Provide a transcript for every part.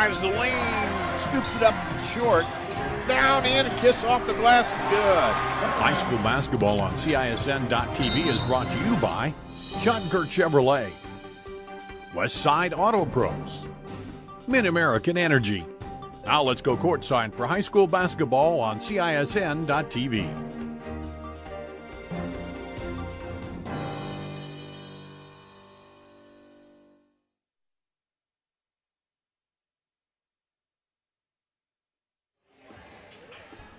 Drives the lane, scoops it up short. Down in, a kiss off the glass, good. High school basketball on CISN.TV is brought to you by Shottenkirk Chevrolet, Westside Auto Pros, Mid-American Energy. Now let's go courtside for high school basketball on CISN.TV.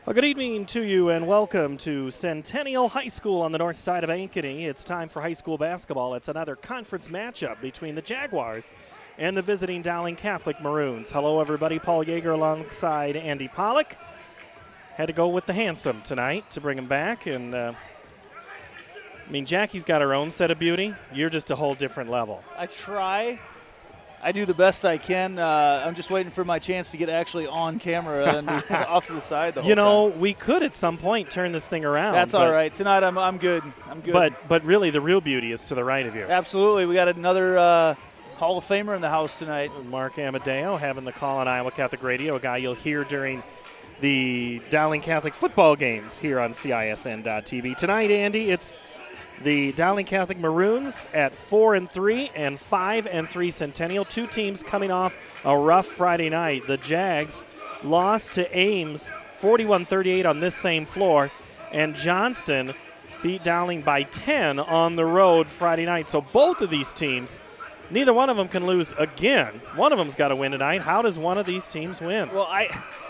Well, good evening to you and welcome to Centennial High School on the north side of Ankeny. It's time for high school basketball. It's another conference matchup between the Jaguars and the visiting Dowling Catholic Maroons. Hello, everybody. Paul Yeager alongside Andy Pollock. Had to go with the handsome tonight to bring him back. And, Jackie's got her own set of beauty. You're just a whole different level. I try. I do the best I can. I'm just waiting for my chance to get actually on camera and off to the side the whole time. We could at some point turn this thing around. That's all right. Tonight I'm good. I'm good. But really the real beauty is to the right of you. Absolutely. We got another Hall of Famer in the house tonight. Mark Amadeo having the call on Iowa Catholic Radio, a guy you'll hear during the Dowling Catholic football games here on CISN.TV. Tonight, Andy, it's the Dowling Catholic Maroons at 4-3 and 5-3 Centennial. Two teams coming off a rough Friday night. The Jags lost to Ames 41-38 on this same floor, and Johnston beat Dowling by 10 on the road Friday night. So both of these teams, neither one of them can lose again. One of them's got to win tonight. How does one of these teams win? Well,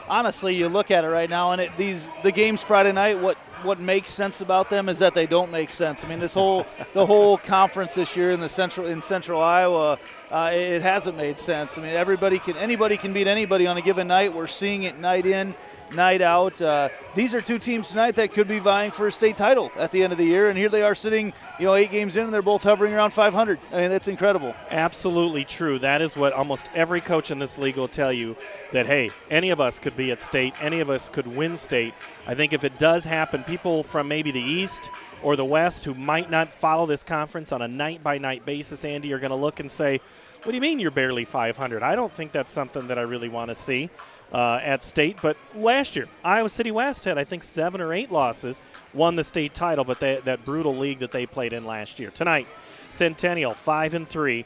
honestly, you look at it right now, and the games Friday night, what makes sense about them is that they don't make sense. I mean, the whole conference this year in Central Iowa, it hasn't made sense. I mean, anybody can beat anybody on a given night. We're seeing it night in, night out. These are two teams tonight that could be vying for a state title at the end of the year, and here they are sitting, 8 games in, and they're both hovering around 500. I mean, that's incredible. Absolutely true. That is what almost every coach in this league will tell you, that, hey, any of us could be at state, any of us could win state. I think if it does happen, people from maybe the East or the West who might not follow this conference on a night-by-night basis, Andy, are going to look and say, what do you mean you're barely 500? I don't think that's something that I really want to see at state. But last year, Iowa City West had, I think, 7 or 8 losses, won the state title, but that brutal league that they played in last year. Tonight, Centennial 5-3.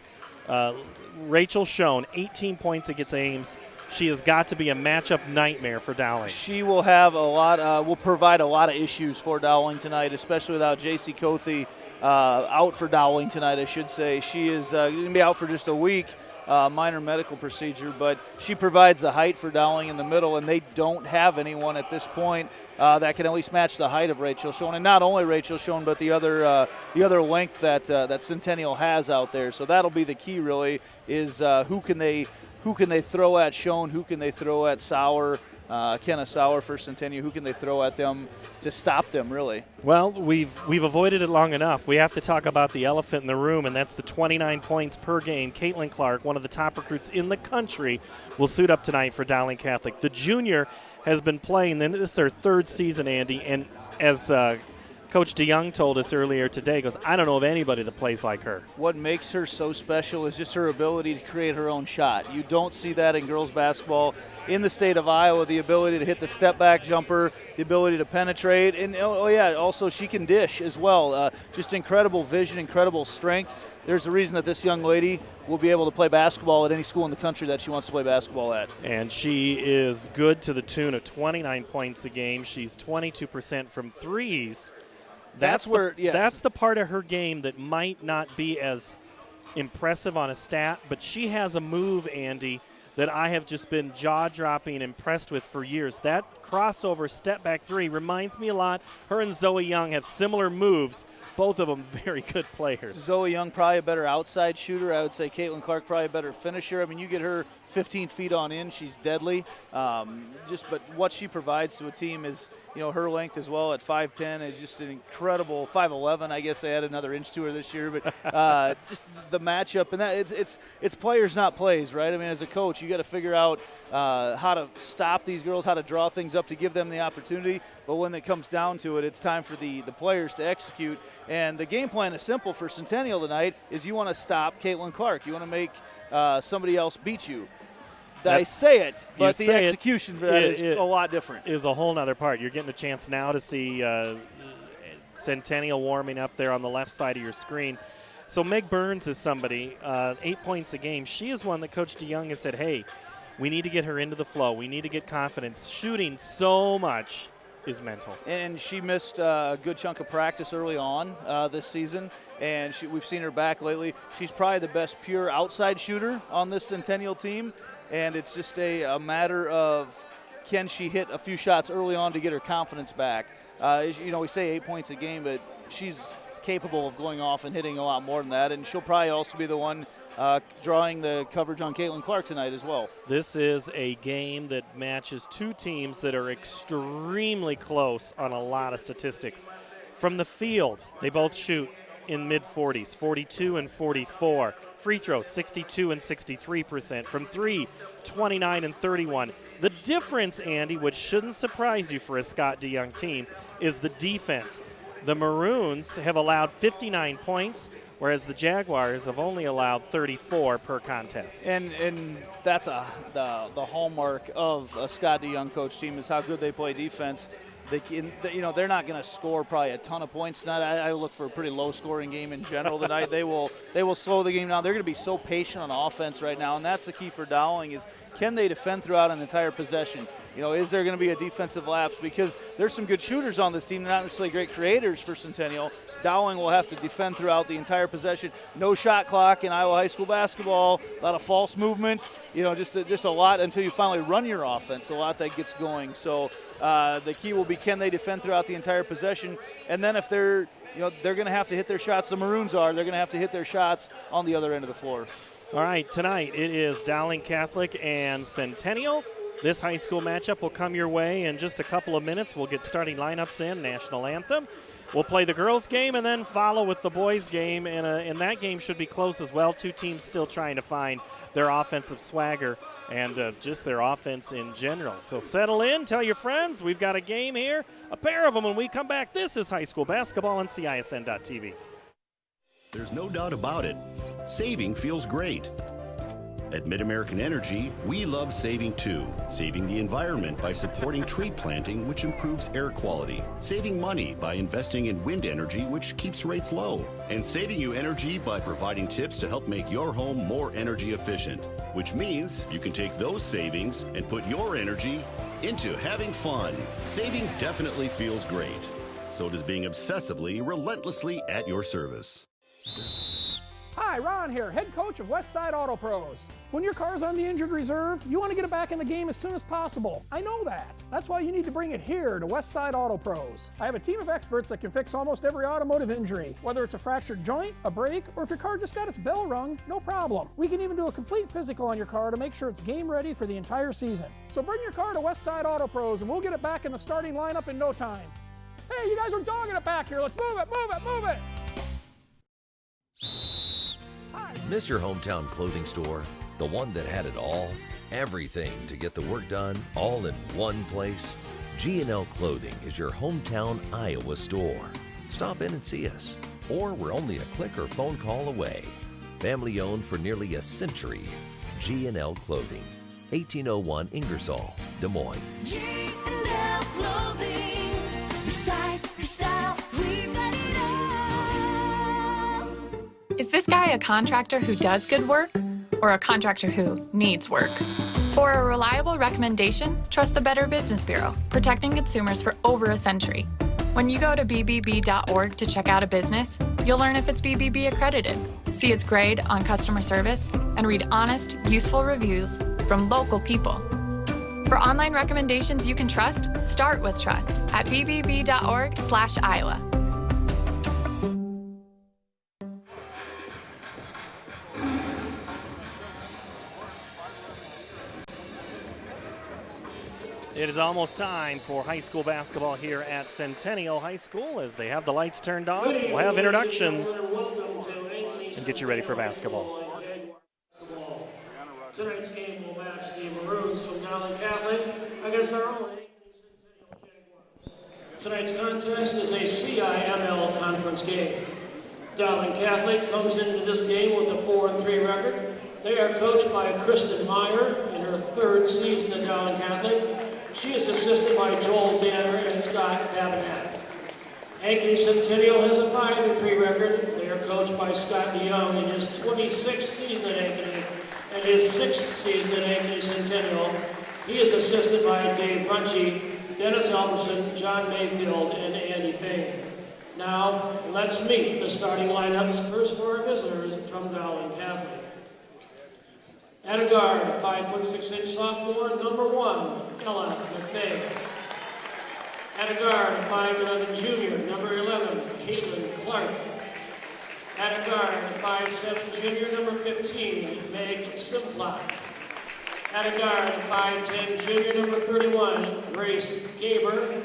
Rachel Schoen, 18 points against Ames. She has got to be a matchup nightmare for Dowling. She will have will provide a lot of issues for Dowling tonight, especially without J.C. Cothe out for Dowling tonight, I should say. She is going to be out for just a week, minor medical procedure, but she provides the height for Dowling in the middle, and they don't have anyone at this point that can at least match the height of Rachel Schoen, and not only Rachel Schoen, but the other length that Centennial has out there. So that'll be the key, really, is who can they throw at Schoen? Who can they throw at Sauer? Kenna Sauer for Centennial. Who can they throw at them to stop them, really? Well, we've avoided it long enough. We have to talk about the elephant in the room, and that's the 29 points per game. Caitlin Clark, one of the top recruits in the country, will suit up tonight for Dowling Catholic. The junior has been playing, and this is her third season, Andy, and as Coach DeYoung told us earlier today, he goes, I don't know of anybody that plays like her. What makes her so special is just her ability to create her own shot. You don't see that in girls basketball in the state of Iowa, the ability to hit the step-back jumper, the ability to penetrate, and, also she can dish as well. Just incredible vision, incredible strength. There's a reason that this young lady will be able to play basketball at any school in the country that she wants to play basketball at. And she is good to the tune of 29 points a game. She's 22% from threes. That's the part of her game that might not be as impressive on a stat, but she has a move, Andy, that I have just been jaw-dropping impressed with for years. That crossover step-back three reminds me a lot. Her and Zoe Young have similar moves. Both of them very good players. Zoe Young probably a better outside shooter. I would say Caitlin Clark probably a better finisher. I mean, you get her 15 feet on in, she's deadly. But what she provides to a team is, her length as well at 5'10" is just an incredible 5'11". I guess they added another inch to her this year, but just the matchup and that it's players, not plays, right? I mean, as a coach, you got to figure out how to stop these girls, how to draw things up to give them the opportunity. But when it comes down to it, it's time for the players to execute. And the game plan is simple for Centennial tonight: is you want to stop Caitlin Clark. You want to make somebody else beat you. I say it, but the say execution for that is a lot different. Is a whole nother part. You're getting a chance now to see Centennial warming up there on the left side of your screen. So Meg Burns is somebody, 8 points a game. She is one that Coach DeYoung has said, hey, we need to get her into the flow. We need to get confidence. Shooting so much is mental. And she missed a good chunk of practice early on this season, and we've seen her back lately. She's probably the best pure outside shooter on this Centennial team, and it's just a matter of can she hit a few shots early on to get her confidence back. We say 8 points a game, but she's capable of going off and hitting a lot more than that, and she'll probably also be the one drawing the coverage on Caitlin Clark tonight as well. This is a game that matches two teams that are extremely close on a lot of statistics. From the field, they both shoot in mid-40s, 42 and 44. Free throws, 62 and 63%. From three, 29 and 31. The difference, Andy, which shouldn't surprise you for a Scott DeYoung team, is the defense. The Maroons have allowed 59 points, whereas the Jaguars have only allowed 34 per contest. And that's the hallmark of a Scott DeYoung coach team is how good they play defense. They're not going to score probably a ton of points tonight. I look for a pretty low-scoring game in general tonight. They will slow the game down. They're going to be so patient on offense right now, and that's the key for Dowling is can they defend throughout an entire possession? Is there going to be a defensive lapse? Because there's some good shooters on this team, not necessarily great creators for Centennial. Dowling will have to defend throughout the entire possession. No shot clock in Iowa high school basketball. A lot of false movement. Just a lot until you finally run your offense. A lot that gets going. So the key will be can they defend throughout the entire possession, and then if they're going to have to hit their shots. The Maroons they're going to have to hit their shots on the other end of the floor. All right, tonight it is Dowling Catholic and Centennial. This high school matchup will come your way in just a couple of minutes. We'll get starting lineups in, national anthem. We'll play the girls' game and then follow with the boys' game, and that game should be close as well. Two teams still trying to find their offensive swagger and just their offense in general. So settle in, tell your friends, we've got a game here, a pair of them when we come back. This is high school basketball on CISN.TV. There's no doubt about it. Saving feels great. At Mid-American Energy, we love saving too. Saving the environment by supporting tree planting, which improves air quality. Saving money by investing in wind energy, which keeps rates low. And saving you energy by providing tips to help make your home more energy efficient. Which means you can take those savings and put your energy into having fun. Saving definitely feels great. So does being obsessively, relentlessly at your service. Hi, Ron here, head coach of Westside Auto Pros. When your car's on the injured reserve, you want to get it back in the game as soon as possible. I know that. That's why you need to bring it here to Westside Auto Pros. I have a team of experts that can fix almost every automotive injury, whether it's a fractured joint, a brake, or if your car just got its bell rung, no problem. We can even do a complete physical on your car to make sure it's game ready for the entire season. So bring your car to Westside Auto Pros and we'll get it back in the starting lineup in no time. Hey, you guys are dogging it back here. Let's move it, move it, move it. Miss your hometown clothing store? The one that had it all? Everything to get the work done, all in one place? G&L Clothing is your hometown Iowa store. Stop in and see us. Or we're only a click or phone call away. Family owned for nearly a century. G&L Clothing. 1801 Ingersoll, Des Moines. G&L Clothing. Your size, your style, we've got it all. Is this guy a contractor who does good work or a contractor who needs work? For a reliable recommendation, trust the Better Business Bureau, protecting consumers for over a century. When you go to bbb.org to check out a business, you'll learn if it's BBB accredited, see its grade on customer service, and read honest, useful reviews from local people. For online recommendations you can trust, start with trust at bbb.org/Iowa. It is almost time for high school basketball here at Centennial High School. As they have the lights turned off, we'll have introductions and get you ready for basketball. Tonight's game will match the Maroons from Dowling Catholic against our own Centennial Jaguars. Tonight's contest is a CIML conference game. Dowling Catholic comes into this game with a 4-3 record. They are coached by Kristen Meyer in her 3rd season at Dowling Catholic. She is assisted by Joel Danner and Scott Babinet. Ankeny Centennial has a 5-3 record. They are coached by Scott DeYoung in his 26th season at Ankeny and his 6th season at Ankeny Centennial. He is assisted by Dave Runchy, Dennis Alberson, John Mayfield, and Andy Payne. Now, let's meet the starting lineups first for our visitors from Dowling Catholic. At a guard, 5'6" sophomore, number 1, Ella McVeigh. At a guard, 5'11" junior, number 11, Caitlin Clark. At a guard, 5'7" junior, number 15, Meg Simplot. At a guard, 5'10" junior, number 31, Grace Gaber.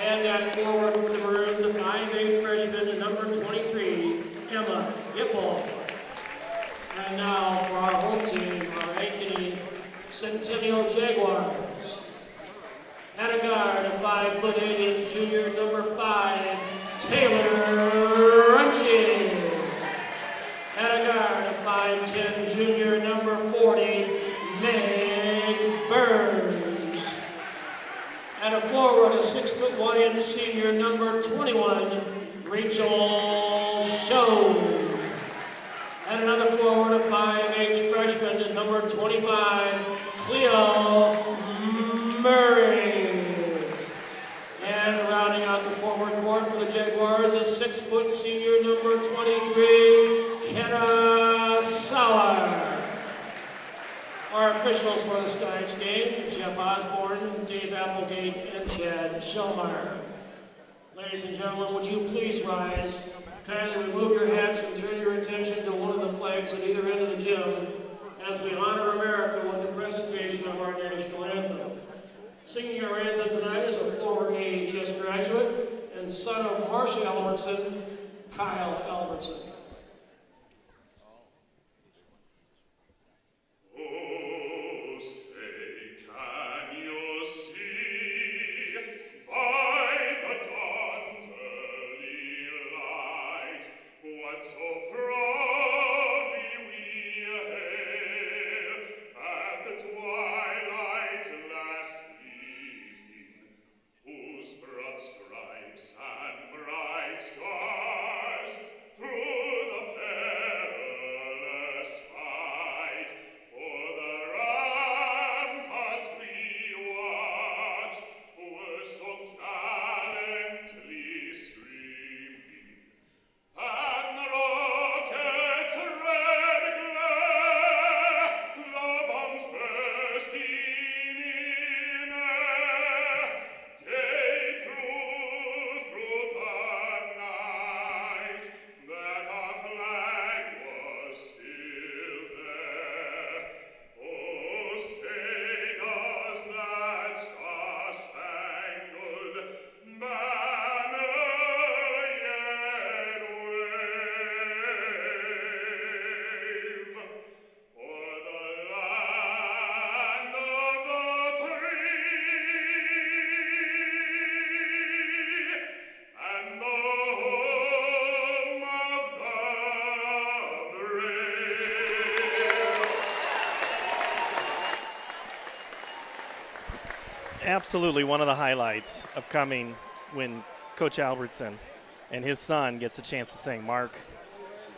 And at forward for the Maroons, a 5'8" freshman, number 23, Emma Hipple. And now for our home team, our Ankeny Centennial Jaguars. At a guard, a 5'8" junior, number 5, Taylor Runchy. At a guard, a 5'10" junior, number 40, Meg Burns. At a forward, a 6'1" senior, number 21, Rachel Schoen. And another forward, a 5'8" freshman, number 25, Cleo Murray. And rounding out the forward court for the Jaguars, a 6' senior, number 23, Kenna Sauer. Our officials for the tonight's game, Jeff Osborne, Dave Applegate, and Chad Schellmeyer. Ladies and gentlemen, would you please rise? Kindly remove your hats and turn your attention to one of the flags at either end of the gym as we honor America with the presentation of our national anthem. Singing our anthem tonight is a former AHS graduate and son of Marcia Albertson, Kyle Albertson. Absolutely one of the highlights of coming when Coach Albertson and his son gets a chance to sing. Mark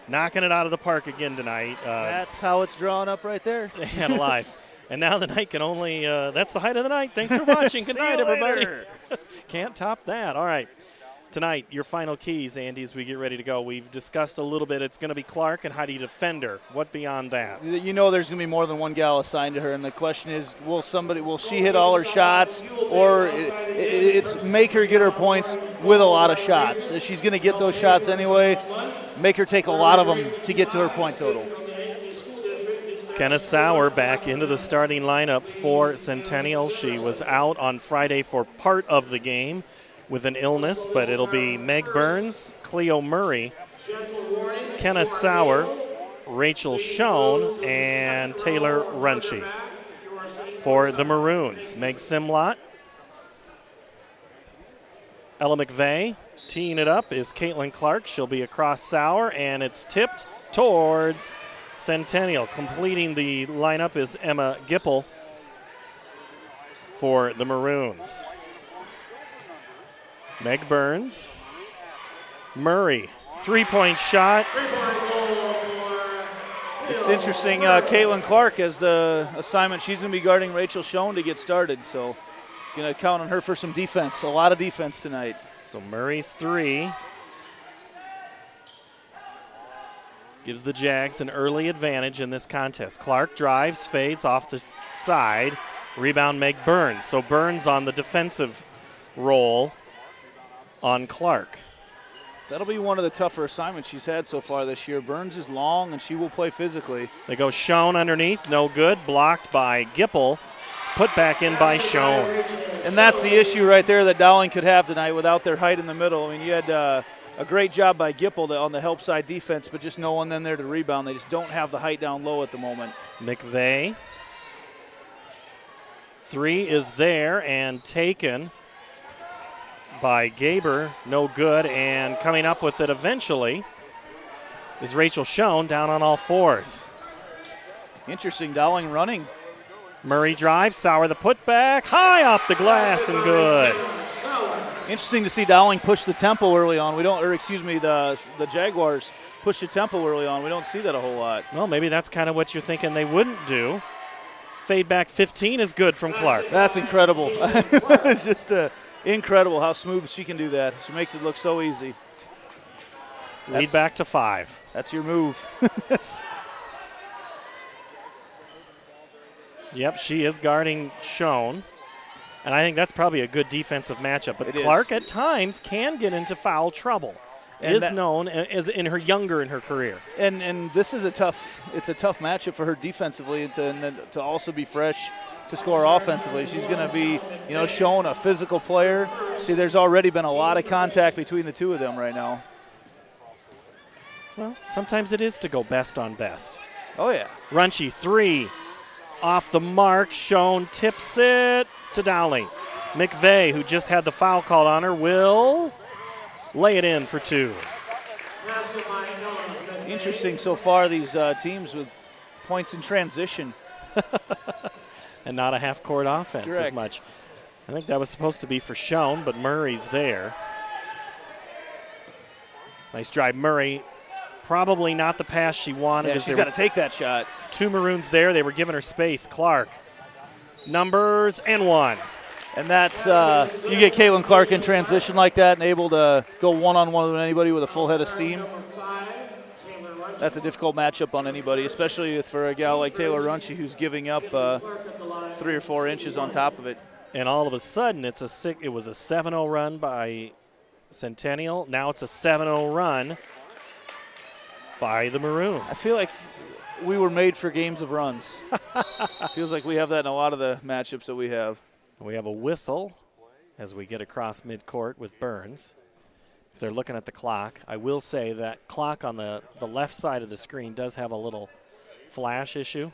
knocking it out of the park again tonight. That's how it's drawn up right there. And live. And now the night can only, that's the height of the night. Thanks for watching. Good night, everybody. Can't top that. All right. Tonight, your final keys, Andy, as we get ready to go. We've discussed a little bit. It's going to be Clark, and how do you defend her? What beyond that? You know there's going to be more than one gal assigned to her, and the question is, will she hit all her shots, or it's make her get her points with a lot of shots? If she's going to get those shots anyway, make her take a lot of them to get to her point total. Kenna Sauer back into the starting lineup for Centennial. She was out on Friday for part of the game with an illness, but it'll be Meg Burns, Cleo Murray, Kenna Sauer, Rachel Schoen, and Taylor Runchy. For the Maroons, Meg Simlot, Ella McVeigh. Teeing it up is Caitlin Clark. She'll be across Sauer, and it's tipped towards Centennial. Completing the lineup is Emma Gipple for the Maroons. Meg Burns. Murray, three-point shot. It's interesting, Caitlin Clark as the assignment. She's going to be guarding Rachel Schoen to get started, so going to count on her for some defense. A lot of defense tonight. So Murray's three gives the Jags an early advantage in this contest. Clark drives, fades off the side. Rebound, Meg Burns. So Burns on the defensive role on Clark. That'll be one of the tougher assignments she's had so far this year. Burns is long, and she will play physically. They go Schoen underneath, no good. Blocked by Gipple. Put back in by Schoen. And that's the issue right there that Dowling could have tonight without their height in the middle. I mean, you had a great job by Gipple on the help side defense, but just no one then there to rebound. They just don't have the height down low at the moment. McVeigh. Three is there and taken by Gaber, no good, and coming up with it eventually is Rachel Schoen down on all fours. Interesting, Dowling running. Murray drives, Sauer the putback, high off the glass and good. Interesting to see Dowling push the tempo early on. The Jaguars push the tempo early on. We don't see that a whole lot. Well, maybe that's kind of what you're thinking they wouldn't do. Fade back 15 is good from Clark. That's incredible. It's just incredible how smooth she can do that. She makes it look so easy. Lead back to 5. That's your move. Yep, she is guarding Schoen. And I think that's probably a good defensive matchup. But It Clark is. at times can get into foul trouble. And is that- known as in her career. And this is a tough matchup for her defensively and then to also be fresh to score offensively. She's going to be, shown a physical player. See, there's already been a lot of contact between the two of them right now. Well, sometimes it is to go best on best. Oh, yeah. Runchi, 3. Off the mark. Schoen tips it to Dowling. McVeigh, who just had the foul called on her, will lay it in for 2. Interesting so far, these teams with points in transition. And not a half-court offense as Correct. much. I think that was supposed to be for Schoen, but Murray's there. Nice drive, Murray. Probably not the pass she wanted. Yeah, as she's there got to take that shot. 2 Maroons there. They were giving her space. Clark. Numbers and 1. And that's, you get Caitlin Clark in transition like that and able to go one-on-one with anybody with a full head of steam. That's a difficult matchup on anybody, especially for a gal like Taylor Runchi who's giving up 3 or 4 inches on top of it. And all of a sudden, it was a 7-0 run by Centennial. Now it's a 7-0 run by the Maroons. I feel like we were made for games of runs. Feels like we have that in a lot of the matchups that we have. We have a whistle as we get across midcourt with Burns. If they're looking at the clock, I will say that clock on the left side of the screen does have a little flash issue.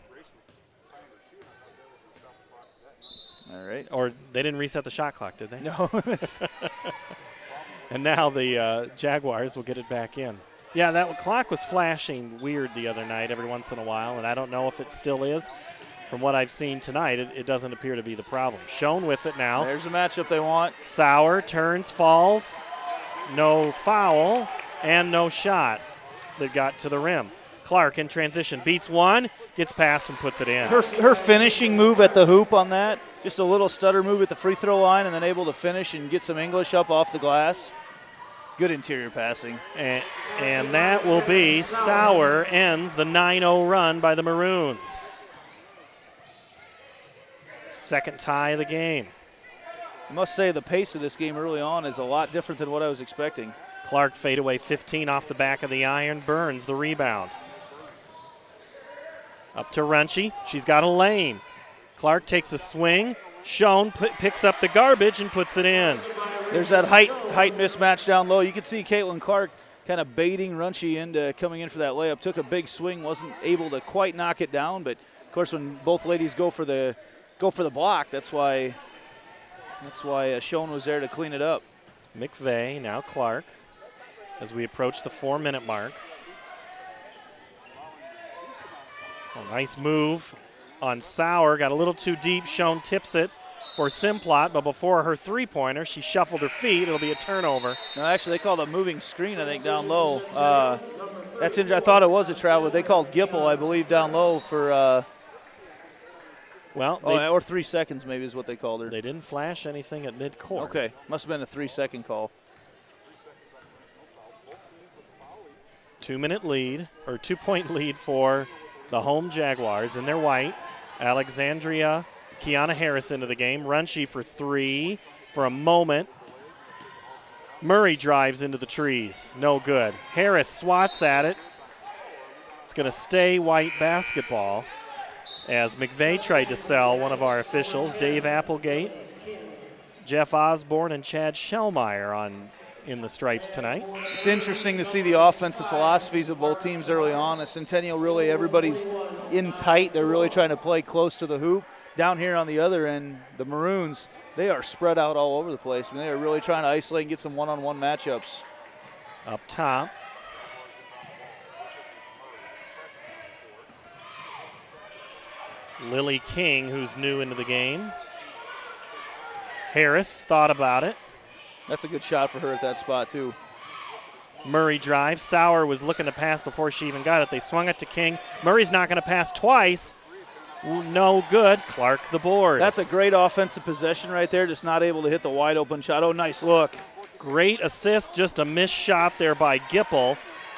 All right. Or they didn't reset the shot clock, did they? No. And now the Jaguars will get it back in. Yeah, that clock was flashing weird the other night every once in a while, and I don't know if it still is. From what I've seen tonight, it doesn't appear to be the problem. Schoen with it now. There's a matchup they want. Sauer turns, falls. No foul and no shot that got to the rim. Clark in transition, beats one, gets past and puts it in. Her finishing move at the hoop on that, just a little stutter move at the free throw line and then able to finish and get some English up off the glass. Good interior passing. And that will be Sauer ends the 9-0 run by the Maroons. Second tie of the game. I must say the pace of this game early on is a lot different than what I was expecting. Clark fadeaway 15 off the back of the iron. Burns the rebound. Up to Runchi. She's got a lane. Clark takes a swing. Schoen picks up the garbage and puts it in. There's that height mismatch down low. You can see Caitlin Clark kind of baiting Runchi into coming in for that layup. Took a big swing, wasn't able to quite knock it down, but of course when both ladies go for the block, that's why Schoen was there to clean it up. McVeigh, now Clark, as we approach the 4-minute mark. A nice move on Sauer. Got a little too deep. Schoen tips it for Simplot, but before her three-pointer, she shuffled her feet. It'll be a turnover. No, actually, they called a moving screen, I think, down low. That's I thought it was a travel. They called Gipple, I believe, down low for or 3 seconds maybe is what they called her. They didn't flash anything at midcourt. Okay, must have been a 3-second call. 2-minute lead, or 2-point lead for the home Jaguars in their white. Alexandria, Kiana Harris into the game. Runchi for three for a moment. Murray drives into the trees. No good. Harris swats at it. It's going to stay white basketball as McVeigh tried to sell one of our officials, Dave Applegate, Jeff Osborne, and Chad Shellmeyer in the stripes tonight. It's interesting to see the offensive philosophies of both teams early on. At Centennial, really everybody's in tight. They're really trying to play close to the hoop. Down here on the other end, the Maroons, they are spread out all over the place. I mean, they are really trying to isolate and get some one-on-one matchups. Up top. Lily King, who's new into the game. Harris thought about it. That's a good shot for her at that spot, too. Murray drives. Sauer was looking to pass before she even got it. They swung it to King. Murray's not going to pass twice. No good. Clark the board. That's a great offensive possession right there, just not able to hit the wide open shot. Oh, nice look. Great assist, just a missed shot there by Gipple,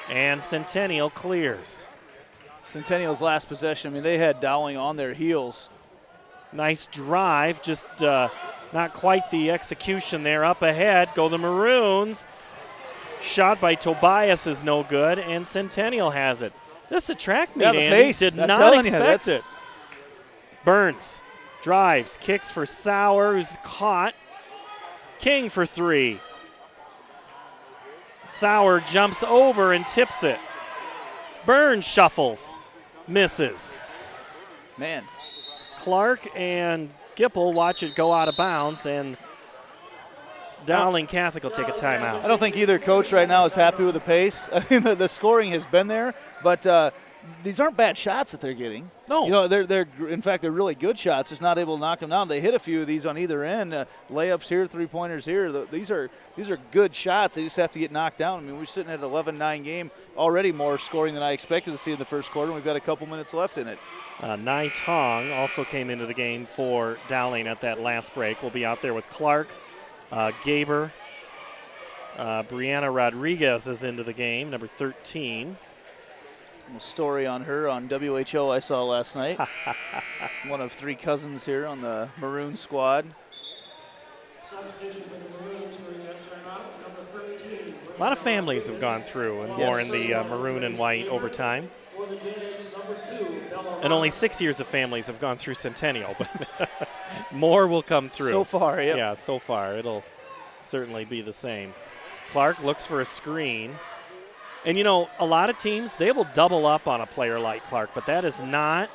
and Centennial clears. Centennial's last possession, I mean, they had Dowling on their heels. Nice drive, just not quite the execution there. Up ahead go the Maroons. Shot by Tobias is no good, and Centennial has it. This is a track meet, Yeah, the Andy. pace. Did I'm not telling you, expect it. Burns drives, kicks for Sauer, who's caught. King for three. Sauer jumps over and tips it. Burns shuffles, misses. Man. Clark and Gipple watch it go out of bounds, and Dowling Catholic will take a timeout. I don't think either coach right now is happy with the pace. I mean, the scoring has been there, but these aren't bad shots that they're getting. No. You know, they're in fact, they're really good shots, just not able to knock them down. They hit a few of these on either end, layups here, three-pointers here. These are good shots. They just have to get knocked down. I mean, we're sitting at an 11-9 game, already more scoring than I expected to see in the first quarter, and we've got a couple minutes left in it. Nai Tong also came into the game for Dowling at that last break. We'll be out there with Clark, Gaber. Brianna Rodriguez is into the game, number 13. A story on her on WHO I saw last night. One of three cousins here on the Maroon squad. Substitution for the Maroons during that timeout, number 13. A lot of families have gone through and wore in the maroon and white over time. For the Jags, number 2, Bella. And only 6 years of families have gone through Centennial, but more will come through. So far, yep. Yeah, so far. It'll certainly be the same. Clark looks for a screen. And, you know, a lot of teams, they will double up on a player like Clark, but that is not.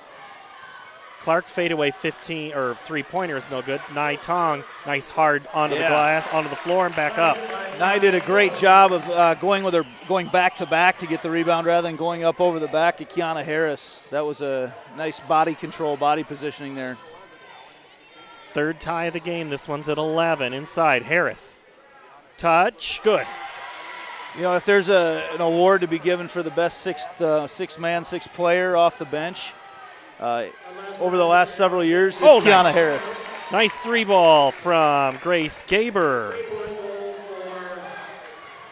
Clark fadeaway 15 or three-pointer is no good. Nai Tong, nice hard onto the glass, onto the floor and back up. Nai did a great job of going back to back to get the rebound rather than going up over the back to Kiana Harris. That was a nice body control, body positioning there. Third tie of the game. This one's at 11. Inside, Harris. Touch, good. You know, if there's an award to be given for the best sixth player off the bench over the last several years, it's Kiana nice. Harris. Nice three ball from Grace Gaber.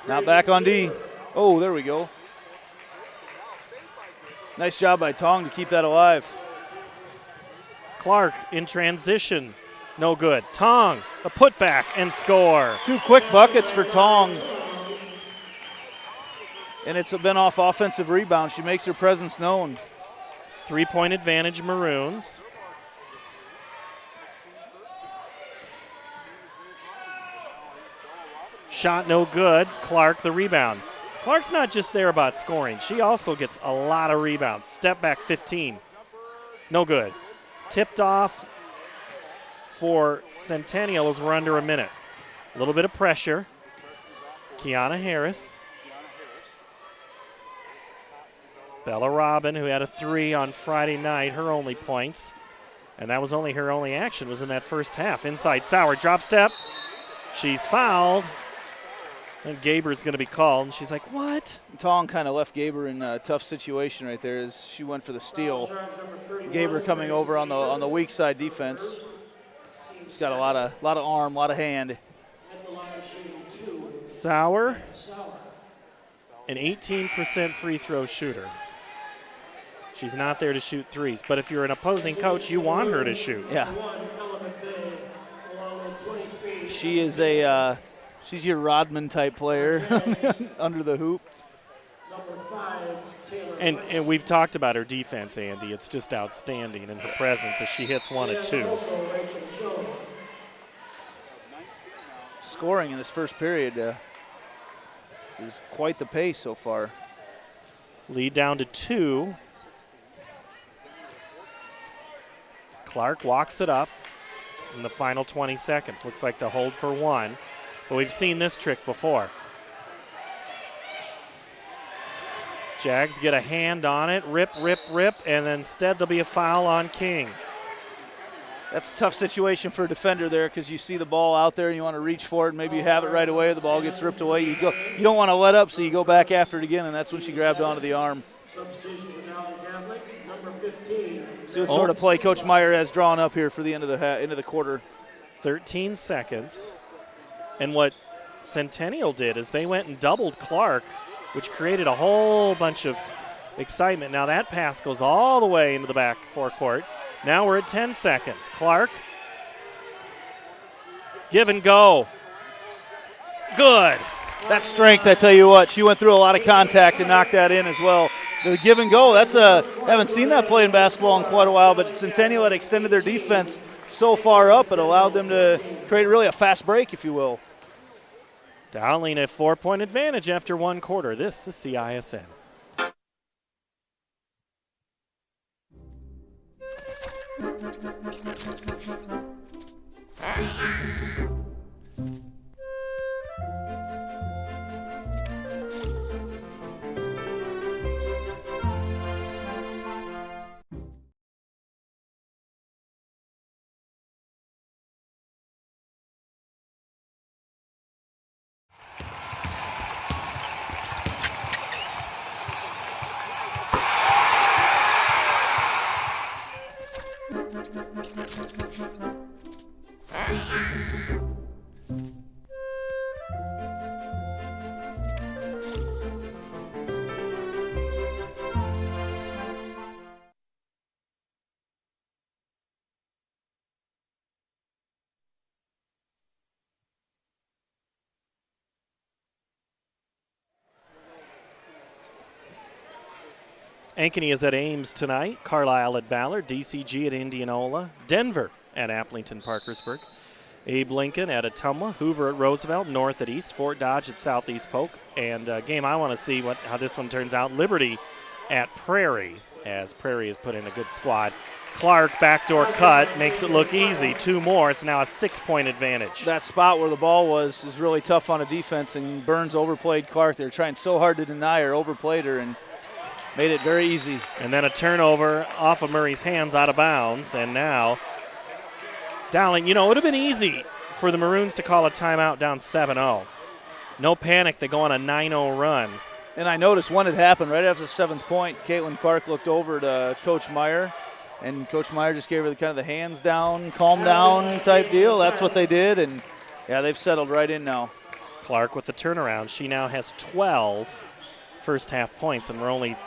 Not back on D. Oh, there we go. Nice job by Tong to keep that alive. Clark in transition. No good. Tong, a putback and score. 2 quick buckets for Tong. And it's been off offensive rebound. She makes her presence known. 3-point advantage, Maroons. Shot no good. Clark the rebound. Clark's not just there about scoring. She also gets a lot of rebounds. Step back 15. No good. Tipped off for Centennial as we're under a minute. A little bit of pressure. Kiana Harris. Bella Robin, who had a 3 on Friday night, her only points. And that was only her only action was in that first half. Inside Sauer, drop step. She's fouled. And Gaber's going to be called. And she's like, what? Tong kind of left Gaber in a tough situation right there as she went for the steal. Gaber coming over on the weak side defense. He's got a lot of arm, a lot of hand. Sauer, an 18% free throw shooter. She's not there to shoot threes, but if you're an opposing coach, you want her to shoot. Yeah. She is she's your Rodman type player under the hoop. And we've talked about her defense, Andy. It's just outstanding in her presence as she hits 1 of 2. Scoring in this first period. This is quite the pace so far. Lead down to 2. Clark walks it up in the final 20 seconds. Looks like the hold for 1. But we've seen this trick before. Jags get a hand on it, rip, and then instead there'll be a foul on King. That's a tough situation for a defender there because you see the ball out there and you want to reach for it and maybe you have it right away, the ball gets ripped away. You don't want to let up, so you go back after it again, and that's when she grabbed onto the arm. Substitution for Dowling Catholic, number 15. See what sort of play Coach Meyer has drawn up here for the end of the quarter. 13 seconds. And what Centennial did is they went and doubled Clark, which created a whole bunch of excitement. Now that pass goes all the way into the back forecourt. Now we're at 10 seconds. Clark, give and go. Good. That strength, I tell you what, she went through a lot of contact and knocked that in as well. The give and go, haven't seen that play in basketball in quite a while, but Centennial had extended their defense so far up, it allowed them to create really a fast break, if you will. Dowling a 4-point advantage after 1 quarter. This is CISN. Ankeny is at Ames tonight, Carlisle at Ballard, DCG at Indianola, Denver at Applington Parkersburg, Abe Lincoln at Ottumwa, Hoover at Roosevelt, North at East, Fort Dodge at Southeast Polk, and a game I want to see how this one turns out, Liberty at Prairie, as Prairie has put in a good squad. Clark, backdoor cut, makes it look easy. 2 more, it's now a 6-point advantage. That spot where the ball was is really tough on a defense, and Burns overplayed Clark. They were trying so hard to deny her, overplayed her, and made it very easy. And then a turnover off of Murray's hands out of bounds. And now Dowling, it would have been easy for the Maroons to call a timeout down 7-0. No panic, they go on a 9-0 run. And I noticed when it happened, right after the 7th point, Caitlin Clark looked over to Coach Meyer, and Coach Meyer just gave her kind of the hands down, calm down type deal. That's what they did, and yeah, they've settled right in now. Clark with the turnaround. She now has 12 first half points, and we're only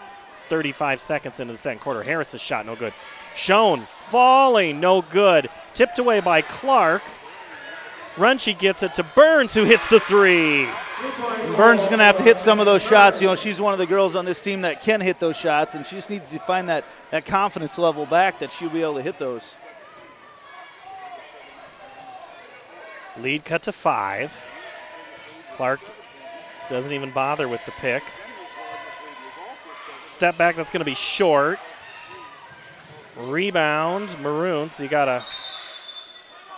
35 seconds into the second quarter. Harris's shot, no good. Schoen falling, no good. Tipped away by Clark. Runchie gets it to Burns, who hits the 3. Burns is going to have to hit some of those shots. She's one of the girls on this team that can hit those shots, and she just needs to find that confidence level back that she'll be able to hit those. Lead cut to 5. Clark doesn't even bother with the pick. Step back, that's going to be short. Rebound, Maroons. So you got a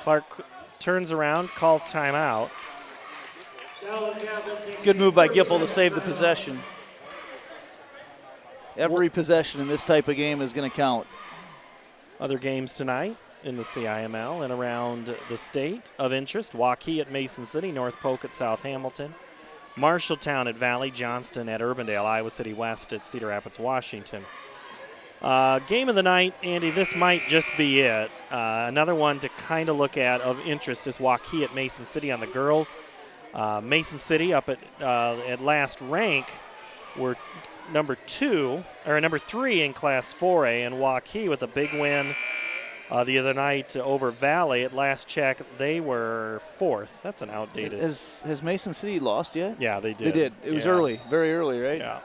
Clark turns around, calls timeout. Good move by Gipple to save the possession. Every possession in this type of game is going to count. Other games tonight in the CIML and around the state of interest. Waukee at Mason City, North Polk at South Hamilton, Marshalltown at Valley, Johnston at Urbandale, Iowa City West at Cedar Rapids, Washington. Game of the night, Andy, this might just be it. Another one to kind of look at of interest is Waukee at Mason City on the girls. Mason City up at last rank were number 3 in Class 4A, and Waukee with a big win the other night over Valley. At last check, they were 4th. That's an outdated. Has Mason City lost yet? Yeah, they did. They did. It was early, very early, right? Yeah.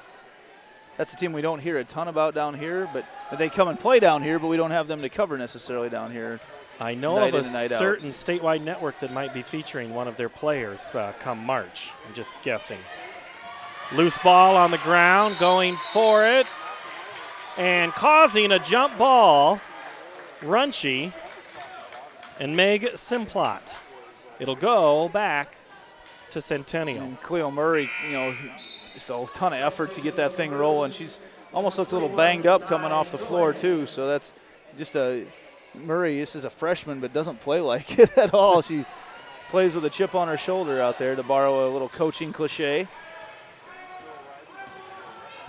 That's a team we don't hear a ton about down here, but they come and play down here, but we don't have them to cover necessarily down here. I know of a certain statewide network that might be featuring one of their players come March. I'm just guessing. Loose ball on the ground, going for it, and causing a jump ball. Runchie and Meg Simplot. It'll go back to Centennial. And Cleo Murray, just a ton of effort to get that thing rolling. She's almost looked a little banged up coming off the floor, too. So that's just Murray, this is a freshman, but doesn't play like it at all. She plays with a chip on her shoulder out there, to borrow a little coaching cliche.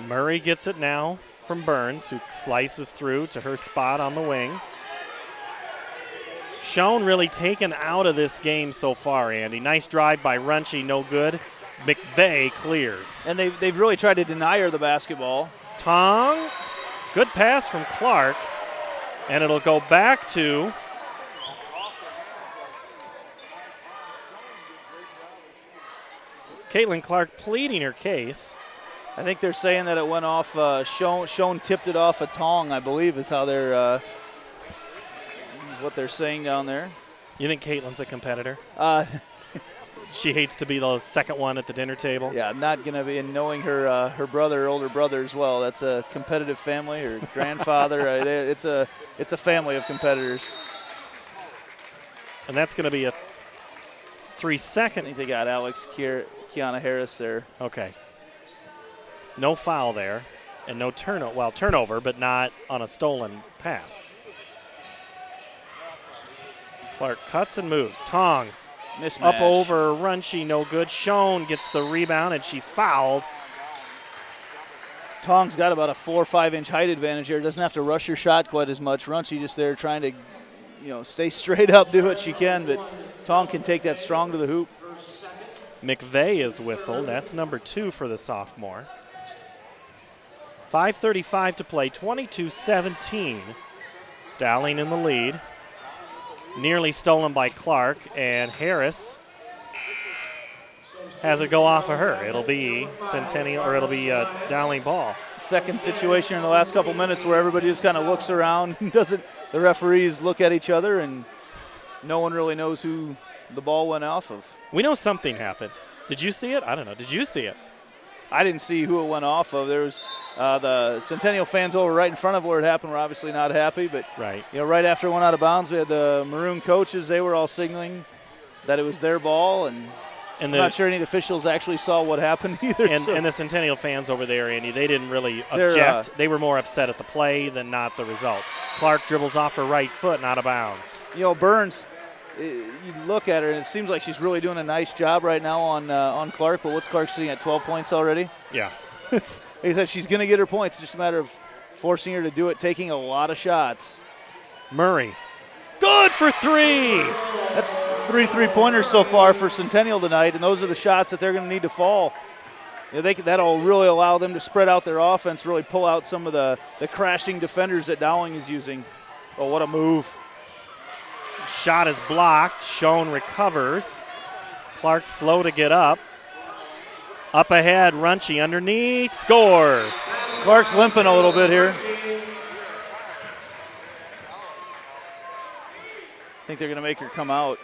Murray gets it now from Burns, who slices through to her spot on the wing. Schoen really taken out of this game so far, Andy. Nice drive by Runchie, no good. McVeigh clears. And they've really tried to deny her the basketball. Tong, good pass from Clark, and it'll go back to Caitlin Clark pleading her case. I think they're saying that it went off. Schoen tipped it off a Tong, I believe, is how they're is what they're saying down there. You think Caitlin's a competitor? She hates to be the second one at the dinner table. Yeah, not going to be. And knowing her older brother as well, that's a competitive family. Her grandfather, it's a family of competitors. And that's going to be a 3-second. I think they got Alex Kiana Harris there. Okay. No foul there, and no turnover. Well, turnover, but not on a stolen pass. Clark cuts and moves. Tong. Mismatch. Up over Runchie, no good. Schoen gets the rebound, and she's fouled. Tong's got about a 4 or 5 inch height advantage here. Doesn't have to rush her shot quite as much. Runchie just there trying to, stay straight up, do what she can, but Tong can take that strong to the hoop. McVeigh is whistled. That's number 2 for the sophomore. 5:35 to play, 22-17. Dowling in the lead. Nearly stolen by Clark, and Harris has it go off of her. It'll be Centennial, or it'll be a Dowling ball. Second situation in the last couple minutes where everybody just kind of looks around. The referees look at each other, and no one really knows who the ball went off of. We know something happened. Did you see it? I don't know. Did you see it? I didn't see who it went off of. There was the Centennial fans over right in front of where it happened were obviously not happy, but right. Right after it went out of bounds, we had the Maroon coaches. They were all signaling that it was their ball, and I'm not sure any of the officials actually saw what happened either. And the Centennial fans over there, Andy, they didn't really object. They were more upset at the play than not the result. Clark dribbles off her right foot and out of bounds. Burns, you look at her, and it seems like she's really doing a nice job right now on Clark, but what's Clark sitting at 12 points already? Yeah. He said she's going to get her points. It's just a matter of forcing her to do it, taking a lot of shots. Murray. Good for 3. That's 3 3-pointers so far for Centennial tonight, and those are the shots that they're going to need to fall. That'll really allow them to spread out their offense, really pull out some of the crashing defenders that Dowling is using. Oh, what a move. Shot is blocked. Schoen recovers. Clark slow to get up. Up ahead, Runchie underneath, scores. Clark's limping a little bit here. I think they're going to make her come out.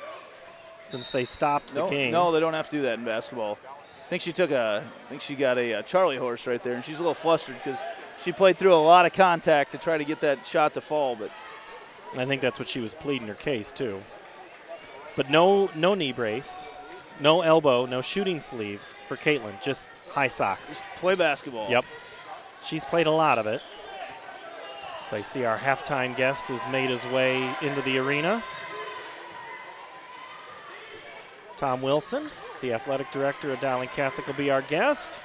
Since they stopped the game. No, they don't have to do that in basketball. I think she got a Charlie horse right there, and she's a little flustered because she played through a lot of contact to try to get that shot to fall. But I think that's what she was pleading her case too. But no knee brace, no elbow, no shooting sleeve for Caitlin, just high socks. Just play basketball. Yep. She's played a lot of it. So I see our halftime guest has made his way into the arena. Tom Wilson, the athletic director of Dowling Catholic, will be our guest.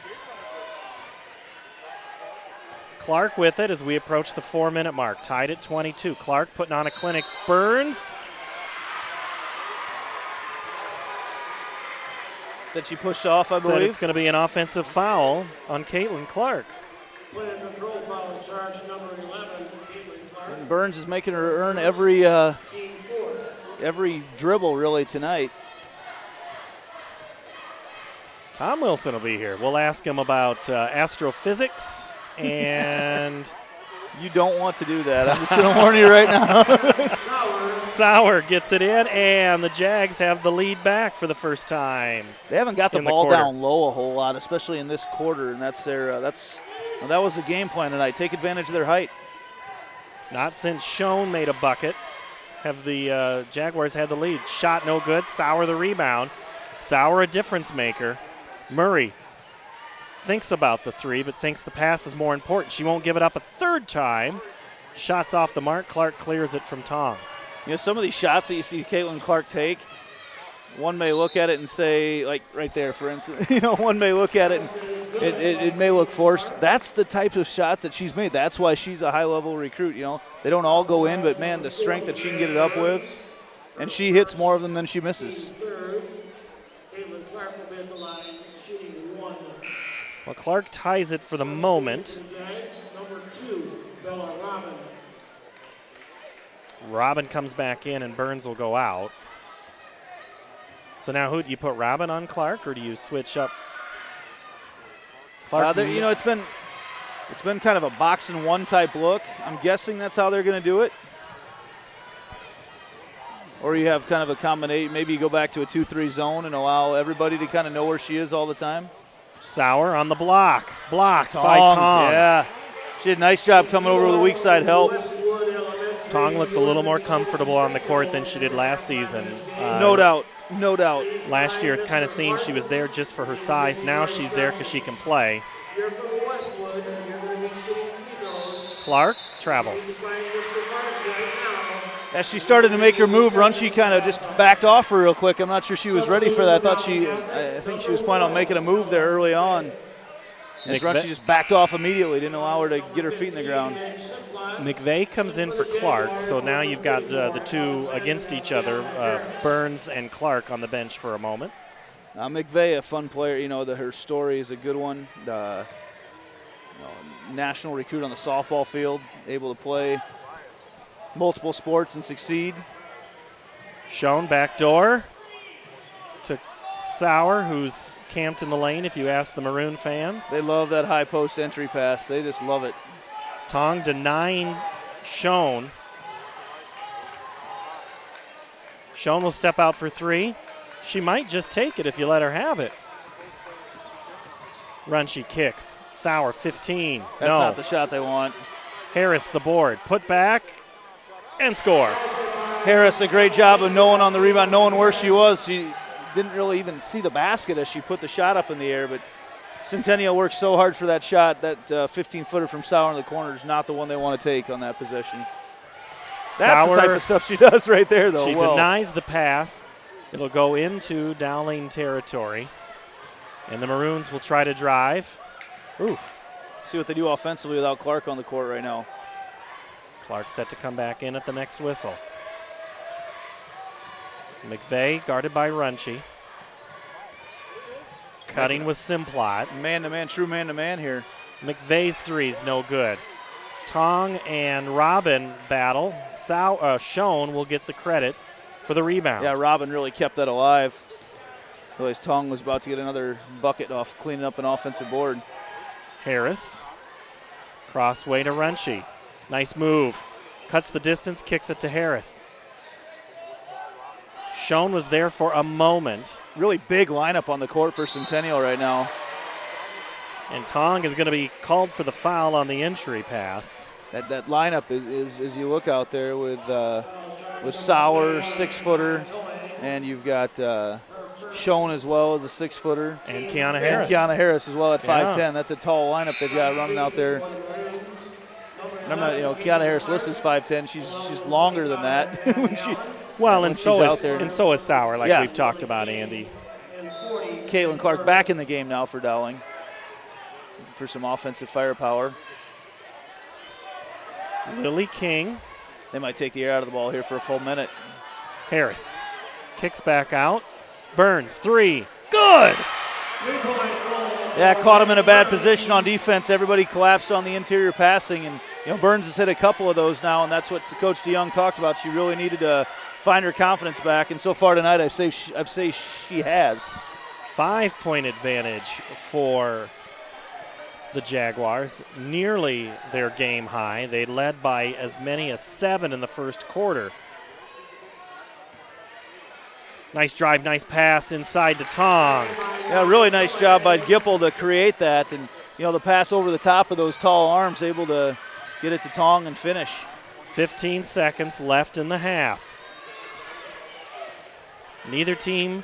Clark with it as we approach the 4-minute mark. Tied at 22. Clark putting on a clinic. Burns. Said she pushed off, I Said believe. it's going to be an offensive foul on Caitlin Clark. Player control foul in charge, number 11, Caitlin Clark. And Burns is making her earn every dribble really tonight. Tom Wilson will be here. We'll ask him about astrophysics and You don't want to do that. I'm just going to warn you right now. Sauer gets it in, and the Jags have the lead back for the first time. They haven't got the in the ball quarter. down low a whole lot, especially in this quarter, and that was the game plan tonight. Take advantage of their height. Not since Schoen made a bucket have the Jaguars had the lead. Shot no good. Sauer the rebound. Sauer a difference maker. Murray thinks about the three, but thinks the pass is more important. She won't give it up a third time. Shots off the mark. Clark clears it from Tong. You know, some of these shots that you see Caitlin Clark take, one may look at it and say, like right there, for instance, one may look at it and it may look forced. That's the type of shots that she's made. That's why she's a high-level recruit, They don't all go in, but, man, the strength that she can get it up with, and she hits more of them than she misses. Caitlin Clark will be at the line, shooting 1. Well, Clark ties it for the moment. The Jags, number 2, Bella Robin. Robin comes back in, and Burns will go out. So now who do you put, Robin on Clark, or do you switch up? Clark, It's been kind of a box and one type look. I'm guessing that's how they're going to do it. Or you have kind of a combination. Maybe you go back to a 2-3 zone and allow everybody to kind of know where she is all the time. Sauer on the block. Blocked by Tong. Yeah. She did a nice job coming over with the weak side help. Tong looks a little more comfortable on the court than she did last season. No doubt. No doubt. Last year it kind of seemed she was there just for her size. Now she's there because she can play. You're from Westwood, and you're going to be shooting free throws. Clark travels. Playing Mr. Clark right now. As she started to make her move, Runchi kind of just backed off her real quick. I'm not sure she was ready for that. I think she was planning on making a move there early on. As Runchi just backed off immediately, didn't allow her to get her feet in the ground. McVeigh comes in for Clark, so now you've got the two against each other, Burns and Clark on the bench for a moment. McVeigh, a fun player. Her story is a good one. National recruit on the softball field, able to play multiple sports and succeed. Schoen back door to Sauer, who's camped in the lane, if you ask the Maroon fans. They love that high post entry pass. They just love it. Tong denying Schoen. Schoen will step out for three. She might just take it if you let her have it. Runchi kicks. Sauer, 15. That's no. not the shot they want. Harris, the board. Put back and score. Harris, a great job of knowing on the rebound, knowing where she was. She didn't really even see the basket as she put the shot up in the air, but Centennial worked so hard for that shot. That 15-footer from Sauer in the corner is not the one they want to take on that possession. That's the type of stuff she does right there, though. She denies the pass. It'll go into Dowling territory, and the Maroons will try to drive. Oof. See what they do offensively without Clark on the court right now. Clark set to come back in at the next whistle. McVeigh guarded by Runchi. Cutting with Simplot. Man-to-man, true man-to-man here. McVeigh's three's no good. Tong and Robin battle. Schoen will get the credit for the rebound. Yeah, Robin really kept that alive. Otherwise, Tong was about to get another bucket off cleaning up an offensive board. Harris. Crossway to Runchi. Nice move. Cuts the distance, kicks it to Harris. Schoen was there for a moment. Really big lineup on the court for Centennial right now. And Tong is going to be called for the foul on the entry pass. That lineup is as you look out there with Sauer, 6-footer, and you've got Shown as well as a 6-footer. And Kiana Harris. And Kiana Harris as well at Yeah. 5'10". That's a tall lineup they've got running out there. I'm not, Kiana Harris listed as 5'10". She's longer than that. And so is Sauer, like Yeah. we've talked about, Andy. Caitlin Clark back in the game now for Dowling for some offensive firepower. Lily King. They might take the air out of the ball here for a full minute. Harris kicks back out. Burns, 3. Good! Yeah, caught him in a bad position on defense. Everybody collapsed on the interior passing, and Burns has hit a couple of those now, and that's what Coach DeYoung talked about. She really needed to find her confidence back, and so far tonight, I say she has. 5-point advantage for the Jaguars, nearly their game high. They led by as many as 7 in the first quarter. Nice drive, nice pass inside to Tong. Yeah, really nice job by Gipple to create that, and the pass over the top of those tall arms, able to get it to Tong and finish. 15 seconds left in the half. Neither team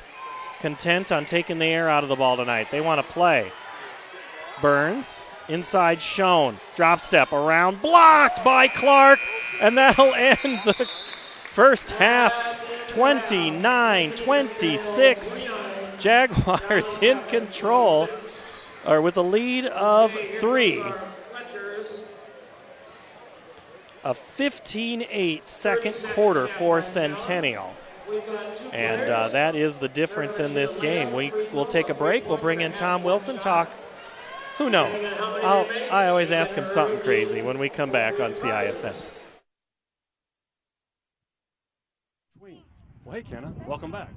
content on taking the air out of the ball tonight. They want to play. Burns, inside Schoen. Drop step around, blocked by Clark, and that'll end the first half. 29-26. Jaguars in control, or with a lead of 3. A 15-8 second quarter for Centennial. And that is the difference in this game. We'll take a break. We'll bring in Tom Wilson, talk. Who knows? I always ask him something crazy when we come back on CISN. Well, hey, Kenna, welcome back.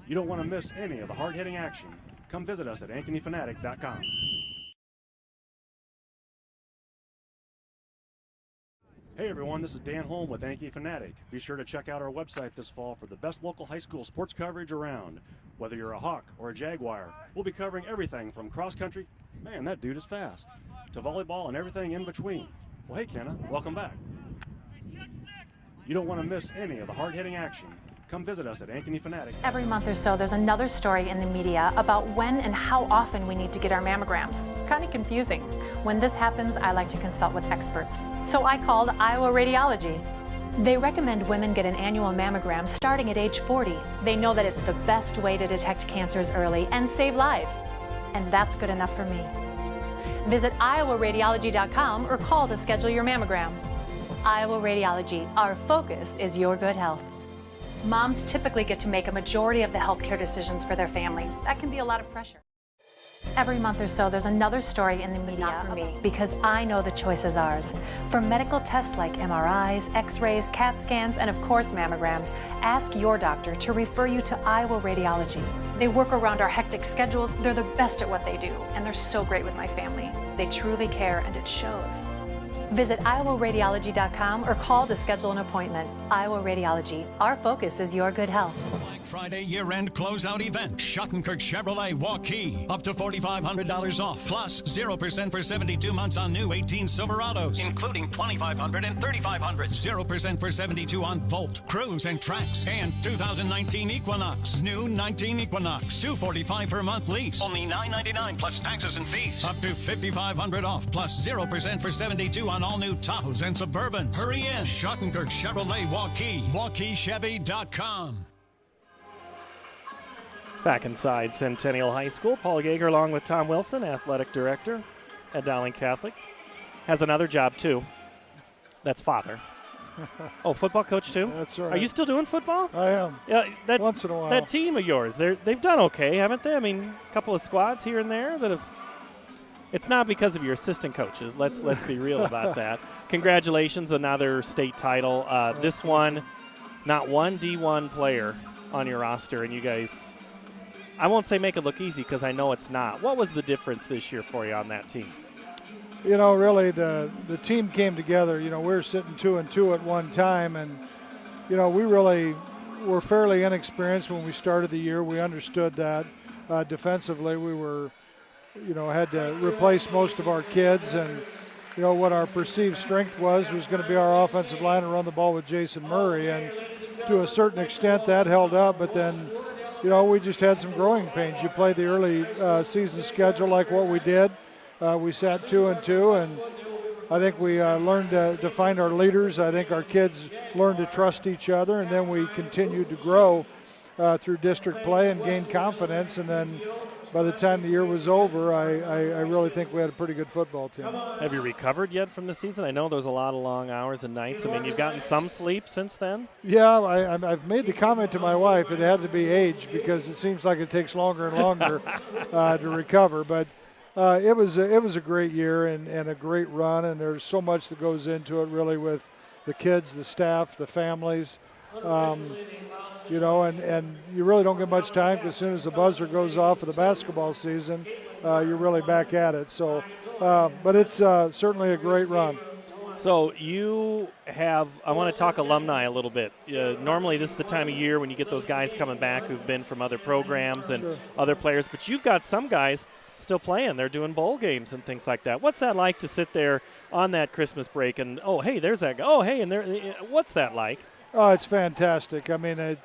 You don't want to miss any of the hard-hitting action. Come visit us at AnkenyFanatic.com. Hey everyone, this is Dan Holm with Ankeny Fanatic. Be sure to check out our website this fall for the best local high school sports coverage around. Whether you're a Hawk or a Jaguar, we'll be covering everything from cross country, man that dude is fast, to volleyball and everything in between. Well, hey Kenna, welcome back. You don't want to miss any of the hard-hitting action. Come visit us at Ankeny Fanatic. Every month or so, there's another story in the media about when and how often we need to get our mammograms. It's kind of confusing. When this happens, I like to consult with experts. So I called Iowa Radiology. They recommend women get an annual mammogram starting at age 40. They know that it's the best way to detect cancers early and save lives. And that's good enough for me. Visit iowaradiology.com or call to schedule your mammogram. Iowa Radiology, our focus is your good health. Moms typically get to make a majority of the healthcare decisions for their family. That can be a lot of pressure. Every month or so, there's another story in the media. Not for me, because I know the choice is ours. For medical tests like MRIs, X-rays, CAT scans, and of course mammograms, ask your doctor to refer you to Iowa Radiology. They work around our hectic schedules. They're the best at what they do, and they're so great with my family. They truly care, and it shows. Visit iowaradiology.com or call to schedule an appointment. Iowa Radiology, our focus is your good health. Friday year-end closeout event. Schottenkirk Chevrolet Waukee. Up to $4,500 off. Plus 0% for 72 months on new 18 Silverados. Including $2,500 and $3,500. 0% for 72 on Volt, Cruise, and Trax. And 2019 Equinox. New 19 Equinox. $245 per month lease. Only $999 plus taxes and fees. Up to $5,500 off. Plus 0% for 72 on all new Tahoes and Suburbans. Hurry in. Schottenkirk Chevrolet Waukee. WaukeeChevy.com. Back inside Centennial High School, Paul Yeager along with Tom Wilson, athletic director at Dowling Catholic. Has another job too. That's father. Oh, football coach too? That's right. Are you still doing football? I am. Yeah, Once in a while. That team of yours, they've done okay, haven't they? I mean, a couple of squads here and there that have. It's not because of your assistant coaches. Let's be real about that. Congratulations, another state title. This one, not one D1 player on your roster, and you guys. I won't say make it look easy because I know it's not. What was the difference this year for you on that team? You know, really, the team came together. You know, we were sitting 2-2 at one time, and, you know, we really were fairly inexperienced when we started the year. We understood that defensively we were, you know, had to replace most of our kids, and, you know, what our perceived strength was going to be our offensive line and run the ball with Jason Murray, and to a certain extent that held up, but then we just had some growing pains. You play the early season schedule like what we did. We sat 2-2, and I think we learned to find our leaders. I think our kids learned to trust each other, and then we continued to grow through district play and gain confidence. And then by the time the year was over, I really think we had a pretty good football team. Have you recovered yet from the season? I know there's a lot of long hours and nights. I mean, you've gotten some sleep since then? Yeah, I've made the comment to my wife it had to be age because it seems like it takes longer and longer to recover. But it was a great year and a great run, and there's so much that goes into it really with the kids, the staff, the families. And you really don't get much time because as soon as the buzzer goes off for the basketball season, you're really back at it. So, but it's certainly a great run. So you have, I want to talk alumni a little bit. Normally this is the time of year when you get those guys coming back who've been from other programs and other players, but you've got some guys still playing. They're doing bowl games and things like that. What's that like to sit there on that Christmas break and, oh, hey, there's that guy. Oh, hey, and there. What's that like? Oh, it's fantastic. I mean,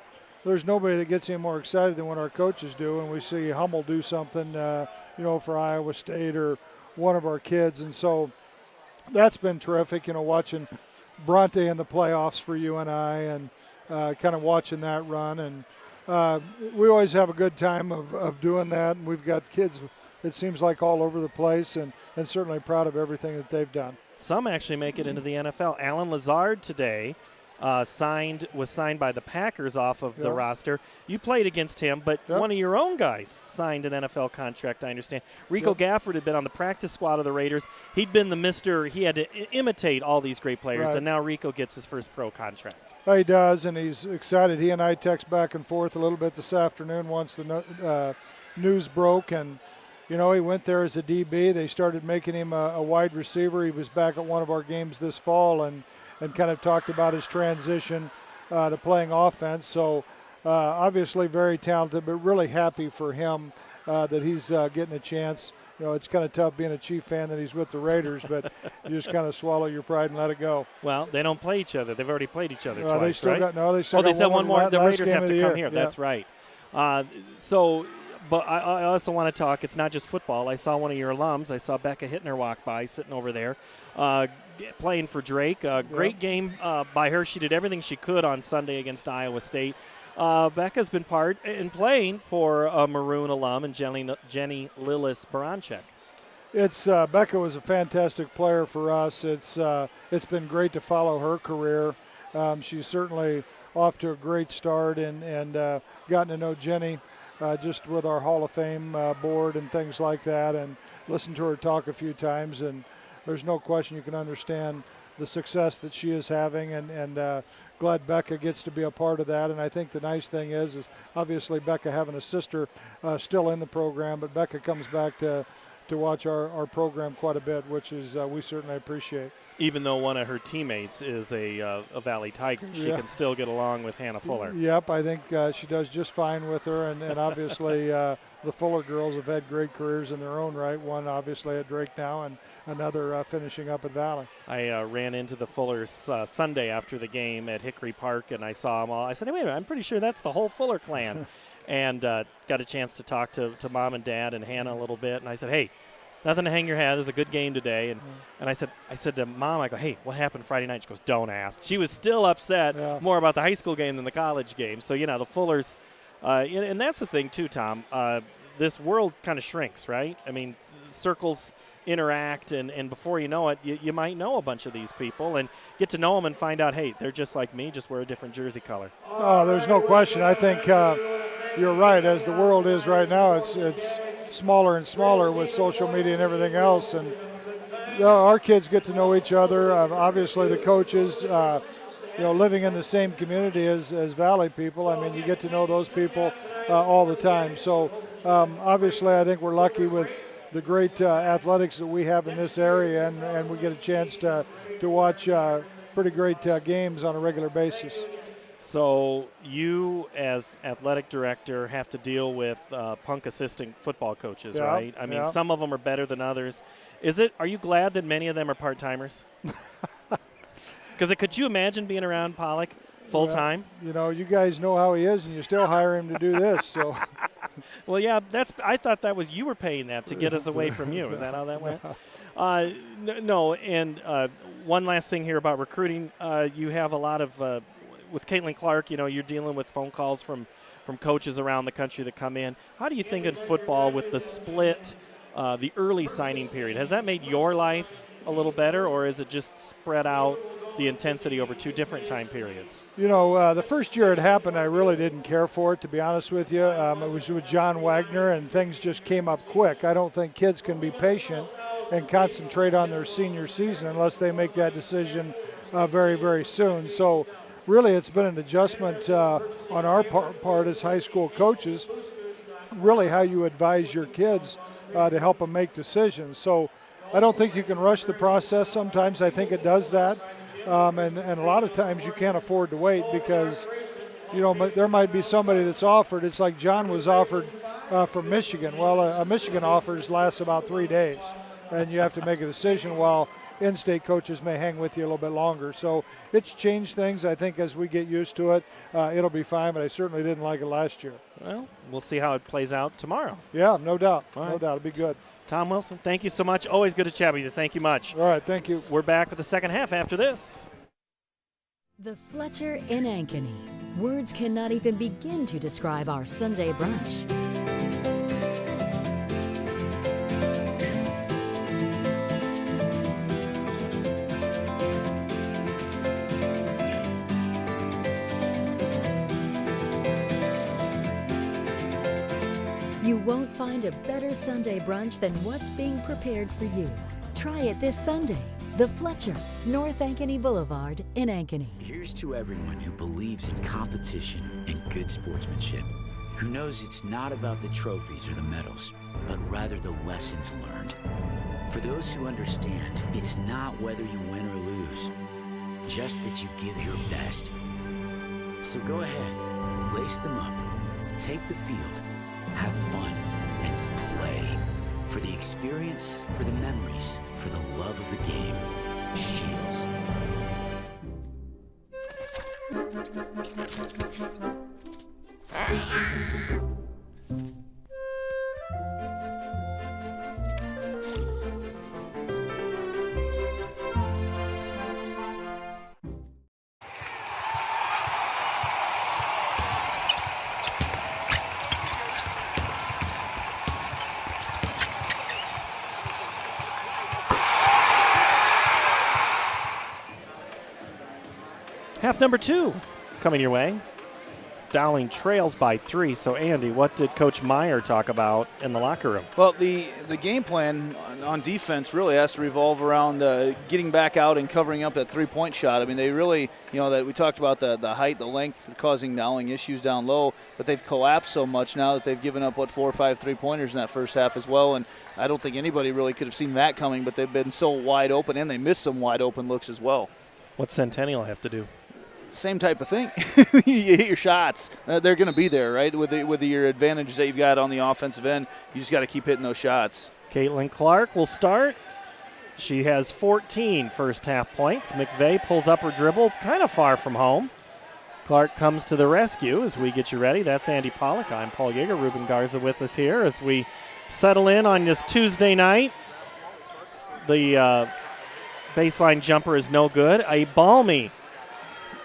there's nobody that gets any more excited than what our coaches do, and we see Hummel do something, for Iowa State or one of our kids. And so that's been terrific, watching Bronte in the playoffs for UNI and kind of watching that run. And we always have a good time of doing that, and we've got kids, it seems like, all over the place, and certainly proud of everything that they've done. Some actually make it into the NFL. Alan Lazard today was signed by the Packers off of the roster. You played against him, but one of your own guys signed an NFL contract, I understand. Rico Gafford had been on the practice squad of the Raiders. He'd been he had to imitate all these great players, and now Rico gets his first pro contract. He does, and he's excited. He and I text back and forth a little bit this afternoon once the news broke, and he went there as a DB. They started making him a wide receiver. He was back at one of our games this fall and kind of talked about his transition to playing offense. So obviously very talented, but really happy for him that he's getting a chance. It's kind of tough being a Chief fan that he's with the Raiders, but you just kind of swallow your pride and let it go. Well, they don't play each other. They've already played each other twice, they still right? They still got one more. The Raiders have to come here. Yeah. That's right. But I also want to talk, it's not just football. I saw one of your alums. I saw Becca Hittner walk by, sitting over there, playing for Drake. Great game by her. She did everything she could on Sunday against Iowa State. Becca's been part in playing for a Maroon alum and Jenny Lillis Baranchek. Becca was a fantastic player for us. It's been great to follow her career. She's certainly off to a great start and gotten to know Jenny just with our Hall of Fame board and things like that, and listened to her talk a few times. And there's no question you can understand the success that she is having, and glad Becca gets to be a part of that. And I think the nice thing is obviously Becca having a sister still in the program, but Becca comes back to watch our program quite a bit, which is we certainly appreciate. Even though one of her teammates is a Valley Tiger, she can still get along with Hannah Fuller. Yep, I think she does just fine with her, and obviously the Fuller girls have had great careers in their own right, one obviously at Drake now and another finishing up at Valley. I ran into the Fullers Sunday after the game at Hickory Park, and I saw them all. I said, hey, wait a minute, I'm pretty sure that's the whole Fuller clan. And got a chance to talk to Mom and Dad and Hannah a little bit, and I said, hey, nothing to hang your head. It was a good game today. And I said to Mom, I go, hey, what happened Friday night? She goes, don't ask. She was still upset more about the high school game than the college game. So, the Fullers, and that's the thing too, Tom. This world kind of shrinks, right? I mean, circles interact, and before you know it, you might know a bunch of these people and get to know them and find out, hey, they're just like me, just wear a different jersey color. Oh, there's no question. I think you're right. As the world is right now, it's smaller and smaller with social media and everything else. And our kids get to know each other. Obviously, the coaches, living in the same community as Valley people. I mean, you get to know those people all the time. So, obviously, I think we're lucky with the great athletics that we have in this area, and we get a chance to watch pretty great games on a regular basis. So you, as athletic director, have to deal with punk assistant football coaches, right? I mean, some of them are better than others. Are you glad that many of them are part-timers? Because could you imagine being around Pollock full-time. You know, you guys know how he is, and you still hire him to do this. So, Well, yeah, I thought that was you were paying that to get us away from you. Is that how that went? No, and one last thing here about recruiting. You have a lot of, with Caitlin Clark, you know, you're dealing with phone calls from coaches around the country that come in. How do you think in football with the split, the early signing period, has that made your life a little better, or is it just spread out the intensity over 2 different time periods? you know, the first year it happened, I really didn't care for it, to be honest with you. It was with John Wagner, and things just came up quick. I don't think kids can be patient and concentrate on their senior season unless they make that decision very, very soon. So really it's been an adjustment on our part as high school coaches, really how you advise your kids to help them make decisions. So I don't think you can rush the process. Sometimes I think it does that. And a lot of times you can't afford to wait because, you know, there might be somebody that's offered. It's like John was offered from Michigan. Well, a Michigan offers lasts about 3 days, and you have to make a decision while in-state coaches may hang with you a little bit longer. So it's changed things. I think as we get used to it, it'll be fine, but I certainly didn't like it last year. Well, we'll see how it plays out tomorrow. Yeah, no doubt. All right. No doubt. It'll be good. Tom Wilson, thank you so much. Always good to chat with you. Thank you much. All right, thank you. We're back with the second half after this. The Fletcher in Ankeny. Words cannot even begin to describe our Sunday brunch. You won't find a better Sunday brunch than what's being prepared for you. Try it this Sunday. The Fletcher, North Ankeny Boulevard in Ankeny. Here's to everyone who believes in competition and good sportsmanship, who knows it's not about the trophies or the medals, but rather the lessons learned. For those who understand, it's not whether you win or lose, just that you give your best. So go ahead, lace them up, take the field, have fun, and play. For the experience, for the memories, for the love of the game. Shields. Half number 2 coming your way. Dowling trails by 3. So, Andy, what did Coach Meyer talk about in the locker room? Well, the game plan on defense really has to revolve around getting back out and covering up that three-point shot. I mean, they really, you know, that we talked about the height, the length causing Dowling issues down low, but they've collapsed so much now that they've given up, 4 or 5 three-pointers in that first half as well. And I don't think anybody really could have seen that coming, but they've been so wide open, and they missed some wide open looks as well. What's Centennial have to do? Same type of thing. You hit your shots. They're going to be there, right? With your advantage that you've got on the offensive end, you just got to keep hitting those shots. Caitlin Clark will start. She has 14 first half points. McVeigh pulls up her dribble kind of far from home. Clark comes to the rescue as we get you ready. That's Andy Pollock. I'm Paul Yeager. Ruben Garza with us here as we settle in on this Tuesday night. The baseline jumper is no good. A balmy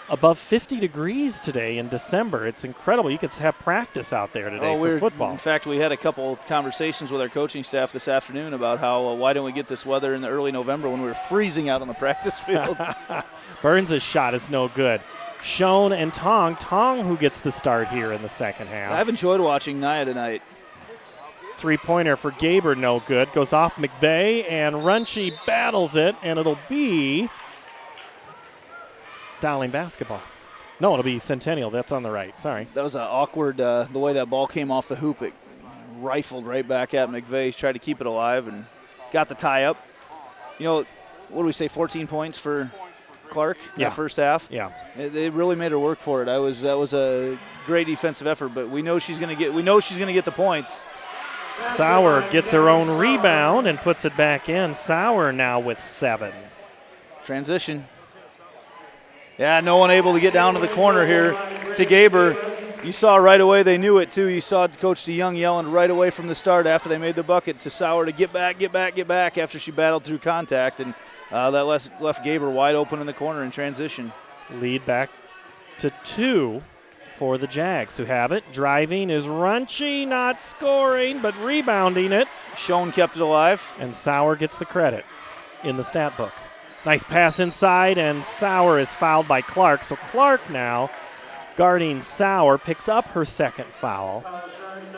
above 50 degrees today in December. It's incredible. You could have practice out there today for football. In fact, we had a couple conversations with our coaching staff this afternoon about how why don't we get this weather in the early November when we were freezing out on the practice field. Burns' shot is no good. Schoen and Tong. Tong who gets the start here in the second half. I've enjoyed watching Nia tonight. Three-pointer for Gaber, no good. Goes off McVeigh, and Runchi battles it, and it'll be Dowling basketball. No, it'll be Centennial. That's on the right. Sorry. That was an awkward, the way that ball came off the hoop. It rifled right back at McVeigh. Tried to keep it alive and got the tie up. You know, what do we say, 14 points for Clark in that first half? Yeah. They really made her work for it. That was a great defensive effort, but we know she's going to get the points. Sauer gets her own rebound and puts it back in. Sauer now with 7. Transition. Yeah, no one able to get down to the corner here to Gaber. You saw right away they knew it, too. You saw Coach DeYoung yelling right away from the start after they made the bucket to Sauer to get back after she battled through contact. And that left Gaber wide open in the corner in transition. Lead back to 2 for the Jags, who have it. Driving is Runchie, not scoring, but rebounding it. Schoen kept it alive. And Sauer gets the credit in the stat book. Nice pass inside, and Sauer is fouled by Clark. So Clark now, guarding Sauer, picks up her second foul.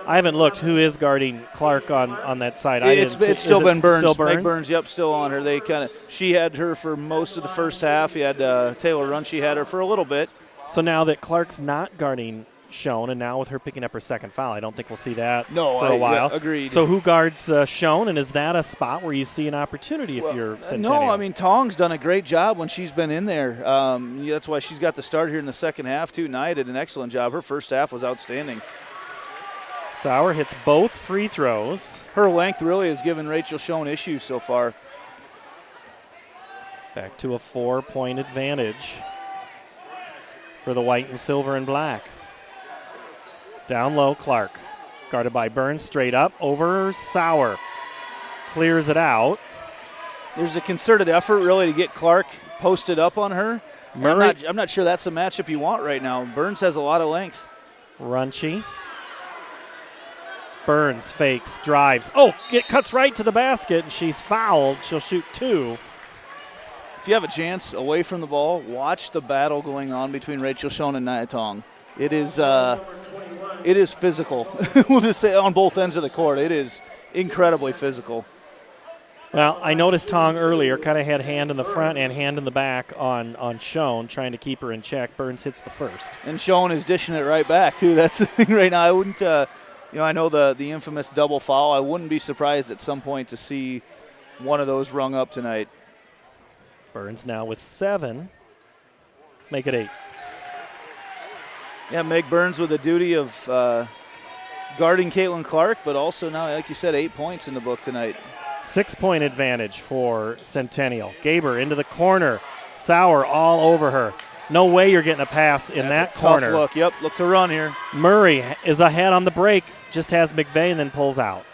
I haven't looked who is guarding Clark on that side. It's still been Burns. Still Burns? Meg Burns, yep, still on her. She had her for most of the first half. You had Taylor Runchie had her for a little bit. So now that Clark's not guarding Schoen, and now with her picking up her second foul, I don't think we'll see that for a while. Yeah, agreed. So who guards Schoen, and is that a spot where you see an opportunity if you're Centennial? No, I mean, Tong's done a great job when she's been in there. That's why she's got the start here in the second half, too. Nia did an excellent job. Her first half was outstanding. Sauer hits both free throws. Her length really has given Rachel Schoen issues so far. Back to a 4-point advantage for the white and silver and black. Down low, Clark. Guarded by Burns, straight up, over Sauer. Clears it out. There's a concerted effort, really, to get Clark posted up on her. I'm not sure that's a matchup you want right now. Burns has a lot of length. Runchie. Burns fakes, drives. Oh, it cuts right to the basket, and she's fouled. She'll shoot 2. If you have a chance away from the ball, watch the battle going on between Rachel Schoen and Nia Tong. It is physical. We'll just say on both ends of the court. It is incredibly physical. Well, I noticed Tong earlier kind of had hand in the front and hand in the back on Schoen, trying to keep her in check. Burns hits the first. And Schoen is dishing it right back, too. That's the thing right now. I wouldn't, I know the infamous double foul. I wouldn't be surprised at some point to see one of those rung up tonight. Burns now with 7. Make it 8. Yeah, Meg Burns with the duty of guarding Caitlin Clark, but also now, like you said, 8 points in the book tonight. 6-point advantage for Centennial. Gaber into the corner. Sauer all over her. No way you're getting a pass in that corner. Tough look. Yep, look to run here. Murray is ahead on the break. Just has McVeigh and then pulls out.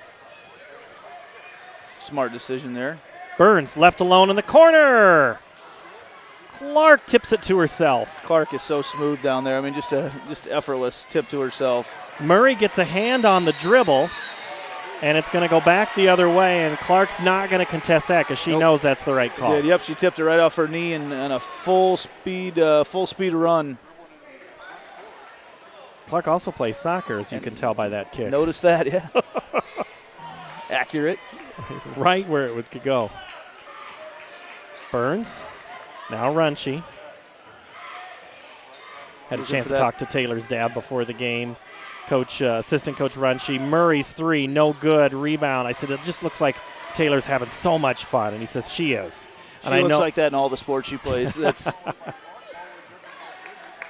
Smart decision there. Burns left alone in the corner. Clark tips it to herself. Clark is so smooth down there. I mean, just effortless tip to herself. Murray gets a hand on the dribble, and it's going to go back the other way, and Clark's not going to contest that because she knows that's the right call. Yep, she tipped it right off her knee and a full speed run. Clark also plays soccer, as you can tell by that kick. Notice that, yeah. Accurate. Right where it could go. Burns. Now Runchie. Had a chance to talk to Taylor's dad before the game. Assistant Coach Runchie. Murray's 3, no good. Rebound. I said, it just looks like Taylor's having so much fun. And he says, she is. She looks like that in all the sports she plays. That's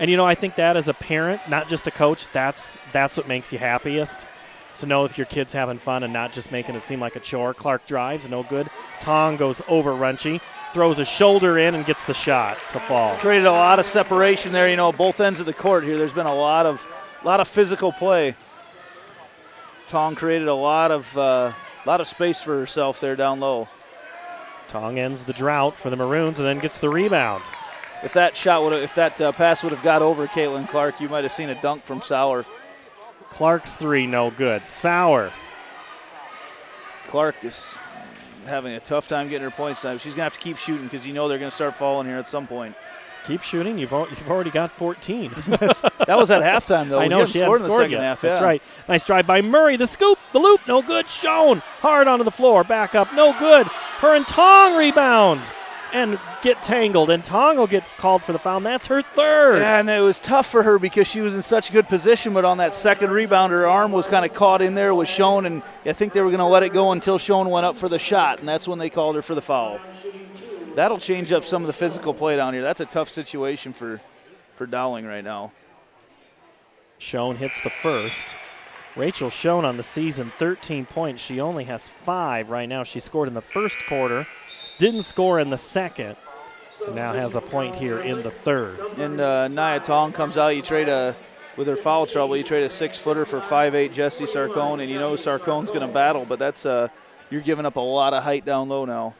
And, I think that as a parent, not just a coach, that's what makes you happiest. So know if your kid's having fun and not just making it seem like a chore. Clark drives, no good. Tong goes over Runchie, throws a shoulder in and gets the shot to fall. Created a lot of separation there, both ends of the court here. There's been a lot of physical play. Tong created a lot of space for herself there down low. Tong ends the drought for the Maroons and then gets the rebound. If that pass would have got over Caitlin Clark, you might have seen a dunk from Sauer. Clark's 3, no good. Sauer. Clark is having a tough time getting her points. She's going to have to keep shooting because they're going to start falling here at some point. Keep shooting. You've already got 14. That was at halftime, though. I know she hadn't scored yet. Half, That's right. Nice drive by Murray. The scoop, the loop, no good. Schoen hard onto the floor. Back up, no good. Her and Tong rebound and get tangled, and Tong will get called for the foul. And that's her 3rd. Yeah, and it was tough for her because she was in such good position, but on that second rebound, her arm was kind of caught in there with Schoen, and I think they were going to let it go until Schoen went up for the shot, and that's when they called her for the foul. That'll change up some of the physical play down here. That's a tough situation for Dowling right now. Schoen hits the first. Rachel Schoen on the season, 13 points. She only has 5 right now. She scored in the first quarter, didn't score in the second. Now has a point here in the third. And Nia Tong comes out. You trade with her foul trouble, you trade a 6-footer for 5'8" Jessie Sarcone, and you know Sarcone's going to battle, but that's you're giving up a lot of height down low now.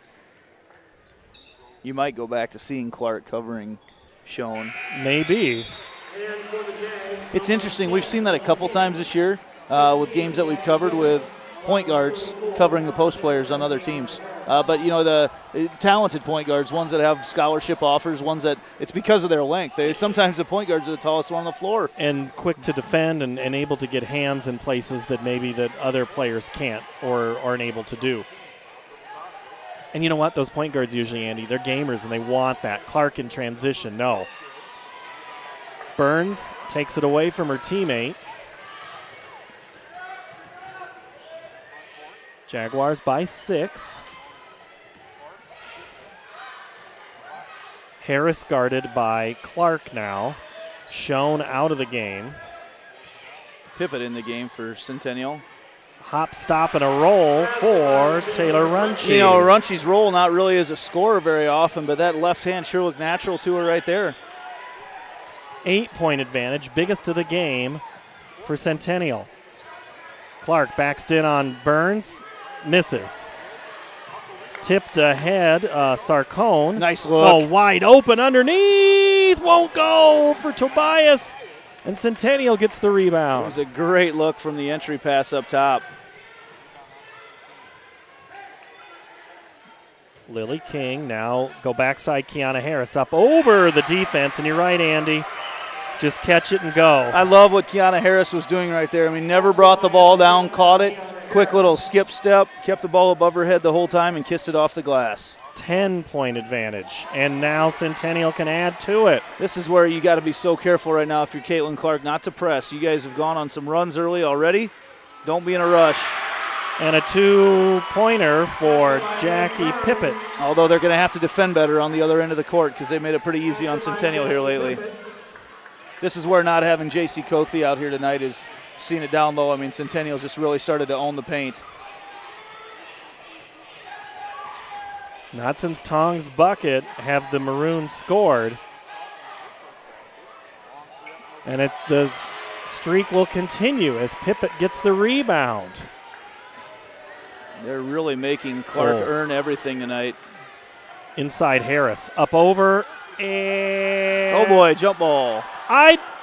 You might go back to seeing Clark covering Schoen. Maybe. It's interesting. We've seen that a couple times this year with games that we've covered with point guards covering the post players on other teams. But, you know, the talented point guards, ones that have scholarship offers, ones that it's because of their length. Sometimes the point guards are the tallest one on the floor. And quick to defend and able to get hands in places that maybe that other players can't or aren't able to do. And you know what? Those point guards usually, Andy, they're gamers and they want that. Clark in transition, no. Burns takes it away from her teammate. Jaguars by 6. Harris guarded by Clark now. Schoen out of the game. Pippett in the game for Centennial. Hop, stop, and a roll for Taylor Runchie. You know, Runchie's roll not really as a scorer very often, but that left hand sure looked natural to her right there. 8-point advantage, biggest of the game for Centennial. Clark backs in on Burns, misses. Tipped ahead, Sarcone. Nice look. Oh, wide open underneath. Won't go for Tobias. And Centennial gets the It rebound. was a great look from the entry pass up top. Lily King now go backside Kiana Harris up over the defense. And you're right, Andy. Just catch it and go. I love what Kiana Harris was doing right there. I mean, never brought the ball down, caught it. Quick little skip step, kept the ball above her head the whole time and kissed it off the glass. 10-point advantage, and now Centennial can add to it. This is where you got to be so careful right now if you're Caitlin Clark not to press. You guys have gone on some runs early already. Don't be in a rush. And a 2-pointer for Jackie Pippett. Although they're going to have to defend better on the other end of the court because they made it pretty easy on Centennial here lately. This is where not having J.C. Cothey out here tonight is seeing it down low. I mean, Centennial's just really started to own the paint. Not since Tong's bucket have the Maroons scored. And the streak will continue as Pippett gets the rebound. They're really making Clark earn everything tonight. Inside Harris, up over, and oh boy, jump ball.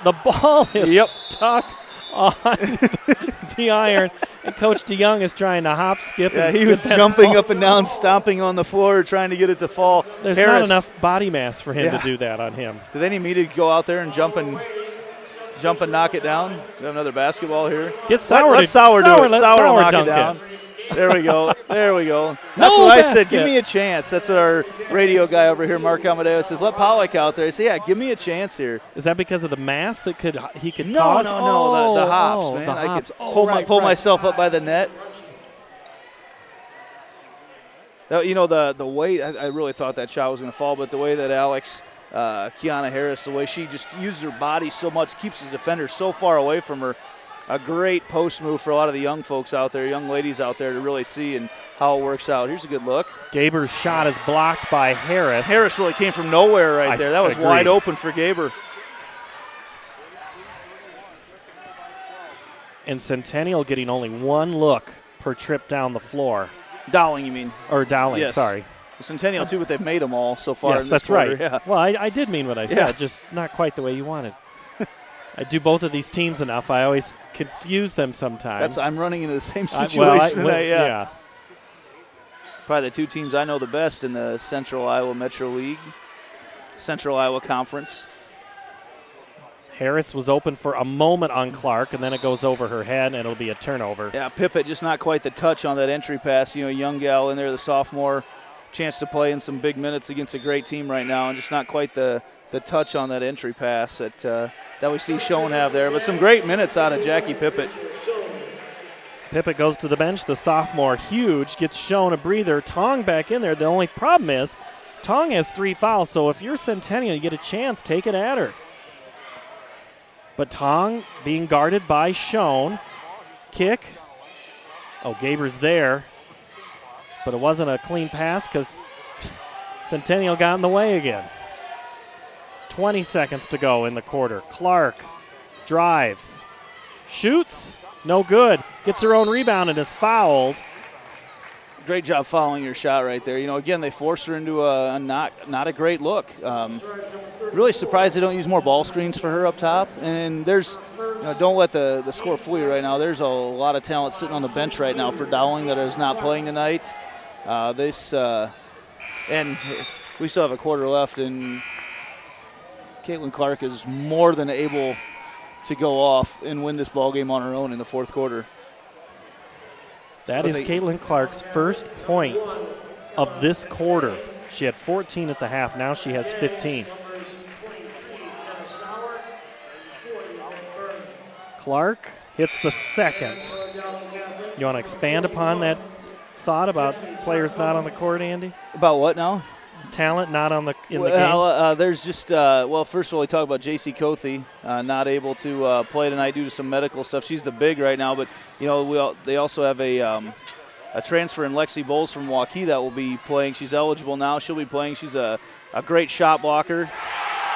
The ball is stuck on the iron, and Coach DeYoung is trying to hop, skip. Yeah, and he was get that jumping ball. up and down, stomping on the floor, trying to get it to fall. There's Harris, not enough body mass for him to do that on him. Do they need me to go out there and jump and knock it down? Do we have another basketball here? Get Sauer. Let Sauer do it. Let Sauer Sauer knock it dunk down. There we go. There we go. That's No what I basket. said. Give me a chance. That's what our radio guy over here, Mark Amadeo, says. Let Pollock out there. I say, yeah, give me a chance here. Is that because of the mass that he could No, cause? no. The hops, man. The I hops. could pull myself up by the net. You know, the way I really thought that shot was going to fall, but the way that Alex, Kiana Harris, the way she just uses her body so much, keeps the defender so far away from her. A great post move for a lot of the young folks out there, young ladies out there to really see and how it works out. Here's a good look. Gaber's shot is blocked by Harris. Harris really came from nowhere right there. That was wide open for Gaber. And Centennial getting only one look per trip down the floor. Dowling, you mean? Or Dowling, yes. sorry. Centennial, too, but they've made them all so far. Yes, in this that's quarter. right. Yeah. Well, I did mean what I said, Yeah. just not quite the way you wanted. I do both of these teams enough. I always confuse them sometimes. I'm running into the same situation tonight, yeah. Probably the two teams I know the best in the Central Iowa Metro League, Central Iowa Conference. Harris was open for a moment on Clark, and then it goes over her head, and it'll be a turnover. Yeah, Pippett just not quite the touch on that entry pass. You know, young gal in there, the sophomore, chance to play in some big minutes against a great team right now, and just not quite the touch on that entry pass that we see Schoen have there. But some great minutes out of Jackie Pippett. Pippett goes to the bench. The sophomore, huge, gets Schoen a breather. Tong back in there. The only problem is Tong has 3 fouls, so if you're Centennial, you get a chance, take it at her. But Tong being guarded by Schoen. Kick. Oh, Gaber's there. But it wasn't a clean pass because Centennial got in the way again. 20 seconds to go in the quarter. Clark drives, shoots, no good. Gets her own rebound and is fouled. Great job following your shot right there. Again, they forced her into a not a great look. Really surprised they don't use more ball screens for her up top. And don't let the score fool you right now. There's a lot of talent sitting on the bench right now for Dowling that is not playing tonight. And we still have a quarter left, and Caitlin Clark is more than able to go off and win this ball game on her own in the fourth quarter. That is Caitlin Clark's first point of this quarter. She had 14 at the half. Now she has 15. Clark hits the second. You want to expand upon that thought about players not on the court, Andy? About what now? Talent not in the game? There's just, first of all, we talk about J.C. Cothe not able to play tonight due to some medical stuff. She's the big right now, but, they also have a transfer in Lexi Bowles from Waukee that will be playing. She's eligible now. She'll be playing. She's a great shot blocker.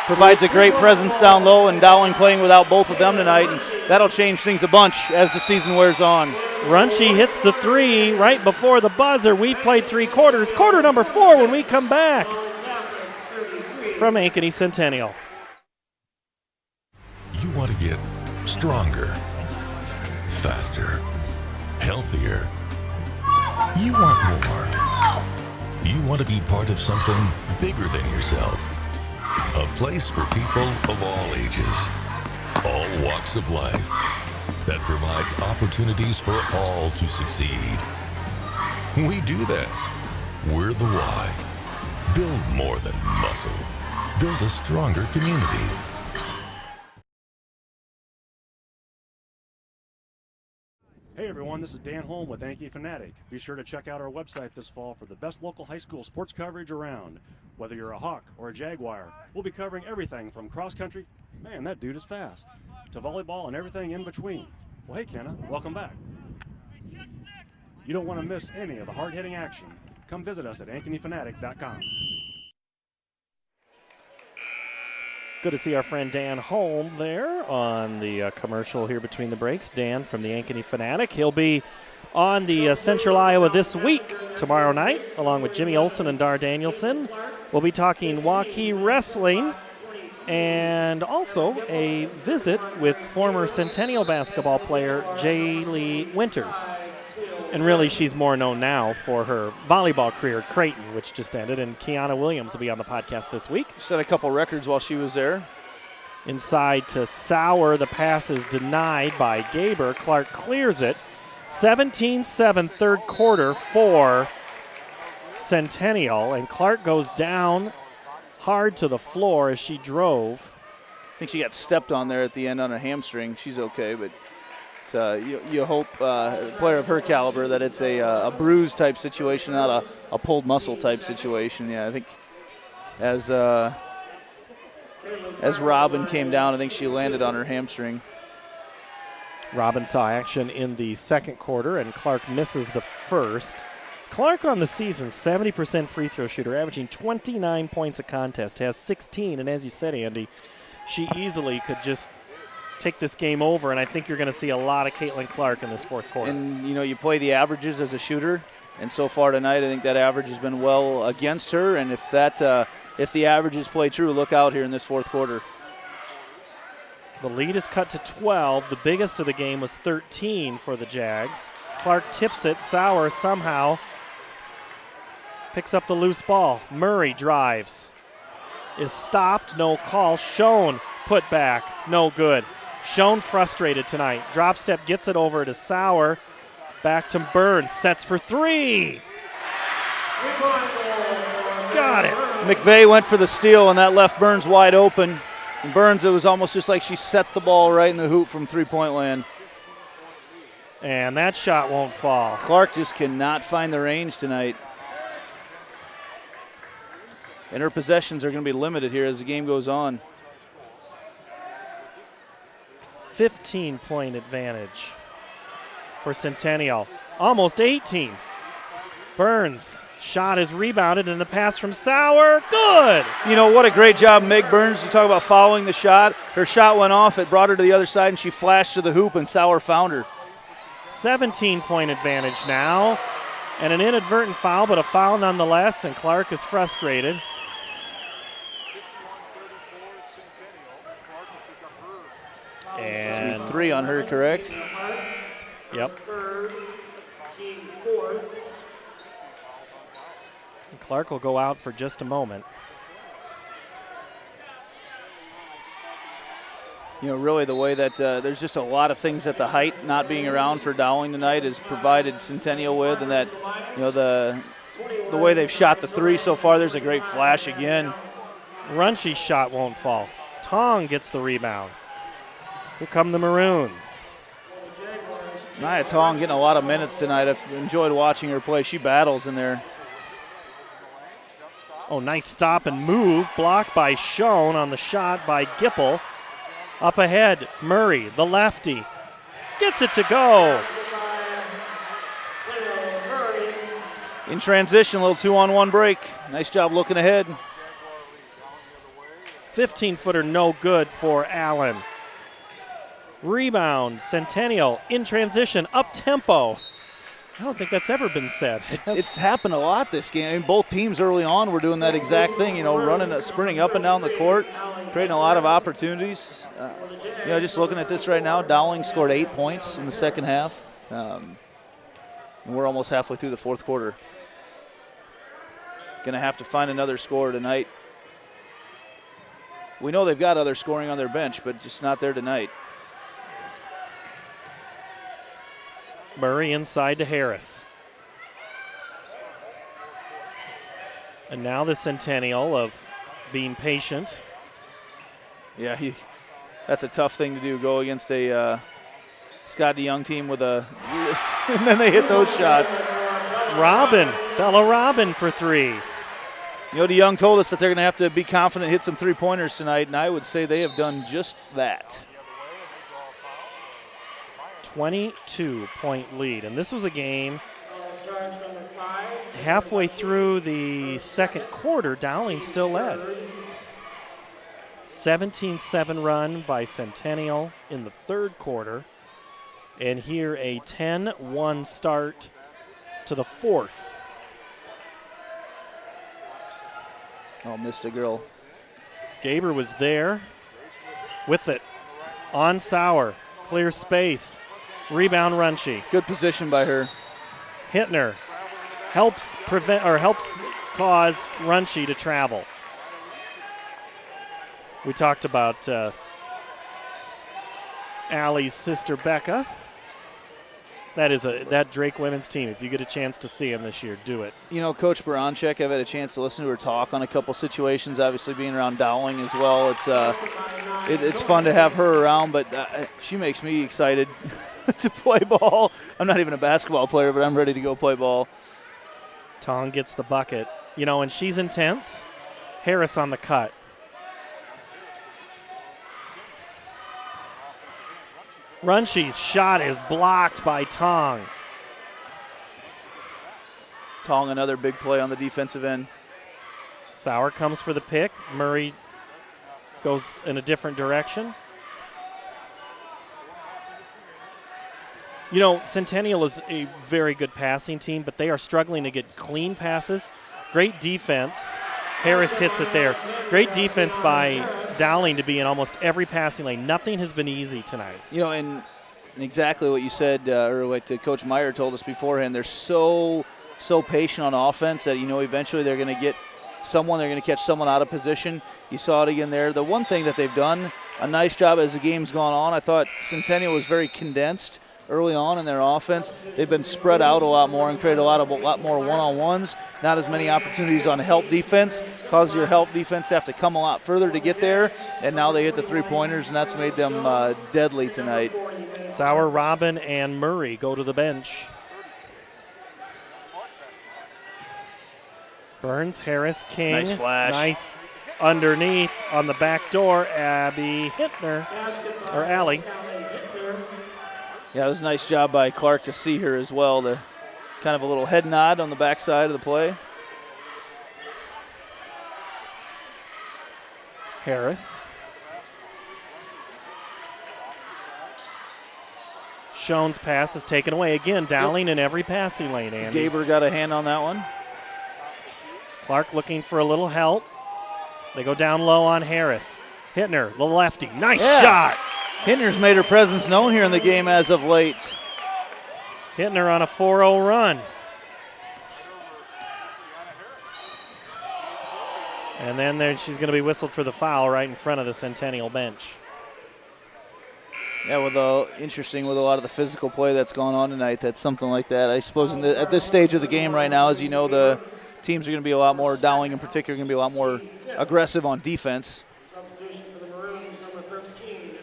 Provides a great presence down low, and Dowling playing without both of them tonight, and that'll change things a bunch as the season wears on. Runchie hits the three right before the buzzer. We've played 3 quarters. Quarter number 4 when we come back from Ankeny Centennial. You want to get stronger, faster, healthier. You want more. You want to be part of something bigger than yourself. A place for people of all ages, all walks of life, that provides opportunities for all to succeed. We do that. We're the why. Build more than muscle. Build a stronger community. Hey everyone, this is Dan Holm with Ankeny Fanatic. Be sure to check out our website this fall for the best local high school sports coverage around. Whether you're a Hawk or a Jaguar, we'll be covering everything from cross country, man that dude is fast, to volleyball and everything in between. Well hey Kenna, welcome back. You don't want to miss any of the hard-hitting action. Come visit us at AnkenyFanatic.com. Good to see our friend Dan Holm there on the commercial here between the breaks. Dan from the Ankeny Fanatic. He'll be on the Central Iowa this week, tomorrow night, along with Jimmy Olsen and Dar Danielson. We'll be talking Waukee wrestling and also a visit with former Centennial basketball player Jaylee Winters. And really, she's more known now for her volleyball career at Creighton, which just ended, and Kiana Williams will be on the podcast this week. Set a couple records while she was there. Inside to Sauer. The pass is denied by Gaber. Clark clears it. 17-7 third quarter for Centennial, and Clark goes down hard to the floor as she drove. I think she got stepped on there at the end on a hamstring. She's okay, but you hope, a player of her caliber, that it's a bruise type situation, not a pulled muscle type situation. Yeah, I think as Robin came down, I think she landed on her hamstring. Robin saw action in the second quarter, and Clark misses the first. Clark on the season, 70% free throw shooter, averaging 29 points a contest, has 16, and as you said, Andy, she easily could just take this game over, and I think you're going to see a lot of Caitlin Clark in this fourth quarter. And, you play the averages as a shooter, and so far tonight I think that average has been well against her, and if the averages play true, look out here in this fourth quarter. The lead is cut to 12. The biggest of the game was 13 for the Jags. Clark tips it. Sauer somehow picks up the loose ball. Murray drives. Is stopped. No call. Schoen put back. No good. Schoen frustrated tonight. Drop step gets it over to Sauer. Back to Burns. Sets for 3. Got it. McVeigh went for the steal, and that left Burns wide open. And Burns, it was almost just like she set the ball right in the hoop from three-point land. And that shot won't fall. Clark just cannot find the range tonight. And her possessions are going to be limited here as the game goes on. 15-point advantage for Centennial. Almost 18. Burns Shot is rebounded, and the pass from Sauer, good! You know, what a great job, Meg Burns. You talk about following the shot. Her shot went off. It brought her to the other side, and she flashed to the hoop, and Sauer found her. 17-point advantage now. And an inadvertent foul, but a foul nonetheless, and Clark is frustrated. And 3 on her, correct? Yep. Clark will go out for just a moment. You know, really the way that there's just a lot of things that the height not being around for Dowling tonight has provided Centennial with, and that, you know, the way they've shot the 3 so far, there's a great flash again. Runchy's shot won't fall. Tong gets the rebound. Here come the Maroons. Nia Tong getting a lot of minutes tonight. I've enjoyed watching her play. She battles in there. Oh, nice stop and move. Blocked by Schoen on the shot by Gipple. Up ahead, Murray, the lefty. Gets it to go. In transition, a little 2-on-1 break. Nice job looking ahead. 15-footer no good for Allen. Rebound, Centennial in transition, up-tempo. I don't think that's ever been said. It's happened a lot this game. I mean, both teams early on were doing that exact thing, you know, sprinting up and down the court, creating a lot of opportunities. You know, just looking at this right now, Dowling scored 8 points in the second half. And we're almost halfway through the fourth quarter. Going to have to find another scorer tonight. We know they've got other scoring on their bench, but just not there tonight. Murray inside to Harris. And now the Centennial of being patient. Yeah, that's a tough thing to do, go against a Scott DeYoung team with a and then they hit those shots. Bella Robin for 3. You know, DeYoung told us that they're going to have to be confident, hit some three-pointers tonight, and I would say they have done just that. 22-point lead, and this was a game halfway through the second quarter, Dowling still led. 17-7 run by Centennial in the third quarter, and here a 10-1 start to the fourth. Oh, missed a girl. Gaber was there with it on Sauer, clear space. Rebound Runchy. Good position by her. Hittner helps cause Runchy to travel. We talked about Allie's sister Becca. That Drake women's team. If you get a chance to see them this year, do it. You know, Coach Baranchek, I've had a chance to listen to her talk on a couple situations. Obviously, being around Dowling as well, it's fun to have her around. But she makes me excited to play ball. I'm not even a basketball player, but I'm ready to go play ball. Tong gets the bucket. You know, and she's intense. Harris on the cut. Runchy's shot is blocked by Tong. Tong, another big play on the defensive end. Sauer comes for the pick. Murray goes in a different direction. You know, Centennial is a very good passing team, but they are struggling to get clean passes. Great defense. Harris hits it there. Great defense by Dowling to be in almost every passing lane. Nothing has been easy tonight. You know, and exactly what you said, or what Coach Meyer told us beforehand, they're so patient on offense that, you know, eventually they're going to get someone, they're going to catch someone out of position. You saw it again there. The one thing that they've done a nice job as the game's gone on, I thought Centennial was very condensed early on in their offense. They've been spread out a lot more and created a lot more one-on-ones. Not as many opportunities on help defense. Causes your help defense to have to come a lot further to get there. And now they hit the three-pointers, and that's made them deadly tonight. Sauer, Robin, and Murray go to the bench. Burns, Harris, King. Nice flash. Nice underneath on the back door. Abby Hittner, or Allie. Yeah, it was a nice job by Clark to see her as well. The kind of a little head nod on the backside of the play. Harris. Schoen's pass is taken away again. Dowling in every passing lane, Andy. Gaber got a hand on that one. Clark looking for a little help. They go down low on Harris. Hittner, the lefty. Nice shot. Hittner's made her presence known here in the game as of late. Hittner on a 4-0 run. And then she's going to be whistled for the foul right in front of the Centennial bench. Yeah, interesting with a lot of the physical play that's going on tonight. That's something like that. I suppose at this stage of the game right now, as you know, the teams are going to be a lot more, Dowling in particular, going to be a lot more aggressive on defense.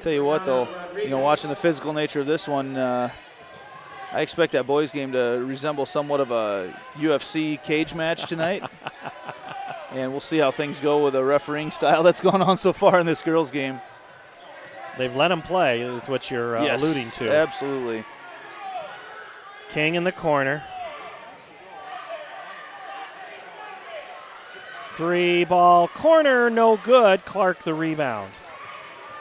Tell you what, though, watching the physical nature of this one, I expect that boys' game to resemble somewhat of a UFC cage match tonight. And we'll see how things go with the refereeing style that's going on so far in this girls' game. They've let them play, is what you're alluding to. Absolutely. King in the corner. 3-ball corner, no good. Clark the rebound.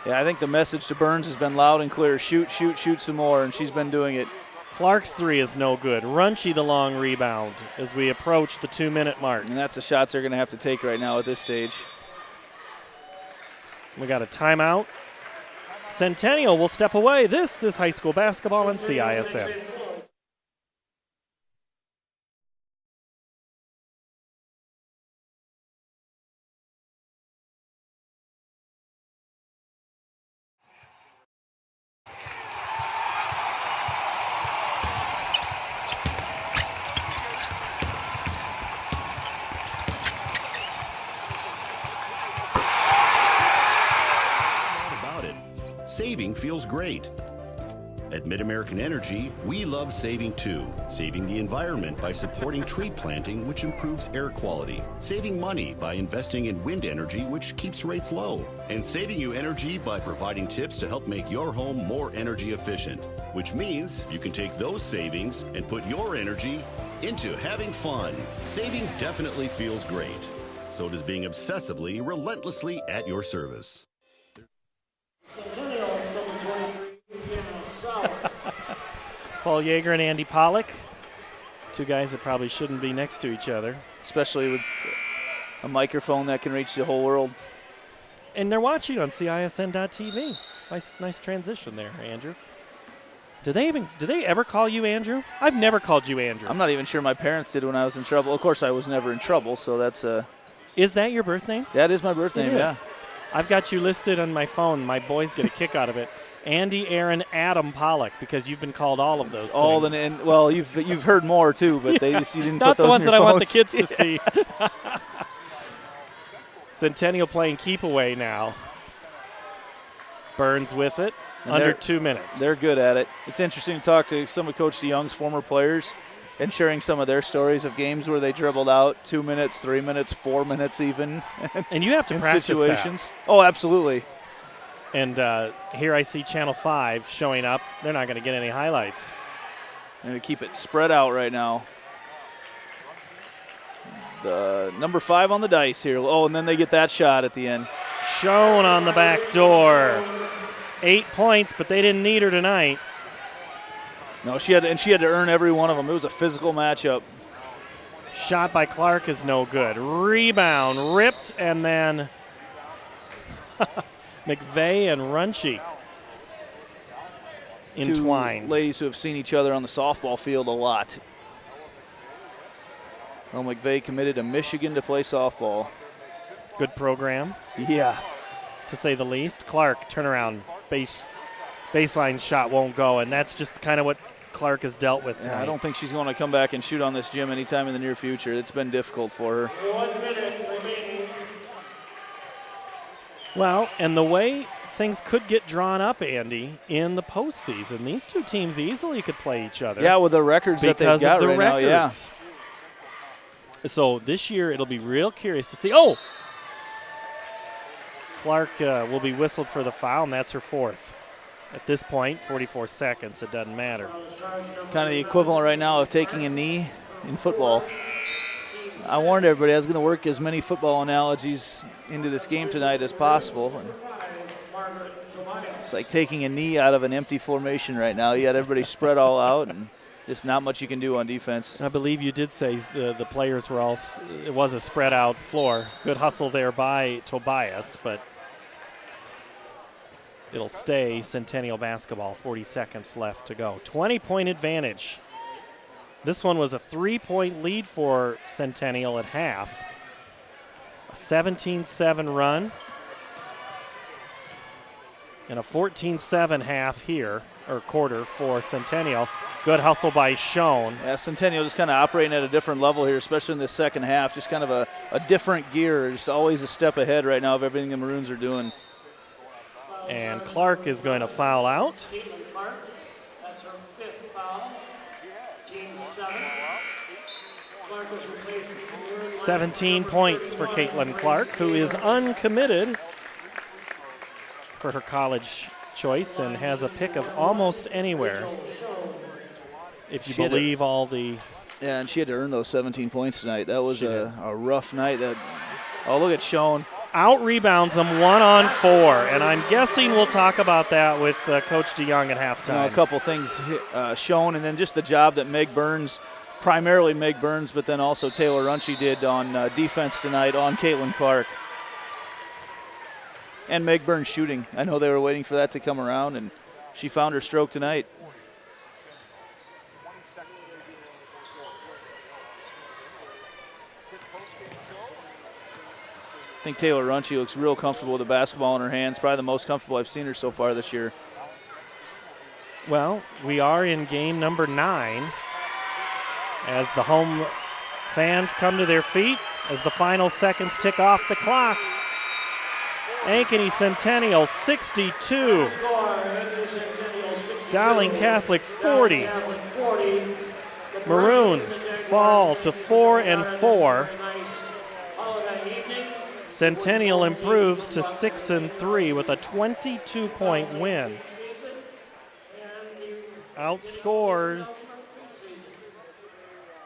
Yeah, I think the message to Burns has been loud and clear. Shoot, shoot, shoot some more, and she's been doing it. Clark's 3 is no good. Runchie the long rebound as we approach the 2-minute mark. And that's the shots they're going to have to take right now at this stage. We got a timeout. Centennial will step away. This is high school basketball on CISM. Saving feels great. At Mid-American Energy, we love saving too. Saving the environment by supporting tree planting, which improves air quality. Saving money by investing in wind energy, which keeps rates low. And saving you energy by providing tips to help make your home more energy efficient. Which means you can take those savings and put your energy into having fun. Saving definitely feels great. So does being obsessively, relentlessly at your service. Centennial, number 23, Paul Yeager and Andy Pollock. Two guys that probably shouldn't be next to each other. Especially with a microphone that can reach the whole world. And they're watching on CISN.TV. Nice transition there, Andrew. Did they ever call you Andrew? I've never called you Andrew. I'm not even sure my parents did when I was in trouble. Of course, I was never in trouble, so that's Is that your birth name? That is my birth name, yeah. I've got you listed on my phone. My boys get a kick out of it. Andy, Aaron, Adam Pollock, because you've been called all of those things. Well, you've heard more too, but you didn't not put those the ones in that your I want the phones. kids to see. Centennial playing keep away now. Burns with it. And under 2 minutes. They're good at it. It's interesting to talk to some of Coach DeYoung's former players and sharing some of their stories of games where they dribbled out 2 minutes, 3 minutes, 4 minutes even. And you have to in practice situations. that. Oh, absolutely. And here I see Channel 5 showing up. They're not going to get any highlights. And to keep it spread out right now. The number 5 on the dice here. Oh, and then they get that shot at the end. Shown on the back door. 8 points, but they didn't need her tonight. No, she had to earn every one of them. It was a physical matchup. Shot by Clark is no good. Rebound ripped, and then McVeigh and Runchie entwined. Two ladies who have seen each other on the softball field a lot. Well, McVeigh committed to Michigan to play softball. Good program. Yeah. To say the least. Clark, turnaround, baseline shot won't go, and that's just kind of what Clark has dealt with tonight. Yeah, I don't think she's going to come back and shoot on this gym anytime in the near future. It's been difficult for her. 1 minute remaining. Well, and the way things could get drawn up, Andy, in the postseason, these two teams easily could play each other. Yeah, with the records that they've got right now, yeah. So this year it'll be real curious to see. Oh! Clark will be whistled for the foul, and that's her fourth. At this point, 44 seconds, it doesn't matter. Kind of the equivalent right now of taking a knee in football. I warned everybody I was going to work as many football analogies into this game tonight as possible. And it's like taking a knee out of an empty formation right now. You got everybody spread all out, and just not much you can do on defense. I believe you did say the players were all, it was a spread out floor. Good hustle there by Tobias, but it'll stay Centennial basketball. 40 seconds left to go. 20-point advantage. This one was a 3-point lead for Centennial at half. A 17-7 run. And a 14-7 half here, or quarter, for Centennial. Good hustle by Schoen. Yeah, Centennial just kind of operating at a different level here, especially in the second half. Just kind of a different gear. Just always a step ahead right now of everything the Maroons are doing. And Clark is going to foul out. Caitlin Clark, that's her 5th foul. Team 7. Clark is replaced with 17 points for Caitlin Clark, who is uncommitted for her college choice and has a pick of almost anywhere, if you believe all the... Yeah, and she had to earn those 17 points tonight. That was a rough night. Oh, look at Schoen. Out-rebounds them 1-on-4, and I'm guessing we'll talk about that with Coach DeYoung at halftime. A couple things shown, and then just the job that Meg Burns, primarily Meg Burns, but then also Taylor Runchie did on defense tonight on Caitlin Clark. And Meg Burns shooting. I know they were waiting for that to come around, and she found her stroke tonight. I think Taylor Runchie looks real comfortable with the basketball in her hands, probably the most comfortable I've seen her so far this year. Well, we are in game number 9 as the home fans come to their feet as the final seconds tick off the clock. Ankeny Centennial 62. Dowling Catholic 40. Maroons fall to 4-4. Centennial improves to 6-3 with a 22-point win. Outscored.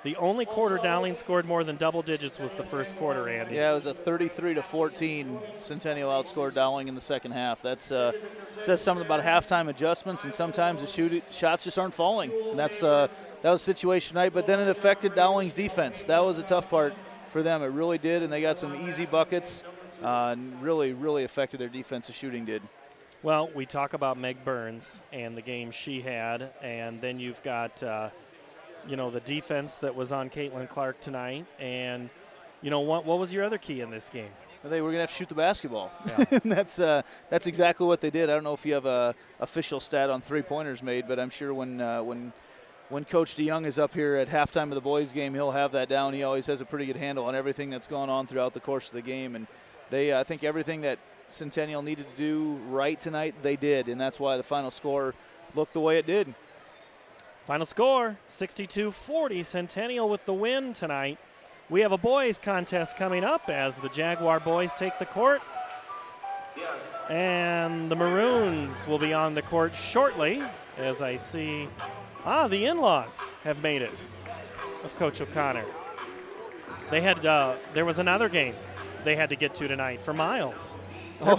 The only quarter Dowling scored more than double digits was the first quarter, Andy. Yeah, it was a 33-14. Centennial outscored Dowling in the second half. That says something about halftime adjustments, and sometimes the shots just aren't falling. And that was the situation tonight, but then it affected Dowling's defense. That was a tough part for them. It really did, and they got some easy buckets. And really, really affected their defense. The shooting did. Well, we talk about Meg Burns and the game she had, and then you've got the defense that was on Caitlin Clark tonight. And, what was your other key in this game? They were going to have to shoot the basketball. Yeah. That's exactly what they did. I don't know if you have a official stat on three-pointers made, but I'm sure when Coach DeYoung is up here at halftime of the boys' game, he'll have that down. He always has a pretty good handle on everything that's gone on throughout the course of the game. And I think everything that Centennial needed to do right tonight, they did, and that's why the final score looked the way it did. Final score, 62-40, Centennial with the win tonight. We have a boys contest coming up as the Jaguar boys take the court. And the Maroons will be on the court shortly, as I see, the in-laws have made it of Coach O'Connor. They had, there was another game they had to get to tonight for Miles.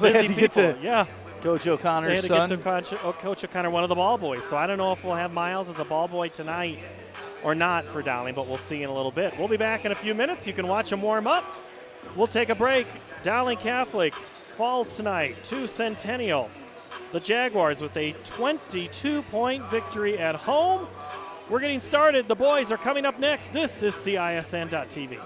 They had to get to yeah. Coach O'Connor's son. They had to get to Coach O'Connor, one of the ball boys. So I don't know if we'll have Miles as a ball boy tonight or not for Dowling, but we'll see in a little bit. We'll be back in a few minutes. You can watch them warm up. We'll take a break. Dowling Catholic falls tonight to Centennial. The Jaguars with a 22-point victory at home. We're getting started. The boys are coming up next. This is CISN.TV.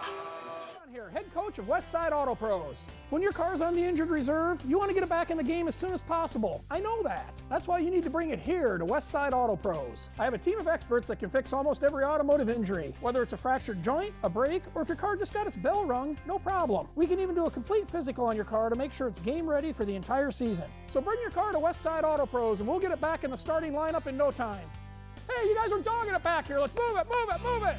Head coach of Westside Auto Pros. When your car's on the injured reserve, you want to get it back in the game as soon as possible. I know that. That's why you need to bring it here to Westside Auto Pros. I have a team of experts that can fix almost every automotive injury. Whether it's a fractured joint, a brake, or if your car just got its bell rung, no problem. We can even do a complete physical on your car to make sure it's game ready for the entire season. So bring your car to Westside Auto Pros and we'll get it back in the starting lineup in no time. Hey, you guys are dogging it back here. Let's move it, move it, move it.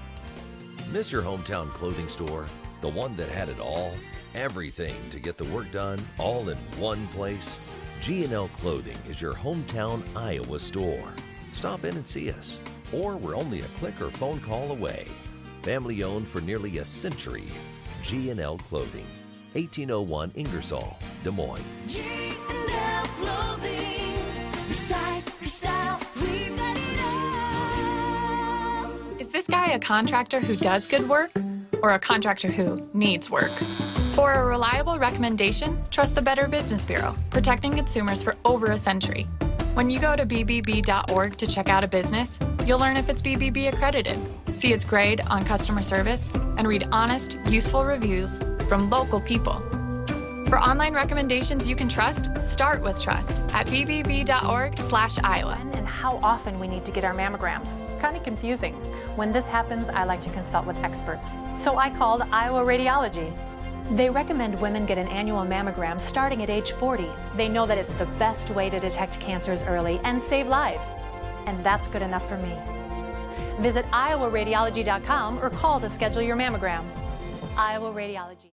Miss your hometown clothing store? The one that had it all? Everything to get the work done, all in one place? G&L Clothing is your hometown Iowa store. Stop in and see us, or we're only a click or phone call away. Family owned for nearly a century. G&L Clothing. 1801 Ingersoll, Des Moines. G&L Clothing. Your size, your style, we've got it all. Is this guy a contractor who does good work or a contractor who needs work? For a reliable recommendation, trust the Better Business Bureau, protecting consumers for over a century. When you go to bbb.org to check out a business, you'll learn if it's BBB accredited, see its grade on customer service, and read honest, useful reviews from local people. For online recommendations you can trust, start with trust at bbb.org/Iowa. When and how often we need to get our mammograms. Kind of confusing. When this happens, I like to consult with experts. So I called Iowa Radiology. They recommend women get an annual mammogram starting at age 40. They know that it's the best way to detect cancers early and save lives. And that's good enough for me. Visit iowaradiology.com or call to schedule your mammogram. Iowa Radiology.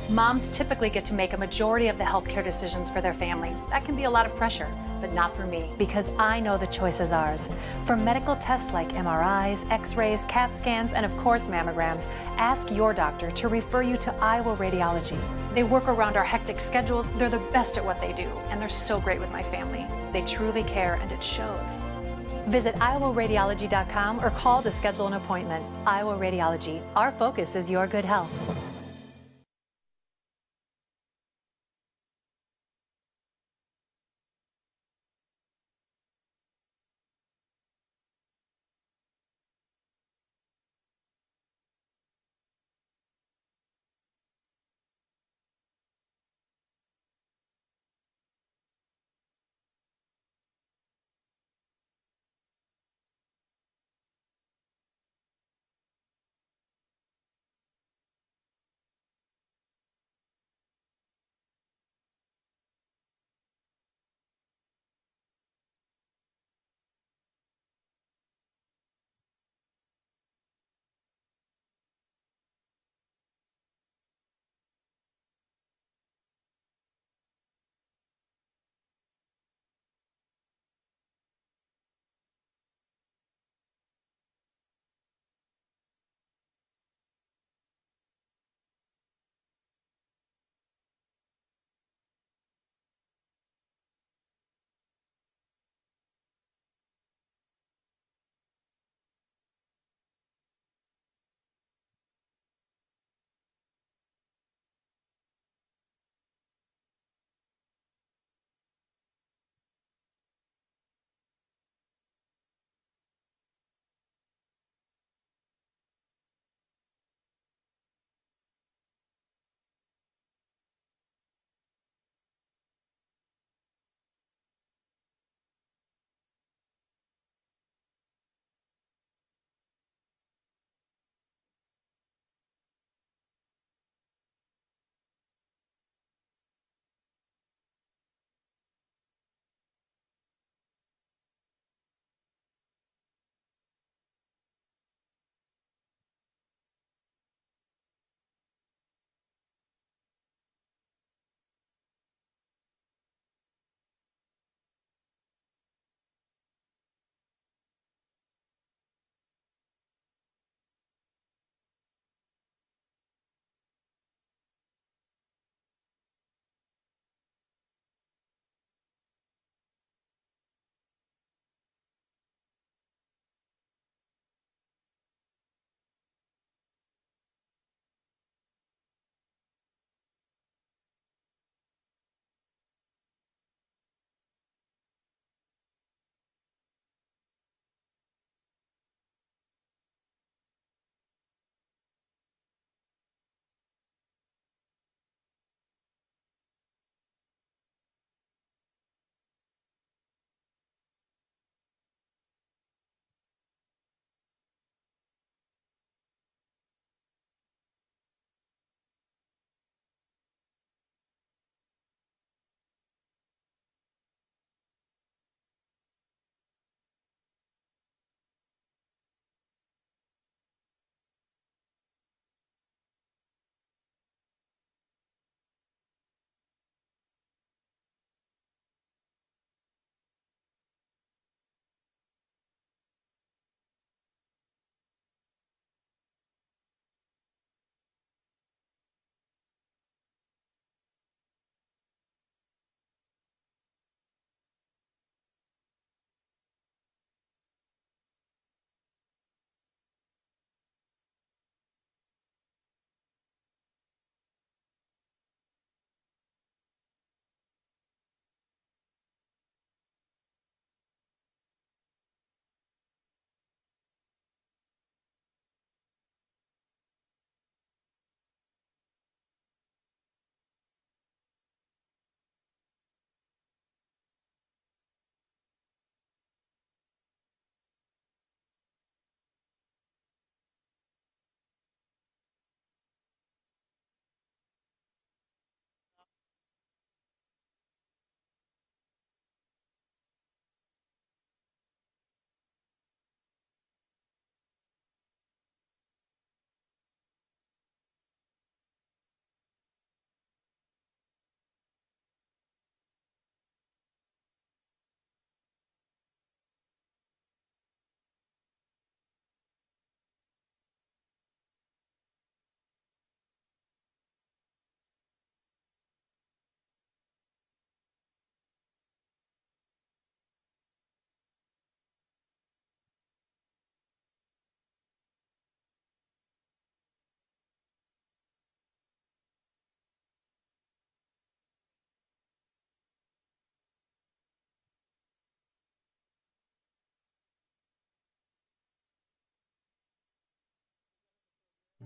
Moms typically get to make a majority of the healthcare decisions for their family. That can be a lot of pressure, but not for me, because I know the choice is ours. For medical tests like MRIs, X-rays, CAT scans, and of course mammograms, ask your doctor to refer you to Iowa Radiology. They work around our hectic schedules, they're the best at what they do, and they're so great with my family. They truly care, and it shows. Visit iowaradiology.com or call to schedule an appointment. Iowa Radiology. Our focus is your good health.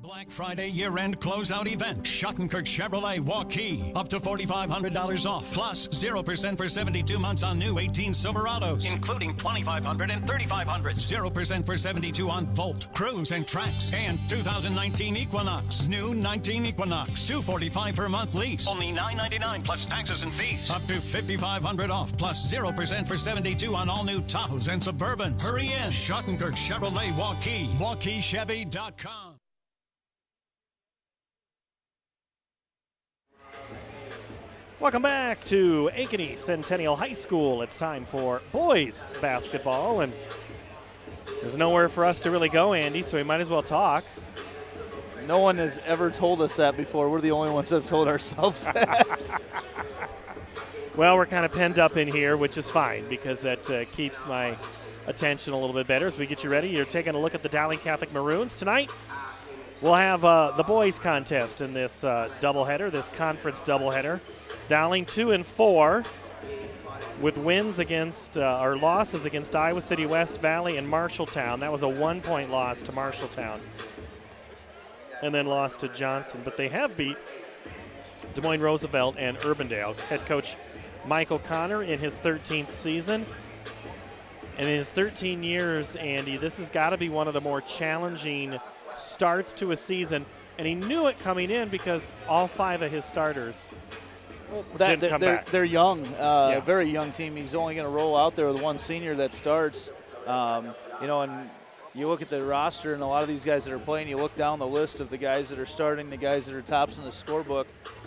Black Friday year-end closeout event. Schottenkirk Chevrolet Waukee. Up to $4,500 off. Plus 0% for 72 months on new 18 Silverados. Including $2,500 and $3,500. 0% for 72 on Volt, Cruise, and Trax. And 2019 Equinox. New 19 Equinox. $245 per month lease. Only $999 plus taxes and fees. Up to $5,500 off. Plus 0% for 72 on all new Tahoes and Suburbans. Hurry in. Schottenkirk Chevrolet Waukee. WaukeeChevy.com. Welcome back to Ankeny Centennial High School. It's time for boys basketball, and there's nowhere for us to really go, Andy, so we might as well talk. No one has ever told us that before. We're the only ones that have told ourselves that. Well, we're kind of penned up in here, which is fine because that keeps my attention a little bit better. As we get you ready, you're taking a look at the Dowling Catholic Maroons. Tonight, we'll have the boys contest in this doubleheader, this conference doubleheader. Dowling 2-4 with wins against or losses against Iowa City, West Valley, and Marshalltown. That was a 1-point loss to Marshalltown, and then lost to Johnston. But they have beat Des Moines Roosevelt and Urbandale. Head coach Mike O'Connor in his 13th season. And in his 13 years, Andy, this has got to be one of the more challenging starts to a season. And he knew it coming in because all 5 of his starters didn't come back. They're young, very young team. He's only going to roll out there with one senior that starts. And you look at the roster and a lot of these guys that are playing, you look down the list of the guys that are starting, the guys that are tops in the scorebook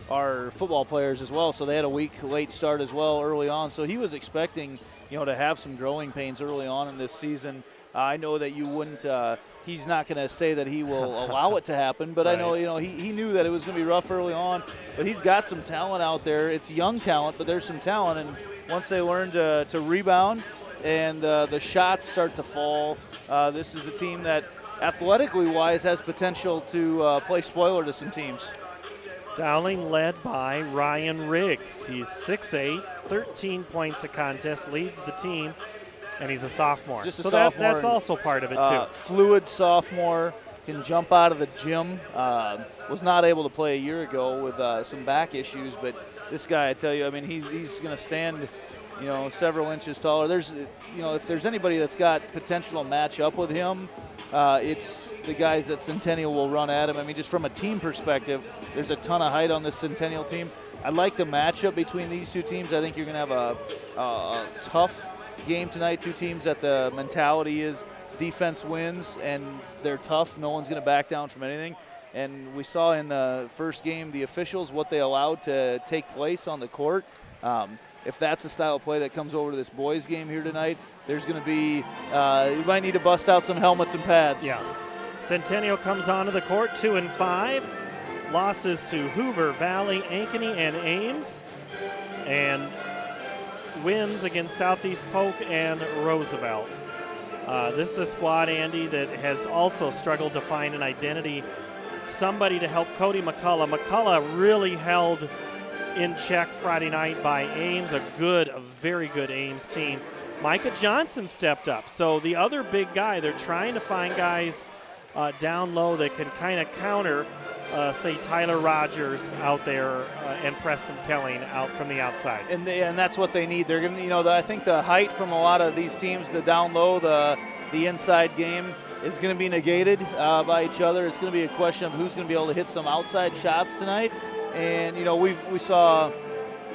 are football players as well. So they had a week late start as well early on. So he was expecting, to have some growing pains early on in this season. I know that you wouldn't he's not going to say that he will allow it to happen, but right. I know, he knew that it was going to be rough early on, but he's got some talent out there. It's young talent, but there's some talent, and once they learn to rebound and the shots start to fall, this is a team that athletically-wise has potential to play spoiler to some teams. Dowling led by Ryan Riggs. He's 6'8", 13 points a contest, leads the team, and he's a sophomore. Just a so sophomore. That's also part of it, too. Fluid sophomore, can jump out of the gym. Was not able to play a year ago with some back issues, but this guy, I tell you, he's going to stand, several inches taller. There's, if there's anybody that's got potential to match up with him, it's the guys that Centennial will run at him. Just from a team perspective, there's a ton of height on this Centennial team. I like the matchup between these two teams. I think you're going to have a tough game tonight. Two teams that the mentality is defense wins, and they're tough. No one's going to back down from anything. And we saw in the first game the officials, what they allowed to take place on the court. If that's the style of play that comes over to this boys game here tonight, there's going to be you might need to bust out some helmets and pads. Yeah. Centennial comes onto the court 2-5. Losses to Hoover, Valley, Ankeny, and Ames. And wins against Southeast Polk and Roosevelt. This is a squad, Andy, that has also struggled to find an identity, somebody to help Cody McCullough. McCullough really held in check Friday night by Ames, a very good Ames team. Micah Johnson stepped up. So the other big guy, they're trying to find guys down low that can kind of counter, say, Tyler Rogers out there and Preston Kelling out from the outside. And that's what they need. They're going to, I think the height from a lot of these teams, the down low, the inside game is going to be negated by each other. It's going to be a question of who's going to be able to hit some outside shots tonight. And, we saw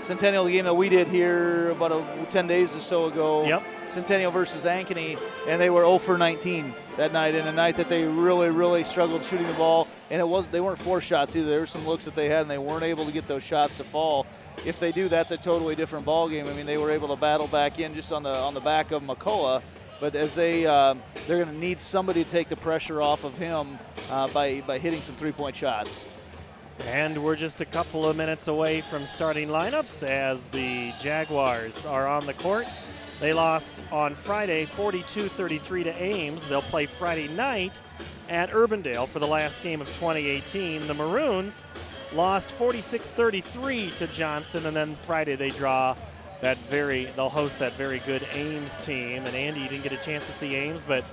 Centennial, the game that we did here about 10 days or so ago. Yep. Centennial versus Ankeny, and they were 0 for 19 that night, in a night that they really, really struggled shooting the ball. And they weren't 4 shots either. There were some looks that they had, and they weren't able to get those shots to fall. If they do, that's a totally different ball game. They were able to battle back in just on the back of McCullough. But as they're going to need somebody to take the pressure off of him by hitting some three-point shots. And we're just a couple of minutes away from starting lineups as the Jaguars are on the court. They lost on Friday 42-33 to Ames. They'll play Friday night at Urbandale for the last game of 2018. The Maroons lost 46-33 to Johnston, and then Friday they draw they'll host that very good Ames team. And Andy, you didn't get a chance to see Ames, but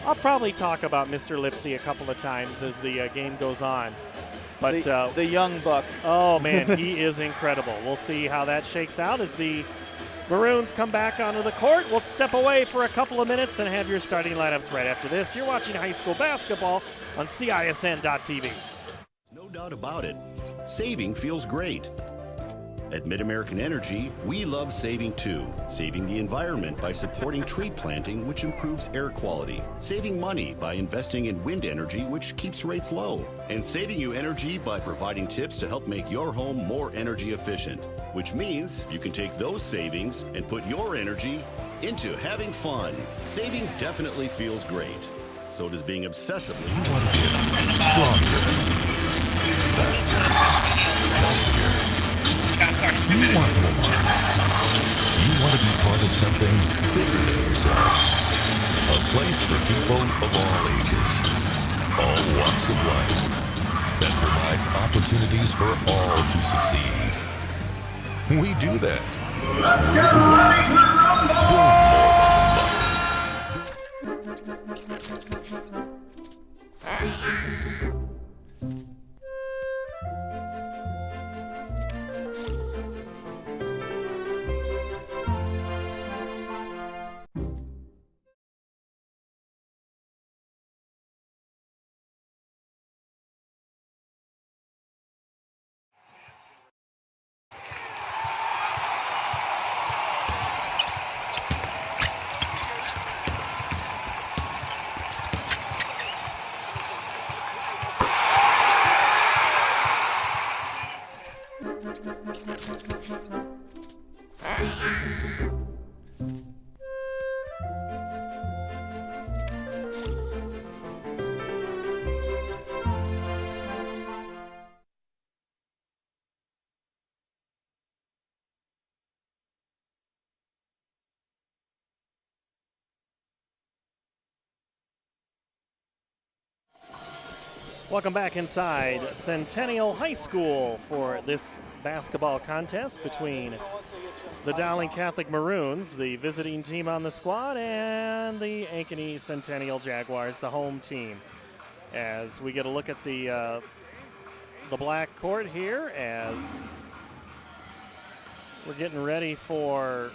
I'll probably talk about Mr. Lipsy a couple of times as the game goes on. But the young buck. Oh man, he is incredible. We'll see how that shakes out as the Maroons come back onto the court. We'll step away for a couple of minutes and have your starting lineups right after this. You're watching high school basketball on CISN.TV. No doubt about it, saving feels great. At Mid-American Energy, we love saving too. Saving the environment by supporting tree planting, which improves air quality. Saving money by investing in wind energy, which keeps rates low. And saving you energy by providing tips to help make your home more energy efficient. Which means you can take those savings and put your energy into having fun. Saving definitely feels great. So does being obsessively Stronger, faster, healthier. You want more. You want to be part of something bigger than yourself. A place for people of all ages, all walks of life, that provides opportunities for all to succeed. We do that. We're the ones. Build more than muscle. Welcome back inside Centennial High School for this basketball contest between the Dowling Catholic Maroons, the visiting team on the squad, and the Ankeny Centennial Jaguars, the home team. As we get a look at the black court here, as we're getting ready for,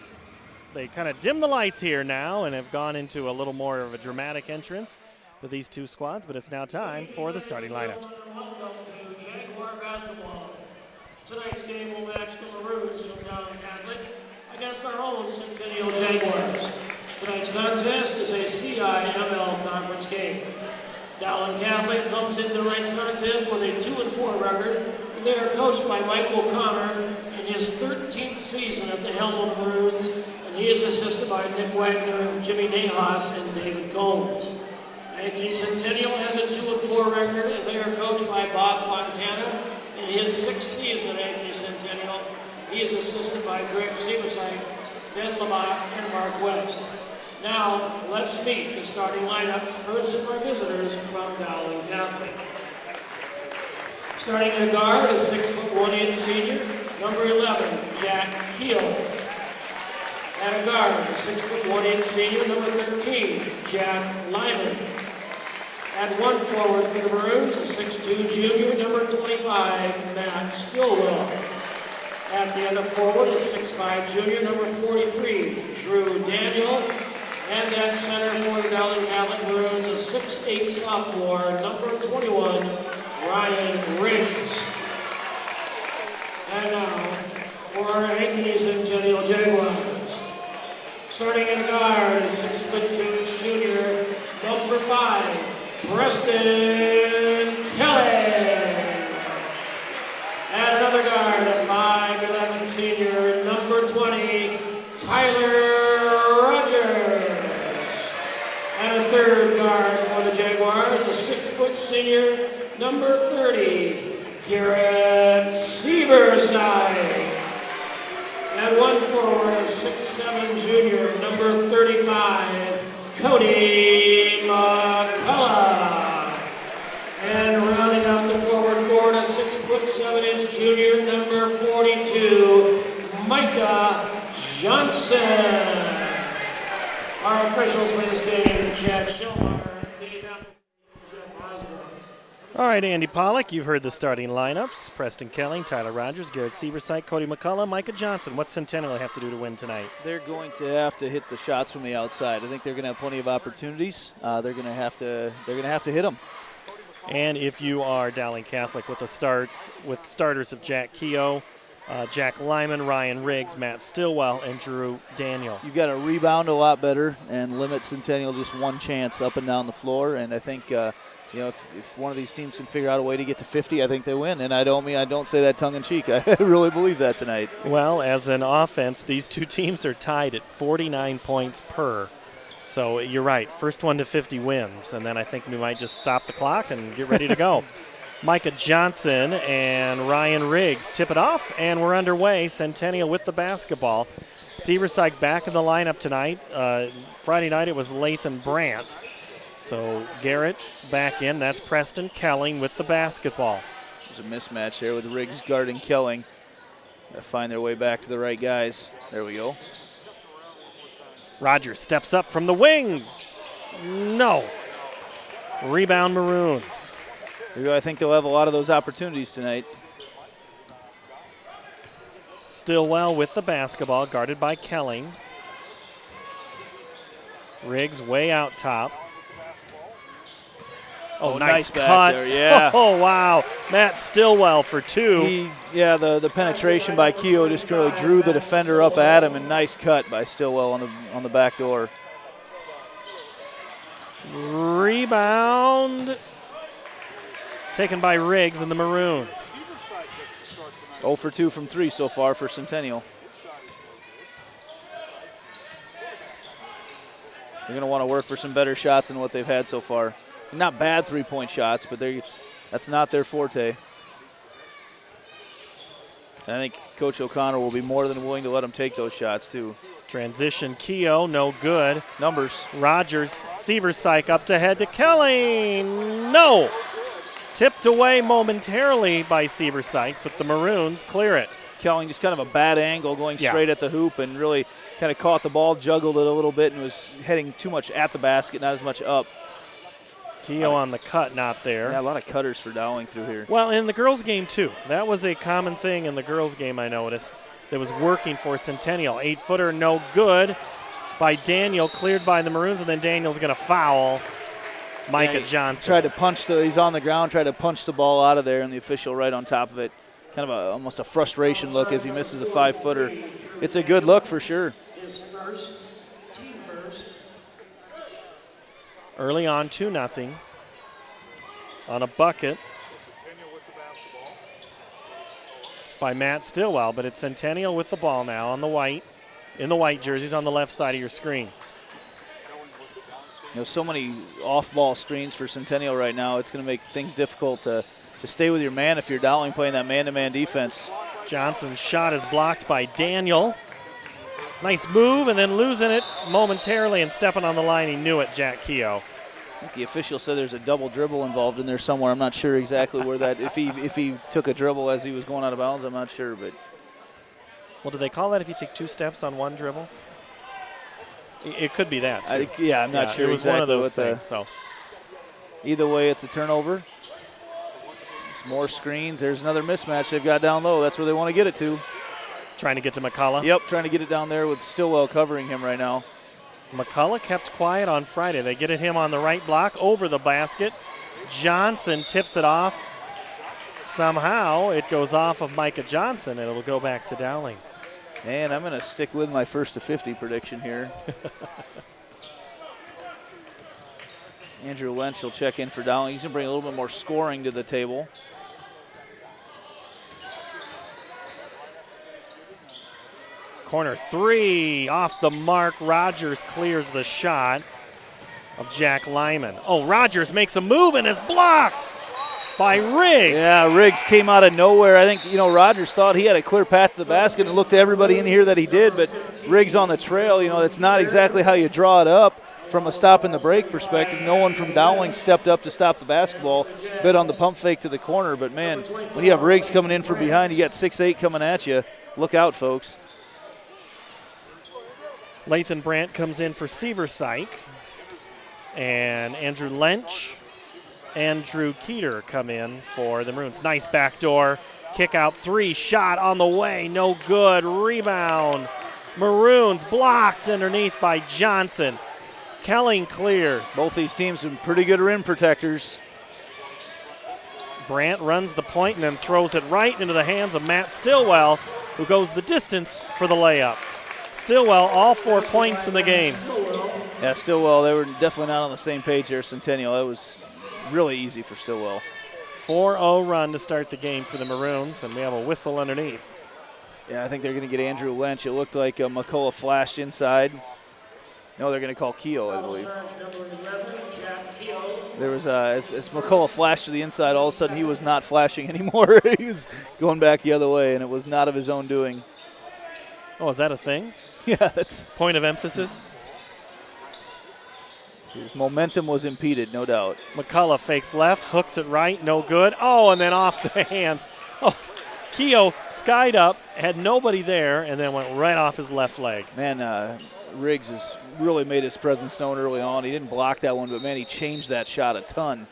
they kind of dim the lights here now and have gone into a little more of a dramatic entrance with these two squads, but it's now time for the starting lineups. Welcome to Jaguar basketball. Tonight's game will match the Maroons from Dowling Catholic against our own Centennial Jaguars. Tonight's contest is a CIML conference game. Dowling Catholic comes into tonight's contest with a 2-4 record, and they are coached by Mike O'Connor in his 13th season at the helm of the Maroons, and he is assisted by Nick Wagner, Jimmy Nahas, and David Combs. Ankeny Centennial has a 2-4 record, and they are coached by Bob Fontana in his 6th season at Ankeny Centennial. He is assisted by Greg Seversite, Ben Lamont, and Mark West. Now, let's meet the starting lineups. First, our visitors from Dowling Catholic. Starting at guard is 6'1" senior, number 11, Jack Keel. At a guard, 6'1" senior, number 13, Jack Lyman. At one forward for the Maroons, a 6'2" junior, number 25, Matt Stillwell. At the end of forward, a 6'5" junior, number 43, Drew Daniel. And at center for the Dowling Catholic Maroons, a 6'8" sophomore, number 21, Ryan Riggs. And now, for Ankeny Centennial Jaguars. Starting at guard is 6'2" junior, number 5, Preston Kelly. And another guard at 5'11" senior, number 20, Tyler Rogers. And a third guard for the Jaguars, a 6' senior, number 30, Garrett Severside. And one forward, a 6'7" junior, number 35, Cody McCullough. And rounding out the forward court, a 6'7" junior, number 42, Micah Johnson. Our officials for this game, Chad Schillmeyer, Dave Apple, Jeff Osborne. All right, Andy Pollock, you've heard the starting lineups. Preston Kelling, Tyler Rogers, Garrett Seversite, Cody McCullough, Micah Johnson. What's Centennial have to do to win tonight? They're going to have to hit the shots from the outside. I think they're going to have plenty of opportunities. They're going to have to hit them. And if you are Dowling Catholic with starters of Jack Keogh, Jack Lyman, Ryan Riggs, Matt Stillwell, and Drew Daniel. You've got to rebound a lot better and limit Centennial just one chance up and down the floor. And I think if one of these teams can figure out a way to get to 50, I think they win. And I don't say that tongue in cheek. I really believe that tonight. Well, as an offense, these two teams are tied at 49 points per. So you're right. First one to 50 wins, and then I think we might just stop the clock and get ready to go. Micah Johnson and Ryan Riggs tip it off, and we're underway. Centennial with the basketball. Severside back in the lineup tonight. Friday night it was Lathan Brandt. So Garrett back in. That's Preston Kelling with the basketball. There's a mismatch there with Riggs guarding Kelling. Got to find their way back to the right guys. There we go. Rogers steps up from the wing. No. Rebound Maroons. I think they'll have a lot of those opportunities tonight. Stillwell with the basketball, guarded by Kelling. Riggs way out top. Oh, nice back cut. there, yeah. Oh, wow. Matt Stillwell for two. The penetration by Keogh just really drew the defender up at him, and nice cut by Stillwell on the back door. Rebound taken by Riggs and the Maroons. 0 for 2 from 3 so far for Centennial. They're going to want to work for some better shots than what they've had so far. Not bad three-point shots, but that's not their forte. And I think Coach O'Connor will be more than willing to let them take those shots, too. Transition, Keogh, no good. Numbers. Rogers, Seversike up to head to Kelling. No! Tipped away momentarily by Seversike, but the Maroons clear it. Kelling just kind of a bad angle going straight at the hoop and really kind of caught the ball, juggled it a little bit, and was heading too much at the basket, not as much up. Keogh on the cut, not there. Yeah, a lot of cutters for Dowling through here. Well, in the girls' game, too. That was a common thing in the girls' game, I noticed, that was working for Centennial. 8-footer, no good by Daniel, cleared by the Maroons, and then Daniel's going to foul Micah Johnson. Tried to he's on the ground, tried to punch the ball out of there, and the official right on top of it. Kind of almost a frustration look as he misses a 5-footer. It's a good look for sure. Early on, 2-0 on a bucket by Matt Stillwell, but it's Centennial with the ball now on the white, in the white jerseys on the left side of your screen. So many off-ball screens for Centennial right now. It's going to make things difficult to stay with your man if you're Dowling playing that man-to-man defense. Johnson's shot is blocked by Daniel. Nice move, and then losing it momentarily and stepping on the line. He knew it, Jack Keogh. I think the official said there's a double dribble involved in there somewhere. I'm not sure exactly where that, if he took a dribble as he was going out of bounds, I'm not sure. But well, do they call that if you take 2 steps on one dribble? It could be that, too. I'm not sure. It was exactly one of those things. So either way, it's a turnover. It's more screens. There's another mismatch they've got down low. That's where they want to get it to. Trying to get to McCullough? Yep, trying to get it down there with Stillwell covering him right now. McCullough kept quiet on Friday. They get at him on the right block, over the basket. Johnson tips it off. Somehow it goes off of Micah Johnson, and it'll go back to Dowling. And I'm going to stick with my 1 to 50 prediction here. Andrew Lynch will check in for Dowling. He's going to bring a little bit more scoring to the table. Corner 3, off the mark. Rogers clears the shot of Jack Lyman. Oh, Rogers makes a move and is blocked by Riggs. Yeah, Riggs came out of nowhere. I think, Rogers thought he had a clear path to the basket and looked to everybody in here that he did, but Riggs on the trail, that's not exactly how you draw it up from a stop in the break perspective. No one from Dowling stepped up to stop the basketball, bit on the pump fake to the corner, but man, when you have Riggs coming in from behind, you got 6'8" coming at you. Look out, folks. Lathan Brandt comes in for Seversyke. And Andrew Lynch and Drew Keeter come in for the Maroons. Nice backdoor kick out three. Shot on the way. No good. Rebound. Maroons blocked underneath by Johnson. Kelling clears. Both these teams are pretty good rim protectors. Brandt runs the point and then throws it right into the hands of Matt Stillwell, who goes the distance for the layup. Stillwell, all 4 points in the game. Yeah, Stillwell, they were definitely not on the same page there, Centennial. That was really easy for Stillwell. 4-0 run to start the game for the Maroons, and we have a whistle underneath. Yeah, I think they're going to get Andrew Lynch. It looked like McCullough flashed inside. No, they're going to call Keogh, I believe. There was, as McCullough flashed to the inside, all of a sudden he was not flashing anymore. He was going back the other way, and it was not of his own doing. Oh, is that a thing? Yeah, that's point of emphasis. His momentum was impeded, no doubt. McCullough fakes left, hooks it right, no good. Oh, and then off the hands. Oh, Keogh skied up, had nobody there, and then went right off his left leg. Man, Riggs has really made his presence known early on. He didn't block that one, but, man, he changed that shot a ton.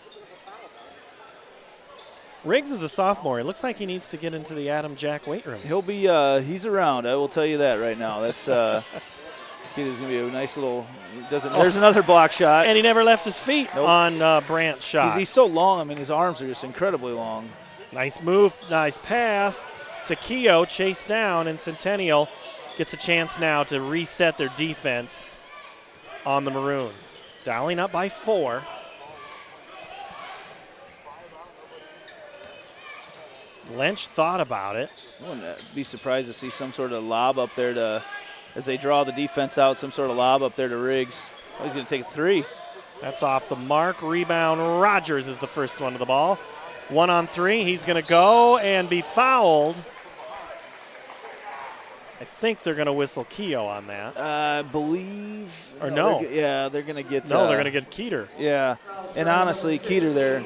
Riggs is a sophomore. It looks like he needs to get into the Adam Jack weight room. He'll be he's around, I will tell you that right now. That's kid is going to be a nice little there's another block shot. And he never left his feet on Brandt's shot. He's so long. I mean, his arms are just incredibly long. Nice move, nice pass to Keogh, chased down, and Centennial gets a chance now to reset their defense on the Maroons. Dowling up by 4. Lynch thought about it. I wouldn't be surprised to see some sort of lob up there to, as they draw the defense out, some sort of lob up there to Riggs. Oh, he's going to take a 3. That's off the mark. Rebound. Rogers is the first one to the ball. 1 on 3. He's going to go and be fouled. I think they're going to whistle Keogh on that. I believe. Or no. They're going to get. No, they're going to get Keeter. Yeah, and honestly, Keeter there,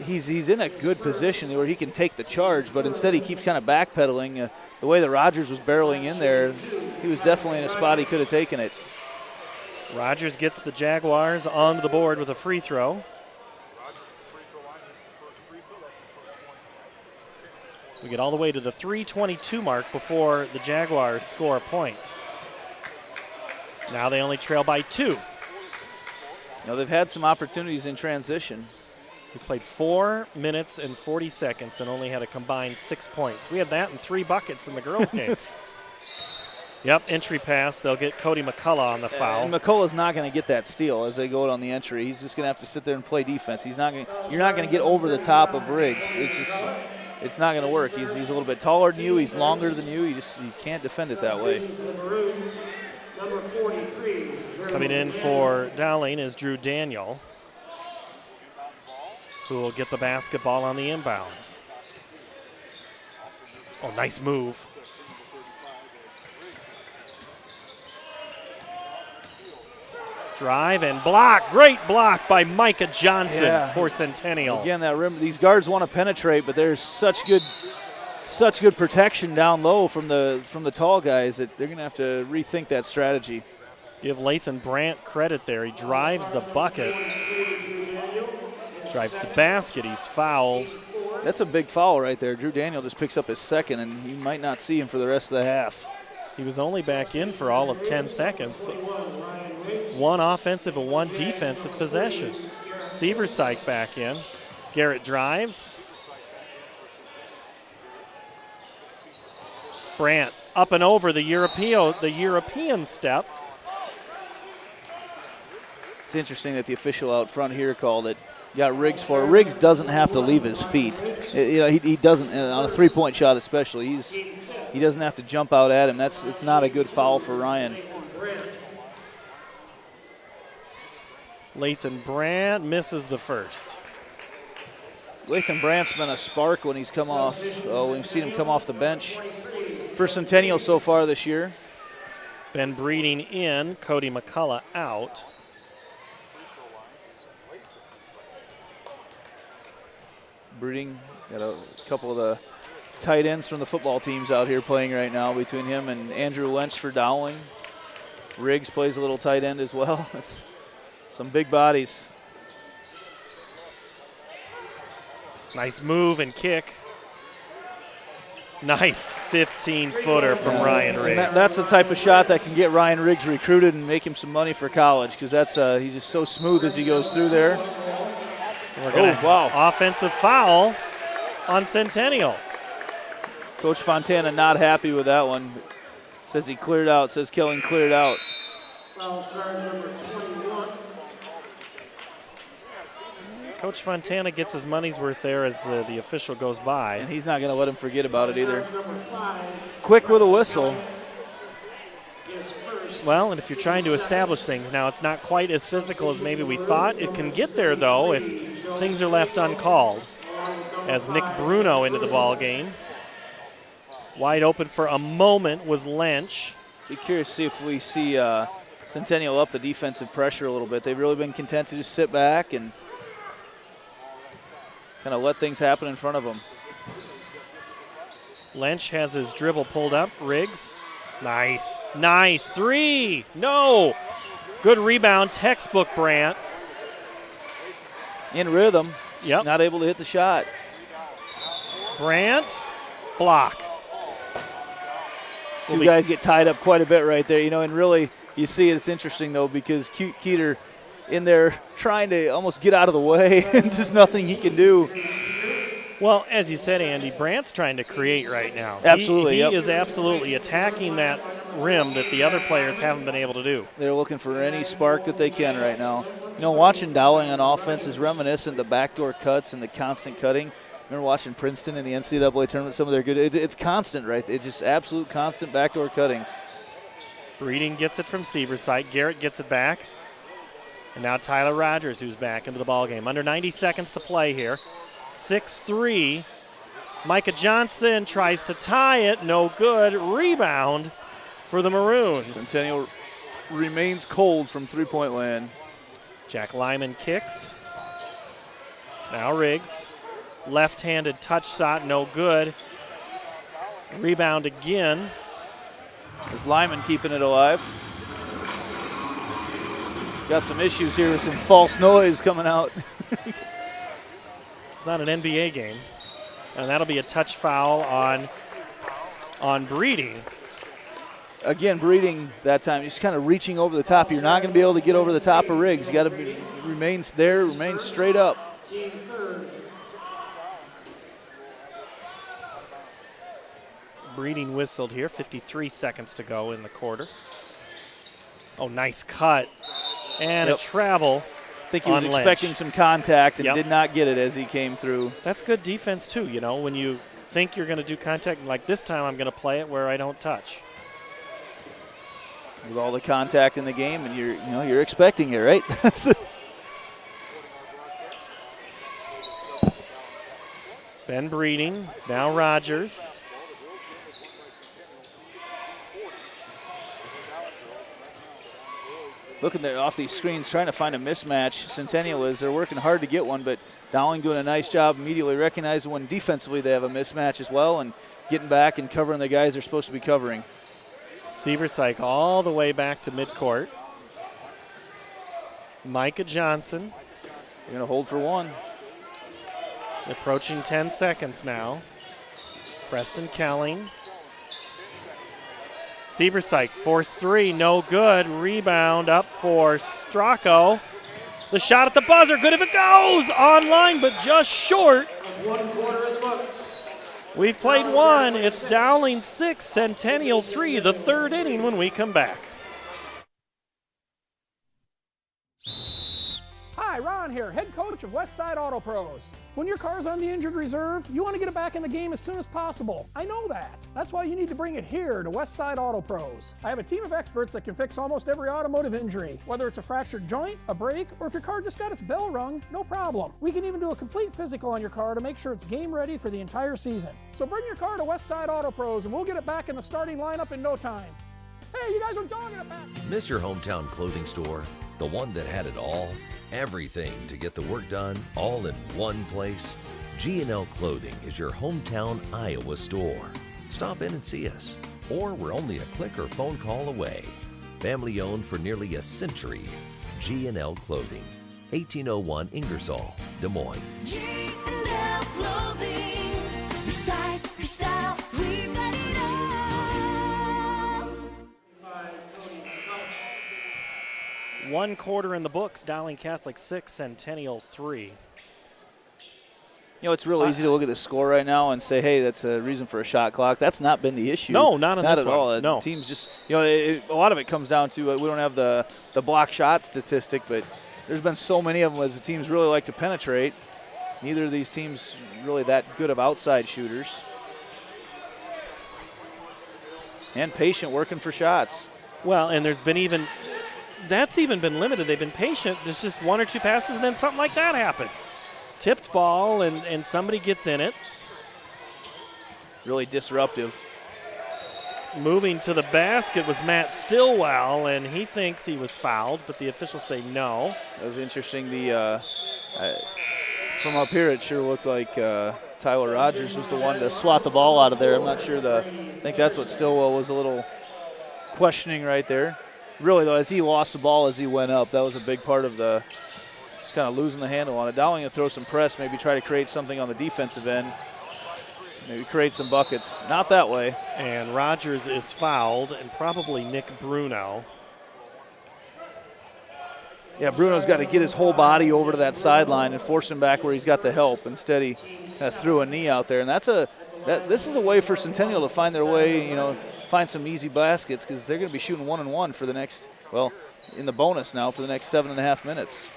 he's in a good position where he can take the charge, but instead he keeps kind of backpedaling. The way that Rogers was barreling in there, he was definitely in a spot he could have taken it. Rogers gets the Jaguars onto the board with a free throw. We get all the way to the 3:22 mark before the Jaguars score a point. Now they only trail by 2. Now they've had some opportunities in transition. We played 4 minutes and 40 seconds and only had a combined 6 points. We had that and 3 buckets in the girls' games. Yep, entry pass. They'll get Cody McCullough on the foul. And McCullough's not going to get that steal as they go out on the entry. He's just going to have to sit there and play defense. You're not going to get over the top of Riggs. It's not going to work. He's a little bit taller than you. He's longer than you. You can't defend it that way. Coming in for Dowling is Drew Daniel, who will get the basketball on the inbounds. Oh, nice move. Drive and block. Great block by Micah Johnson for Centennial. Again, that rim. These guards want to penetrate, but there's such good protection down low from the tall guys that they're going to have to rethink that strategy. Give Lathan Brandt credit there. He drives the bucket. Drives the basket. He's fouled. That's a big foul right there. Drew Daniel just picks up his second, and you might not see him for the rest of the half. He was only back in for all of 10 seconds. 1 offensive and 1 defensive possession. Seversyke back in. Garrett drives. Brandt up and over the European step. It's interesting that the official out front here called it. Got Riggs for it. Riggs doesn't have to leave his feet. He doesn't on a 3-point shot especially. He doesn't have to jump out at him. It's not a good foul for Ryan. Lathan Brandt misses the first. Lathan Brandt's been a spark when he's come off. We've seen him come off the bench for Centennial so far this year. Ben Breeding in, Cody McCullough out. Breeding got a couple of the tight ends from the football teams out here playing right now between him and Andrew Lynch for Dowling. Riggs plays a little tight end as well. It's some big bodies. Nice move and kick. Nice 15-footer from Ryan Riggs. That's the type of shot that can get Ryan Riggs recruited and make him some money for college, because that's he's just so smooth as he goes through there. Wow. Offensive foul on Centennial. Coach Fontana not happy with that one. Says he cleared out, says Kelling cleared out. Foul charge number 21. Coach Fontana gets his money's worth there as the official goes by. And he's not going to let him forget about it either. Quick with a whistle. Well, and if you're trying to establish things now, it's not quite as physical as maybe we thought. It can get there, though, if things are left uncalled. As Nick Bruno into the ball game. Wide open for a moment was Lynch. Be curious to see if we see Centennial up the defensive pressure a little bit. They've really been content to just sit back and kind of let things happen in front of them. Lynch has his dribble pulled up. Riggs. Nice. Nice. Three. No. Good rebound. Textbook Brandt. In rhythm. Yep. Not able to hit the shot. Brandt. Block. Two guys get tied up quite a bit right there, you know, and really you see it's interesting, though, because Keeter in there trying to almost get out of the way and just nothing he can do. Well, as you said, Andy, Brandt's trying to create right now. Absolutely. He is absolutely attacking that rim that the other players haven't been able to do. They're looking for any spark that they can right now. You know, watching Dowling on offense is reminiscent of the backdoor cuts and the constant cutting. Remember watching Princeton in the NCAA tournament, some of their good, it's constant, right? It's just absolute constant backdoor cutting. Breeding gets it from Severside. Garrett gets it back. And now Tyler Rogers, who's back into the ballgame. Under 90 seconds to play here. 6-3. Micah Johnson tries to tie it. No good. Rebound for the Maroons. Centennial remains cold from three-point land. Jack Lyman kicks. Now Riggs. Left-handed touch shot, no good. Rebound again. Is Lyman keeping it alive? Got some issues here with some false noise coming out. It's not an NBA game. And that'll be a touch foul on Breeding. Again, Breeding that time, just kind of reaching over the top. You're not going to be able to get over the top of Riggs. You got to remain there, remain straight up. Team third. Breeding whistled here. 53 seconds to go in the quarter. Oh, nice cut. And a travel. I think he was expecting some contact and did not get it as he came through. That's good defense, too. You know, when you think you're going to do contact, like this time I'm going to play it where I don't touch. With all the contact in the game, and you're expecting it, right? Ben Breeding, now Rogers. Looking there off these screens, trying to find a mismatch. Centennial is, they're working hard to get one, but Dowling doing a nice job immediately recognizing when defensively they have a mismatch as well and getting back and covering the guys they're supposed to be covering. Severside all the way back to midcourt. Micah Johnson. They're going to hold for one. Approaching 10 seconds now. Preston Kelling. Severside, force three, no good. Rebound up for Stracco. The shot at the buzzer, good if it goes! Online, but just short. 1 quarter in the books. We've played one. It's Dowling 6, Centennial 3, the third inning when we come back. Hi, Ron here, head coach of Westside Auto Pros. When your car's on the injured reserve, you want to get it back in the game as soon as possible. I know that. That's why you need to bring it here to Westside Auto Pros. I have a team of experts that can fix almost every automotive injury. Whether it's a fractured joint, a brake, or if your car just got its bell rung, no problem. We can even do a complete physical on your car to make sure it's game ready for the entire season. So bring your car to Westside Auto Pros and we'll get it back in the starting lineup in no time. Hey, you guys are dogging it back. Miss your hometown clothing store? The one that had it all? Everything to get the work done, all in one place? G&L Clothing is your hometown Iowa store. Stop in and see us, or we're only a click or phone call away. Family owned for nearly a century. G&L Clothing, 1801 Ingersoll, Des Moines. G&L Clothing, your size, your style, we've got it all. 1 quarter in the books. Dowling Catholic 6, Centennial 3. You know, it's real easy to look at the score right now and say, hey, that's a reason for a shot clock. That's not been the issue. No, not in this at one. all. No. Teams just, you know, a lot of it comes down to we don't have the block shot statistic, but there's been so many of them as the teams really like to penetrate. Neither of these teams really that good of outside shooters. And patient working for shots. Well, and there's been that's even been limited. They've been patient. There's just 1 or 2 passes, and then something like that happens. Tipped ball, and somebody gets in it. Really disruptive. Moving to the basket was Matt Stillwell, and he thinks he was fouled, but the officials say no. That was interesting. From up here, it sure looked like Tyler Rogers was the one to swat the ball out of there. I'm not sure. I think that's what Stillwell was a little questioning right there. Really, though, as he lost the ball as he went up, that was a big part of just kind of losing the handle on it. Dowling will throw some press, maybe try to create something on the defensive end. Maybe create some buckets. Not that way. And Rogers is fouled, and probably Nick Bruno. Yeah, Bruno's got to get his whole body over to that sideline and force him back where he's got the help. Instead, he threw a knee out there. And this is a way for Centennial to find their way, find some easy baskets, because they're going to be shooting 1-and-1 for the next, in the bonus now for the next 7.5 minutes.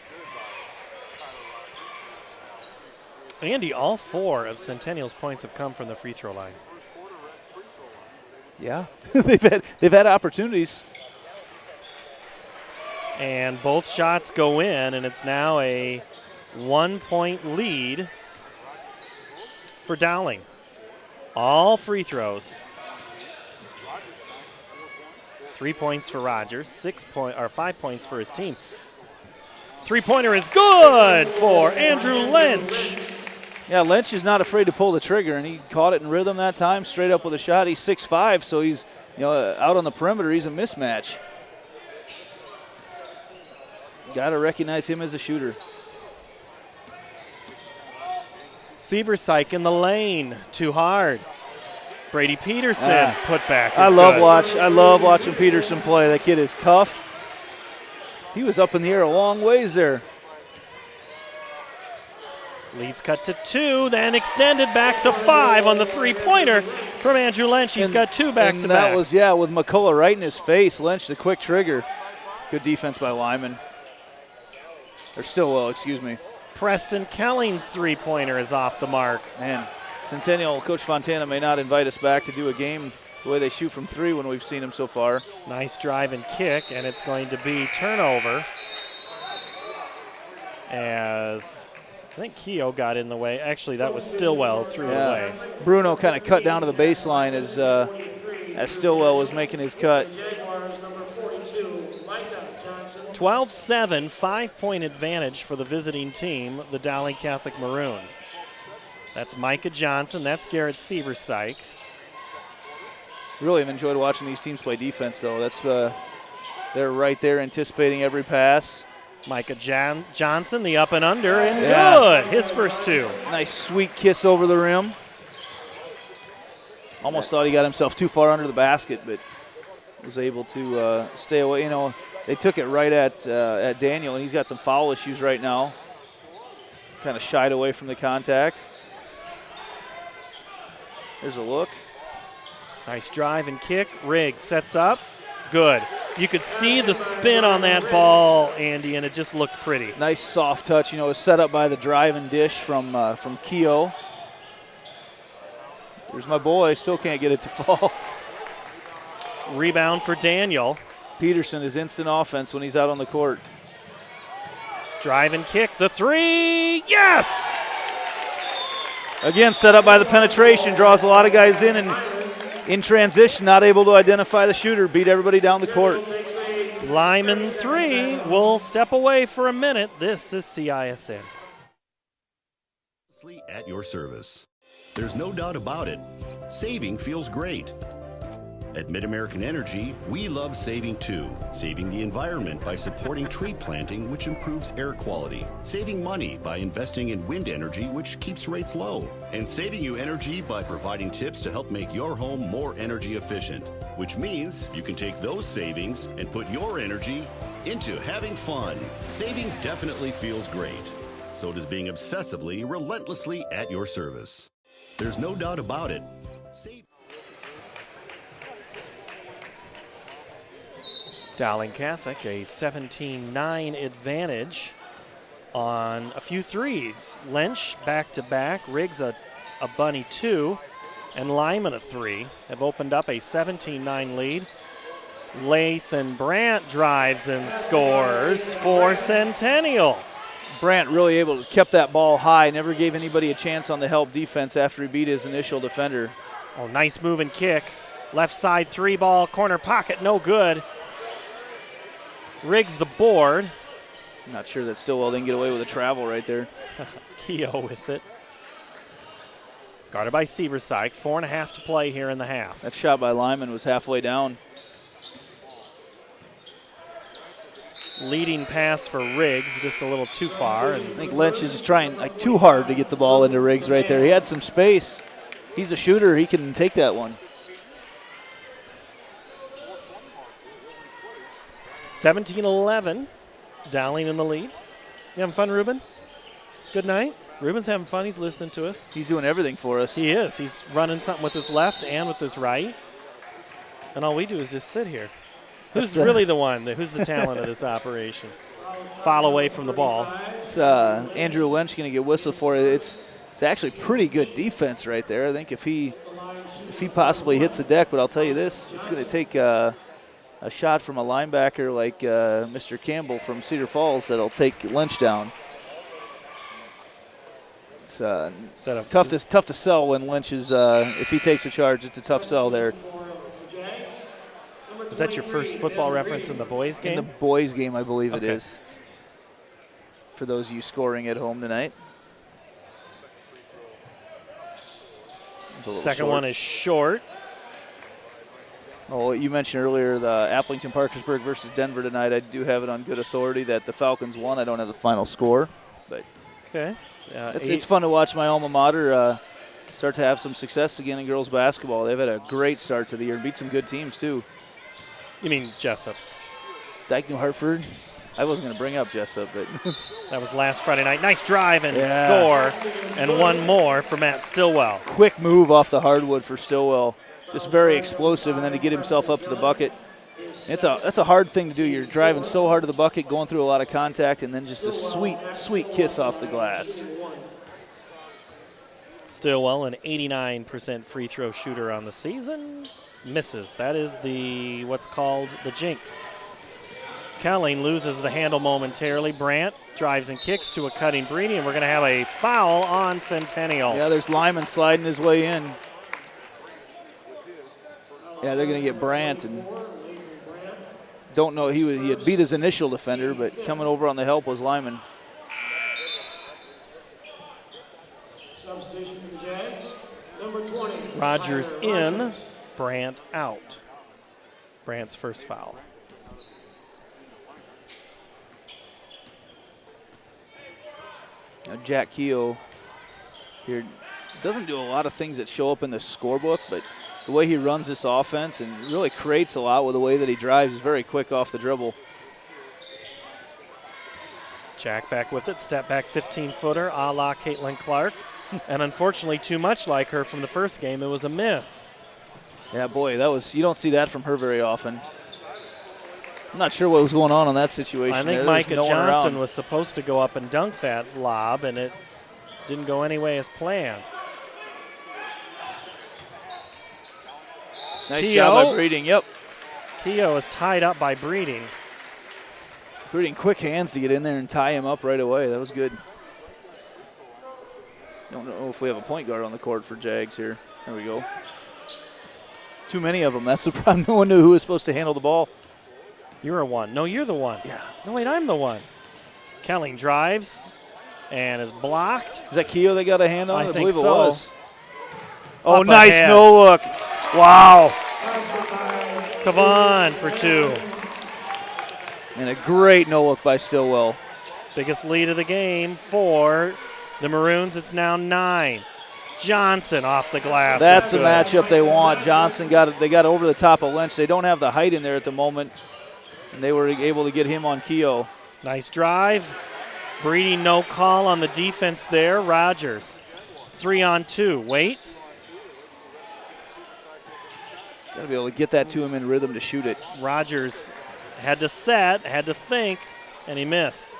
Andy, all 4 of Centennial's points have come from the free throw line. Yeah, they've had opportunities. And both shots go in, and it's now a 1-point lead for Dowling. All free throws. 3 points for Rogers, 5 points for his team. 3-pointer is good for Andrew Lynch. Yeah, Lynch is not afraid to pull the trigger, and he caught it in rhythm that time, straight up with a shot. He's 6'5", so he's out on the perimeter. He's a mismatch. Got to recognize him as a shooter. Seversyke in the lane, too hard. Brady Peterson put back. I love watching Peterson play. That kid is tough. He was up in the air a long ways there. Leads cut to 2, then extended back to 5 on the 3-pointer from Andrew Lynch. He's got 2 back-to-back. That was, with McCullough right in his face. Lynch, the quick trigger. Good defense by Lyman. Or Stillwell, excuse me. Preston Kelling's 3-pointer is off the mark. Man, Centennial, Coach Fontana may not invite us back to do a game the way they shoot from 3 when we've seen them so far. Nice drive and kick, and it's going to be turnover. As I think Keogh got in the way. Actually, that was Stillwell threw it away. Bruno kind of cut down to the baseline as Stillwell was making his cut. 12-7, 5-point advantage for the visiting team, the Dowling Catholic Maroons. That's Micah Johnson. That's Garrett Seversyke. Really have enjoyed watching these teams play defense, though. They're right there anticipating every pass. Micah Johnson, the up and under, and good. His first 2. Nice sweet kiss over the rim. Almost thought he got himself too far under the basket, but was able to stay away. They took it right at Daniel, and he's got some foul issues right now. Kind of shied away from the contact. There's a look. Nice drive and kick. Riggs sets up. Good. You could see the spin on that ball, Andy, and it just looked pretty. Nice soft touch. It was set up by the drive and dish from Keogh. There's my boy. Still can't get it to fall. Rebound for Daniel. Peterson is instant offense when he's out on the court. Drive and kick. The 3. Yes! Again, set up by the penetration. Draws a lot of guys in, and in transition, not able to identify the shooter. Beat everybody down the court. Lyman 3 will step away for a minute. This is CISN. relentlessly at your service. There's no doubt about it. Saving feels great. At Mid-American Energy, we love saving too. Saving the environment by supporting tree planting, which improves air quality. Saving money by investing in wind energy, which keeps rates low. And saving you energy by providing tips to help make your home more energy efficient. Which means you can take those savings and put your energy into having fun. Saving definitely feels great. So does being obsessively, relentlessly at your service. There's no doubt about it. Dowling Catholic, a 17-9 advantage on a few threes. Lynch back-to-back, Riggs a bunny 2, and Lyman a 3 have opened up a 17-9 lead. Lathan Brandt drives and scores for Centennial. Brandt really able to keep that ball high, never gave anybody a chance on the help defense after he beat his initial defender. Oh, nice move and kick. Left side 3-ball, corner pocket, no good. Riggs the board. Not sure that Stillwell didn't get away with a travel right there. Keogh with it. Guarded by Severside. 4.5 to play here in the half. That shot by Lyman was halfway down. Leading pass for Riggs, just a little too far. I think Lynch is just trying too hard to get the ball into Riggs right there. He had some space. He's a shooter. He can take that one. 17-11, Dowling in the lead. You having fun, Ruben? It's a good night. Ruben's having fun. He's listening to us. He's doing everything for us. He is. He's running something with his left and with his right. And all we do is just sit here. Who's really the one? Who's the talent of this operation? Foul away from the ball. It's Andrew Lynch going to get whistled for it. It's actually pretty good defense right there. I think if he possibly hits the deck, but I'll tell you this, it's going to take a shot from a linebacker like Mr. Campbell from Cedar Falls that'll take Lynch down. It's tough to sell when Lynch is, if he takes a charge, it's a tough sell there. Is that your first football reference in the boys' game? In the boys' game, I believe it is. For those of you scoring at home tonight. Second one is short. Oh, you mentioned earlier the Applington-Parkersburg versus Denver tonight. I do have it on good authority that the Falcons won. I don't have the final score, but okay. It's fun to watch my alma mater start to have some success again in girls basketball. They've had a great start to the year and beat some good teams too. You mean Jessup? Dyke New Hartford. I wasn't going to bring up Jessup, but that was last Friday night. Nice drive and score, and one more for Matt Stillwell. Quick move off the hardwood for Stillwell. Just very explosive, and then to get himself up to the bucket. That's a hard thing to do. You're driving so hard to the bucket, going through a lot of contact, and then just a sweet, sweet kiss off the glass. Stillwell, an 89% free throw shooter on the season. Misses. That is what's called the jinx. Cowling loses the handle momentarily. Brandt drives and kicks to a cutting Breedy, and we're going to have a foul on Centennial. Yeah, there's Lyman sliding his way in. Yeah, they're going to get Brandt, and don't know he had beat his initial defender, but coming over on the help was Lyman. Substitution for the Jags, number 20. Rogers in, Brandt out. Brandt's first foul. Now Jack Keogh here doesn't do a lot of things that show up in the scorebook, but the way he runs this offense and really creates a lot with the way that he drives is very quick off the dribble. Jack back with it, step back 15-footer a la Caitlin Clark. And unfortunately, too much like her from the first game, it was a miss. Yeah, boy, you don't see that from her very often. I'm not sure what was going on in that situation. I think Micah Johnson was supposed to go up and dunk that lob, and it didn't go any way as planned. Nice job by Breeding, yep. Keogh is tied up by Breeding. Breeding quick hands to get in there and tie him up right away. That was good. Don't know if we have a point guard on the court for Jags here. There we go. Too many of them. That's the problem. No one knew who was supposed to handle the ball. You're a one. No, you're the one. Yeah. No, wait, I'm the one. Kelling drives and is blocked. Is that Keogh that got a hand on it? I think believe so. it was. Oh, Up nice ahead. no look. Wow. Kavan for 2. And a great no look by Stillwell. Biggest lead of the game for the Maroons. It's now 9. Johnson off the glass. That's the matchup they want. Johnson they got over the top of Lynch. They don't have the height in there at the moment, and they were able to get him on Keogh. Nice drive. Breedy no call on the defense there. Rogers 3-on-2. Waits. Got to be able to get that to him in rhythm to shoot it. Rogers had to set, had to think, and he missed.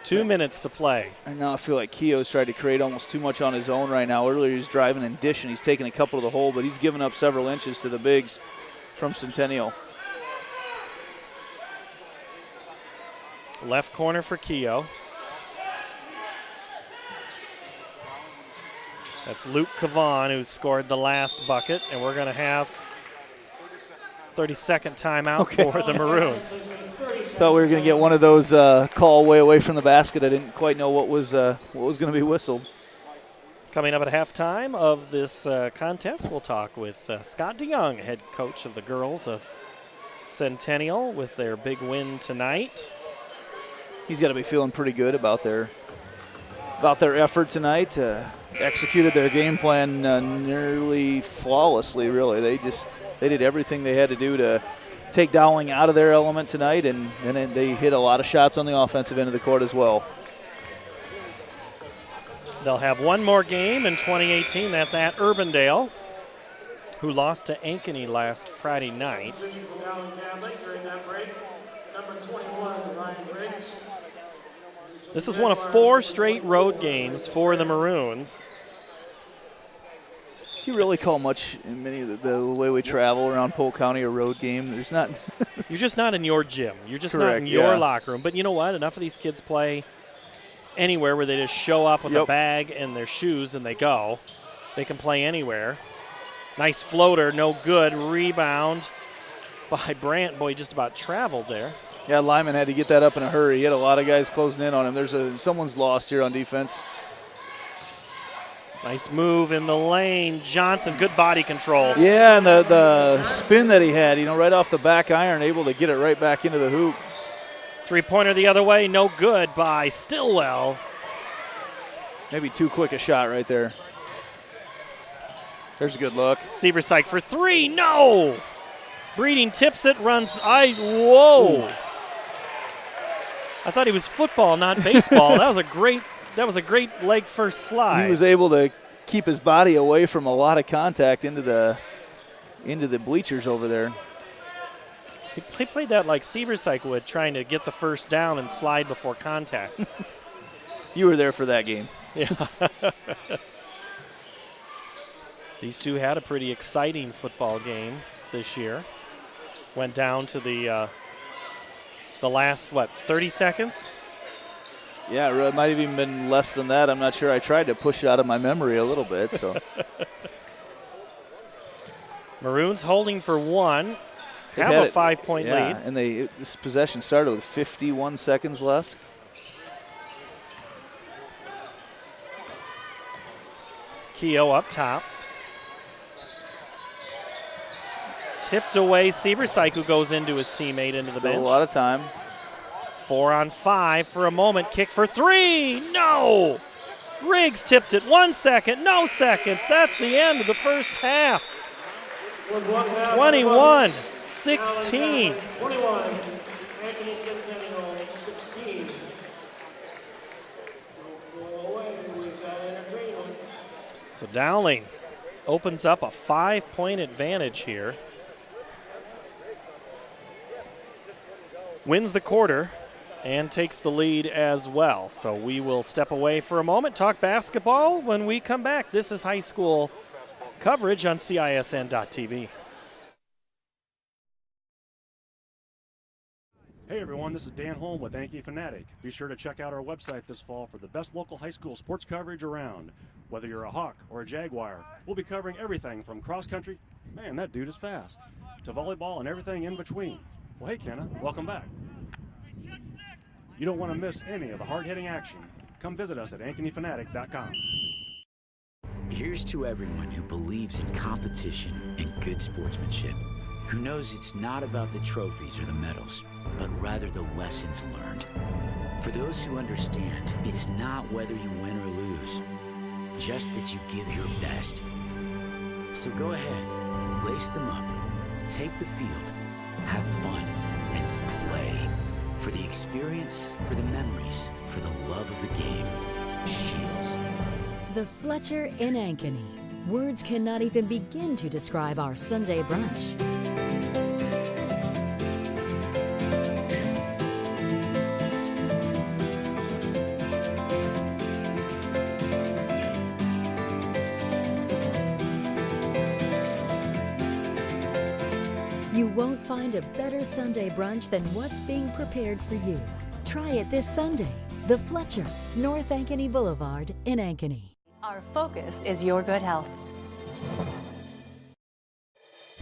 2 minutes to play. And now I feel like Keogh's tried to create almost too much on his own right now. Earlier he was driving and dishing. He's taking a couple to the hole, but he's given up several inches to the bigs from Centennial. Left corner for Keogh. That's Luke Kavan who scored the last bucket, and we're going to have 30-second timeout for the Maroons. Thought we were going to get one of those call way away from the basket. I didn't quite know what was going to be whistled. Coming up at halftime of this contest, we'll talk with Scott DeYoung, head coach of the girls of Centennial, with their big win tonight. He's got to be feeling pretty good about their effort tonight. Executed their game plan nearly flawlessly, really. They did everything they had to do to take Dowling out of their element tonight, and then they hit a lot of shots on the offensive end of the court as well. They'll have one more game in 2018. That's at Urbandale, who lost to Ankeny last Friday night. This is one of 4 straight road games for the Maroons. Do you really call much in many of the way we travel around Polk County a road game? There's not. You're just not in your gym. You're just Correct, not in your yeah. locker room. But you know what? Enough of these kids play anywhere where they just show up with a bag and their shoes and they go. They can play anywhere. Nice floater, no good. Rebound by Brandt. Boy, he just about traveled there. Yeah, Lyman had to get that up in a hurry. He had a lot of guys closing in on him. Someone's lost here on defense. Nice move in the lane. Johnson, good body control. Yeah, and the spin that he had, right off the back iron, able to get it right back into the hoop. Three-pointer the other way, no good by Stillwell. Maybe too quick a shot right there. There's a good look. Seversike for 3, no! Breeding tips it, runs, whoa! Ooh. I thought he was football, not baseball. That was a great leg first slide. He was able to keep his body away from a lot of contact into the bleachers over there. He played that like Seversike would, trying to get the first down and slide before contact. You were there for that game. Yeah. These two had a pretty exciting football game this year. Went down to the last, 30 seconds? Yeah, it might have even been less than that. I'm not sure. I tried to push it out of my memory a little bit. So Maroons holding for 1. Have a 5-point lead. And this possession started with 51 seconds left. Keogh up top. Tipped away. Seversike, who goes into his teammate into the bench. A lot of time. 4 on 5 for a moment. Kick for 3. No! Riggs tipped it. 1 second. No seconds. That's the end of the first half. 21-16. 21. Ankeny Centennial 16. So Dowling opens up a 5-point advantage here. Wins the quarter and takes the lead as well. So we will step away for a moment, talk basketball when we come back. This is high school coverage on CISN.TV. Hey everyone, this is Dan Holm with Ankeny Fanatic. Be sure to check out our website this fall for the best local high school sports coverage around. Whether you're a Hawk or a Jaguar, we'll be covering everything from cross country, man that dude is fast, to volleyball and everything in between. Well hey Kenna, welcome back. You don't want to miss any of the hard-hitting action. come visit us at ankenyfanatic.com. Here's to everyone who believes in competition and good sportsmanship, who knows it's not about the trophies or the medals, but rather the lessons learned. For those who understand, it's not whether you win or lose, just that you give your best. So go ahead, lace them up, take the field, have fun, and play. For the experience, for the memories, for the love of the game. Shields. The Fletcher in Ankeny. Words cannot even begin to describe our Sunday brunch. You won't find a better Sunday brunch than what's being prepared for you. Try it this Sunday. The Fletcher, North Ankeny Boulevard in Ankeny. Our focus is your good health.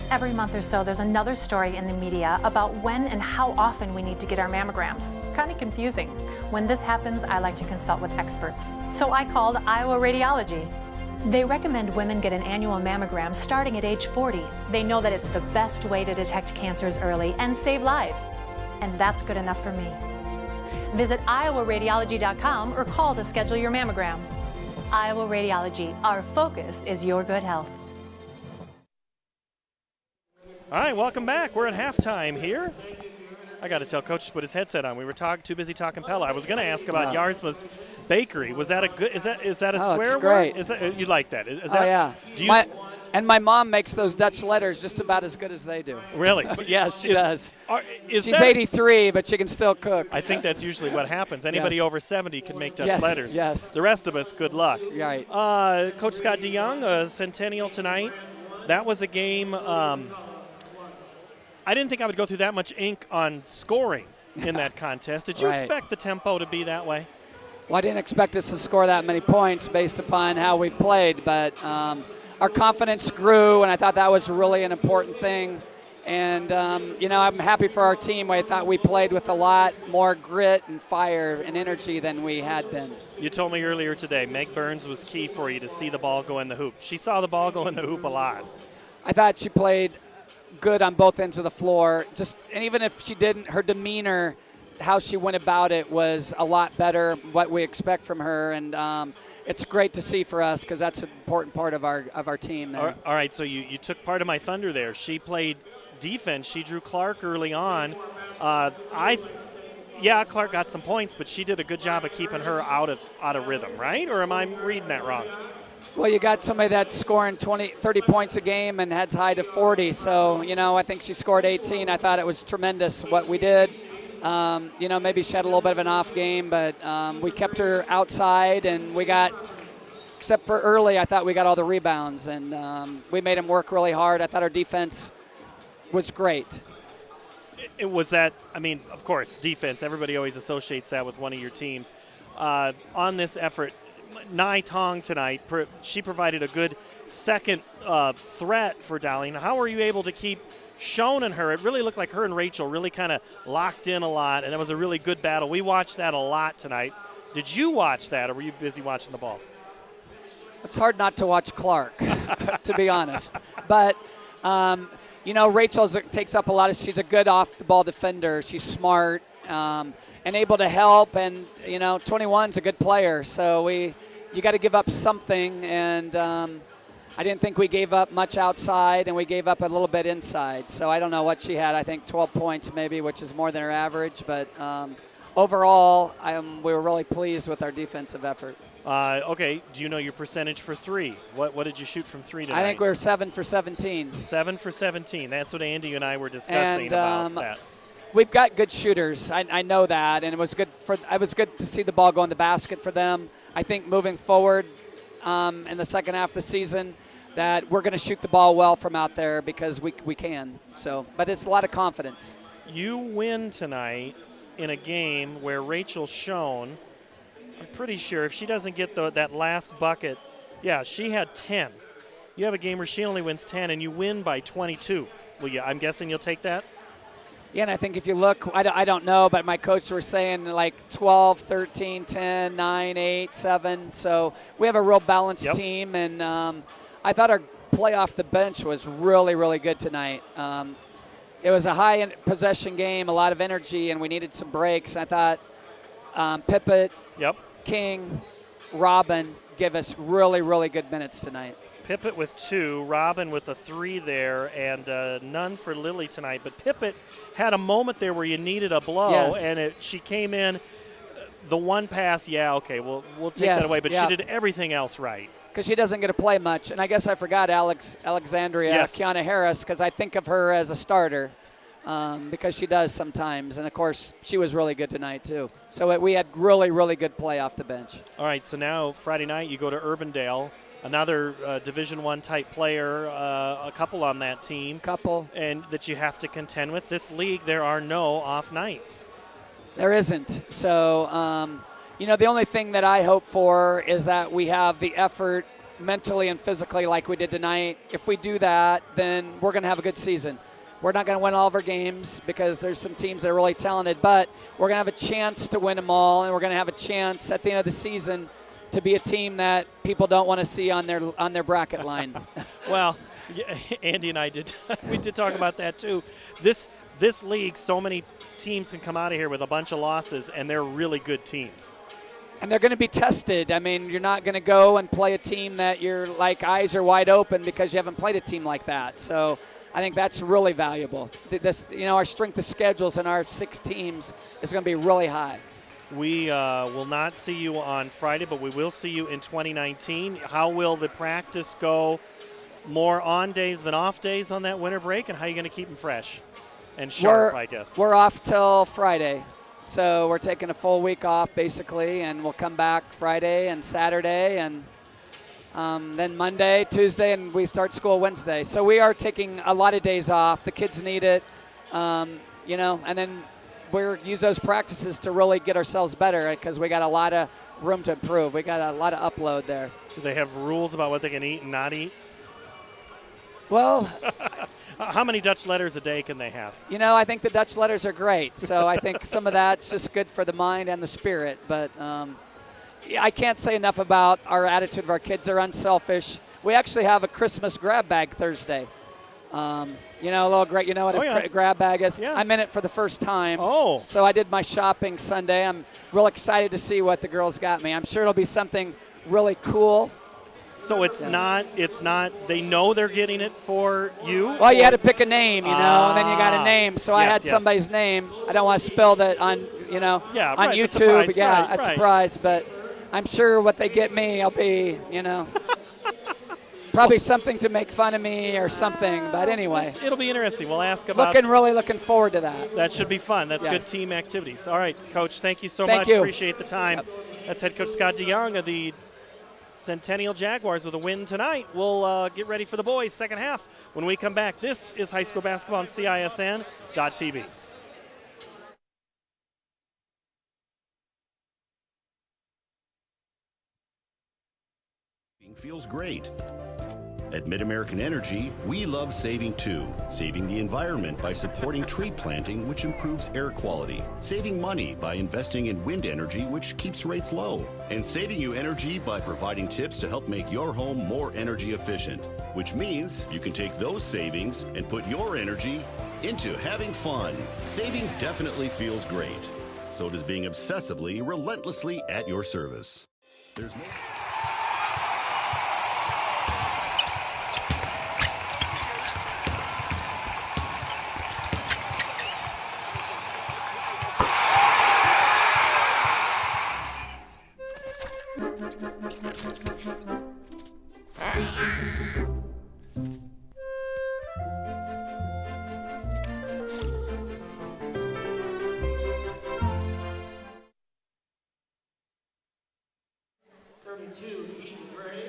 Every month or so, there's another story in the media about when and how often we need to get our mammograms. Kind of confusing. When this happens, I like to consult with experts. So I called Iowa Radiology. They recommend women get an annual mammogram starting at age 40. They know that it's the best way to detect cancers early and save lives. And that's good enough for me. Visit iowaradiology.com or call to schedule your mammogram. Iowa Radiology, our focus is your good health. All right, welcome back. We're at halftime here. I got to tell Coach to put his headset on. We were too busy talking Pella. I was going to ask about Yarsma's Bakery. Was that a good? Is that a swear it's great. word? Is that, you like that? Is oh that, yeah. Do you And my mom makes those Dutch letters just about as good as they do. Really? Yes, she does. She's 83, but she can still cook. I think that's usually what happens. Anybody over 70 can make Dutch letters. Yes. The rest of us, good luck. Right. Coach Scott DeYoung, Centennial tonight. That was a game. I didn't think I would go through that much ink on scoring in that contest. Did you expect the tempo to be that way? Well, I didn't expect us to score that many points based upon how we've played, but our confidence grew, and I thought that was really an important thing. And, I'm happy for our team. I thought we played with a lot more grit and fire and energy than we had been. You told me earlier today Meg Burns was key for you to see the ball go in the hoop. She saw the ball go in the hoop a lot. I thought she played good on both ends of the floor. And even if she didn't, her demeanor, how she went about it was a lot better, what we expect from her. And it's great to see for us because that's an important part of our team there. All right, so you took part of my thunder there. She played defense. She drew Clark early on. Clark got some points, but she did a good job of keeping her out of rhythm, right? Or am I reading that wrong? Well, you got somebody that's scoring 30 points a game and heads high to 40. So, I think she scored 18. I thought it was tremendous what we did. Maybe she had a little bit of an off game, but we kept her outside, and we got, except for early, I thought we got all the rebounds, and we made them work really hard. I thought our defense was great. It was that, of course, defense. Everybody always associates that with one of your teams. On this effort, Nai Tong tonight, she provided a good second threat for Dowling. How were you able to keep Schoen and her? It really looked like her and Rachel really kind of locked in a lot, and that was a really good battle. We watched that a lot tonight. Did you watch that, or were you busy watching the ball? It's hard not to watch Clark, to be honest. But, Rachel takes up a lot she's a good off-the-ball defender. She's smart and able to help, and, 21's a good player. So you got to give up something, and I didn't think we gave up much outside, and we gave up a little bit inside. So I don't know what she had. I think 12 points maybe, which is more than her average. But overall, we were really pleased with our defensive effort. Okay, do you know your percentage for three? What did you shoot from three tonight? I think we were 7 for 17. 7 for 17. That's what Andy and I were discussing about that. We've got good shooters. I know that, and it was good to see the ball go in the basket for them. I think moving forward in the second half of the season, that we're going to shoot the ball well from out there because we can. So, but it's a lot of confidence. You win tonight in a game where Rachel Schoen, I'm pretty sure if she doesn't get that last bucket, she had 10. You have a game where she only wins 10 and you win by 22. I'm guessing you'll take that? Yeah, and I think if you look, I don't know, but my coach were saying like 12, 13, 10, 9, 8, 7. So we have a real balanced team, and I thought our play off the bench was really, really good tonight. It was a high possession game, a lot of energy, and we needed some breaks. I thought Pippett, King, Robin give us really, really good minutes tonight. Pippett with 2, Robin with a 3 there, and none for Lily tonight. But Pippett had a moment there where you needed a blow, and she came in. The one pass, we'll take that away, but she did everything else right. Because she doesn't get to play much. And I guess I forgot Alexandria Kiana Harris, because I think of her as a starter because she does sometimes. And, of course, she was really good tonight, too. So we had really, really good play off the bench. All right, so now Friday night you go to Urbandale, another Division I type player, a couple on that team. And that you have to contend with. This league, there are no off nights. There isn't. So, the only thing that I hope for is that we have the effort mentally and physically like we did tonight. If we do that, then we're going to have a good season. We're not going to win all of our games because there's some teams that are really talented, but we're going to have a chance to win them all, and we're going to have a chance at the end of the season to be a team that people don't want to see on their bracket line. Well, Andy and I did talk about that too. This league, so many teams can come out of here with a bunch of losses, and they're really good teams. And they're going to be tested. I mean, you're not going to go and play a team that your eyes are wide open because you haven't played a team like that. So I think that's really valuable. Our strength of schedules in our 6 teams is going to be really high. We will not see you on Friday, but we will see you in 2019. How will the practice go? More on days than off days on that winter break, and how are you going to keep them fresh and sharp, I guess? We're off till Friday. So we're taking a full week off, basically, and we'll come back Friday and Saturday, and then Monday, Tuesday, and we start school Wednesday. So we are taking a lot of days off. The kids need it, and then we'll use those practices to really get ourselves better because we got a lot of room to improve. We got a lot of upload there. Do they have rules about what they can eat and not eat? Well, how many Dutch letters a day can they have? I think the Dutch letters are great. So I think some of that's just good for the mind and the spirit. But I can't say enough about our attitude of our kids. They're unselfish. We actually have a Christmas grab bag Thursday. A little great. You know what a grab bag is? Yeah. I'm in it for the first time. Oh. So I did my shopping Sunday. I'm real excited to see what the girls got me. I'm sure it'll be something really cool. So it's not, they know they're getting it for you? Well, you had to pick a name, and then you got a name. So I had somebody's name. I don't want to spill that on, on YouTube. A surprise. But I'm sure what they get me will be, probably something to make fun of me or something. But anyway. It'll be interesting. We'll ask about really looking forward to that. That should be fun. That's good team activities. All right, Coach, thank you so much. Thank you. Appreciate the time. That's head coach Scott DeYoung of the Centennial Jaguars with a win tonight. We'll get ready for the boys' second half when we come back. This is high school basketball on CISN.TV. Feels great. At Mid-American Energy, we love saving too. Saving the environment by supporting tree planting, which improves air quality. Saving money by investing in wind energy, which keeps rates low. And saving you energy by providing tips to help make your home more energy efficient. Which means you can take those savings and put your energy into having fun. Saving definitely feels great. So does being obsessively, relentlessly at your service. There's no...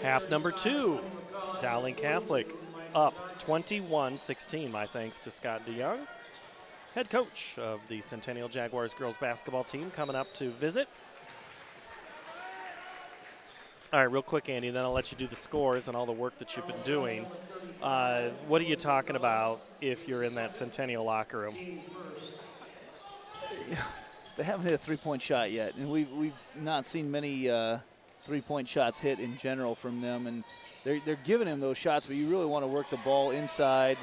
Half number 2, Dowling Catholic up 21-16. My thanks to Scott DeYoung, head coach of the Centennial Jaguars girls basketball team, coming up to visit. All right, real quick, Andy, then I'll let you do the scores and all the work that you've been doing. What are you talking about if you're in that Centennial locker room? They haven't hit a three-point shot yet, and we've not seen many three-point shots hit in general from them, and they're giving him those shots, but you really want to work the ball inside,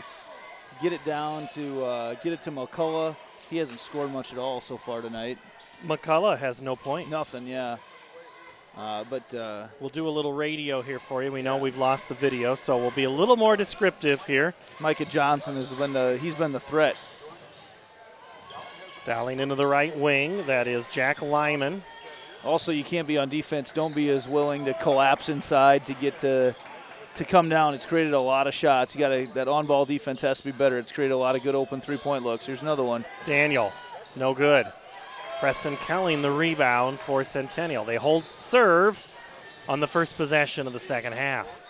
get it down to McCullough. He hasn't scored much at all so far tonight. McCullough has no points. Nothing, yeah. But we'll do a little radio here for you. We know we've lost the video, so we'll be a little more descriptive here. Micah Johnson has been he's been the threat. Dowling into the right wing. That is Jack Lyman. Also, you can't be on defense. Don't be as willing to collapse inside to get to come down. It's created a lot of shots. That on-ball defense has to be better. It's created a lot of good open three-point looks. Here's another one. Daniel, no good. Preston Kelling the rebound for Centennial. They hold serve on the first possession of the second half.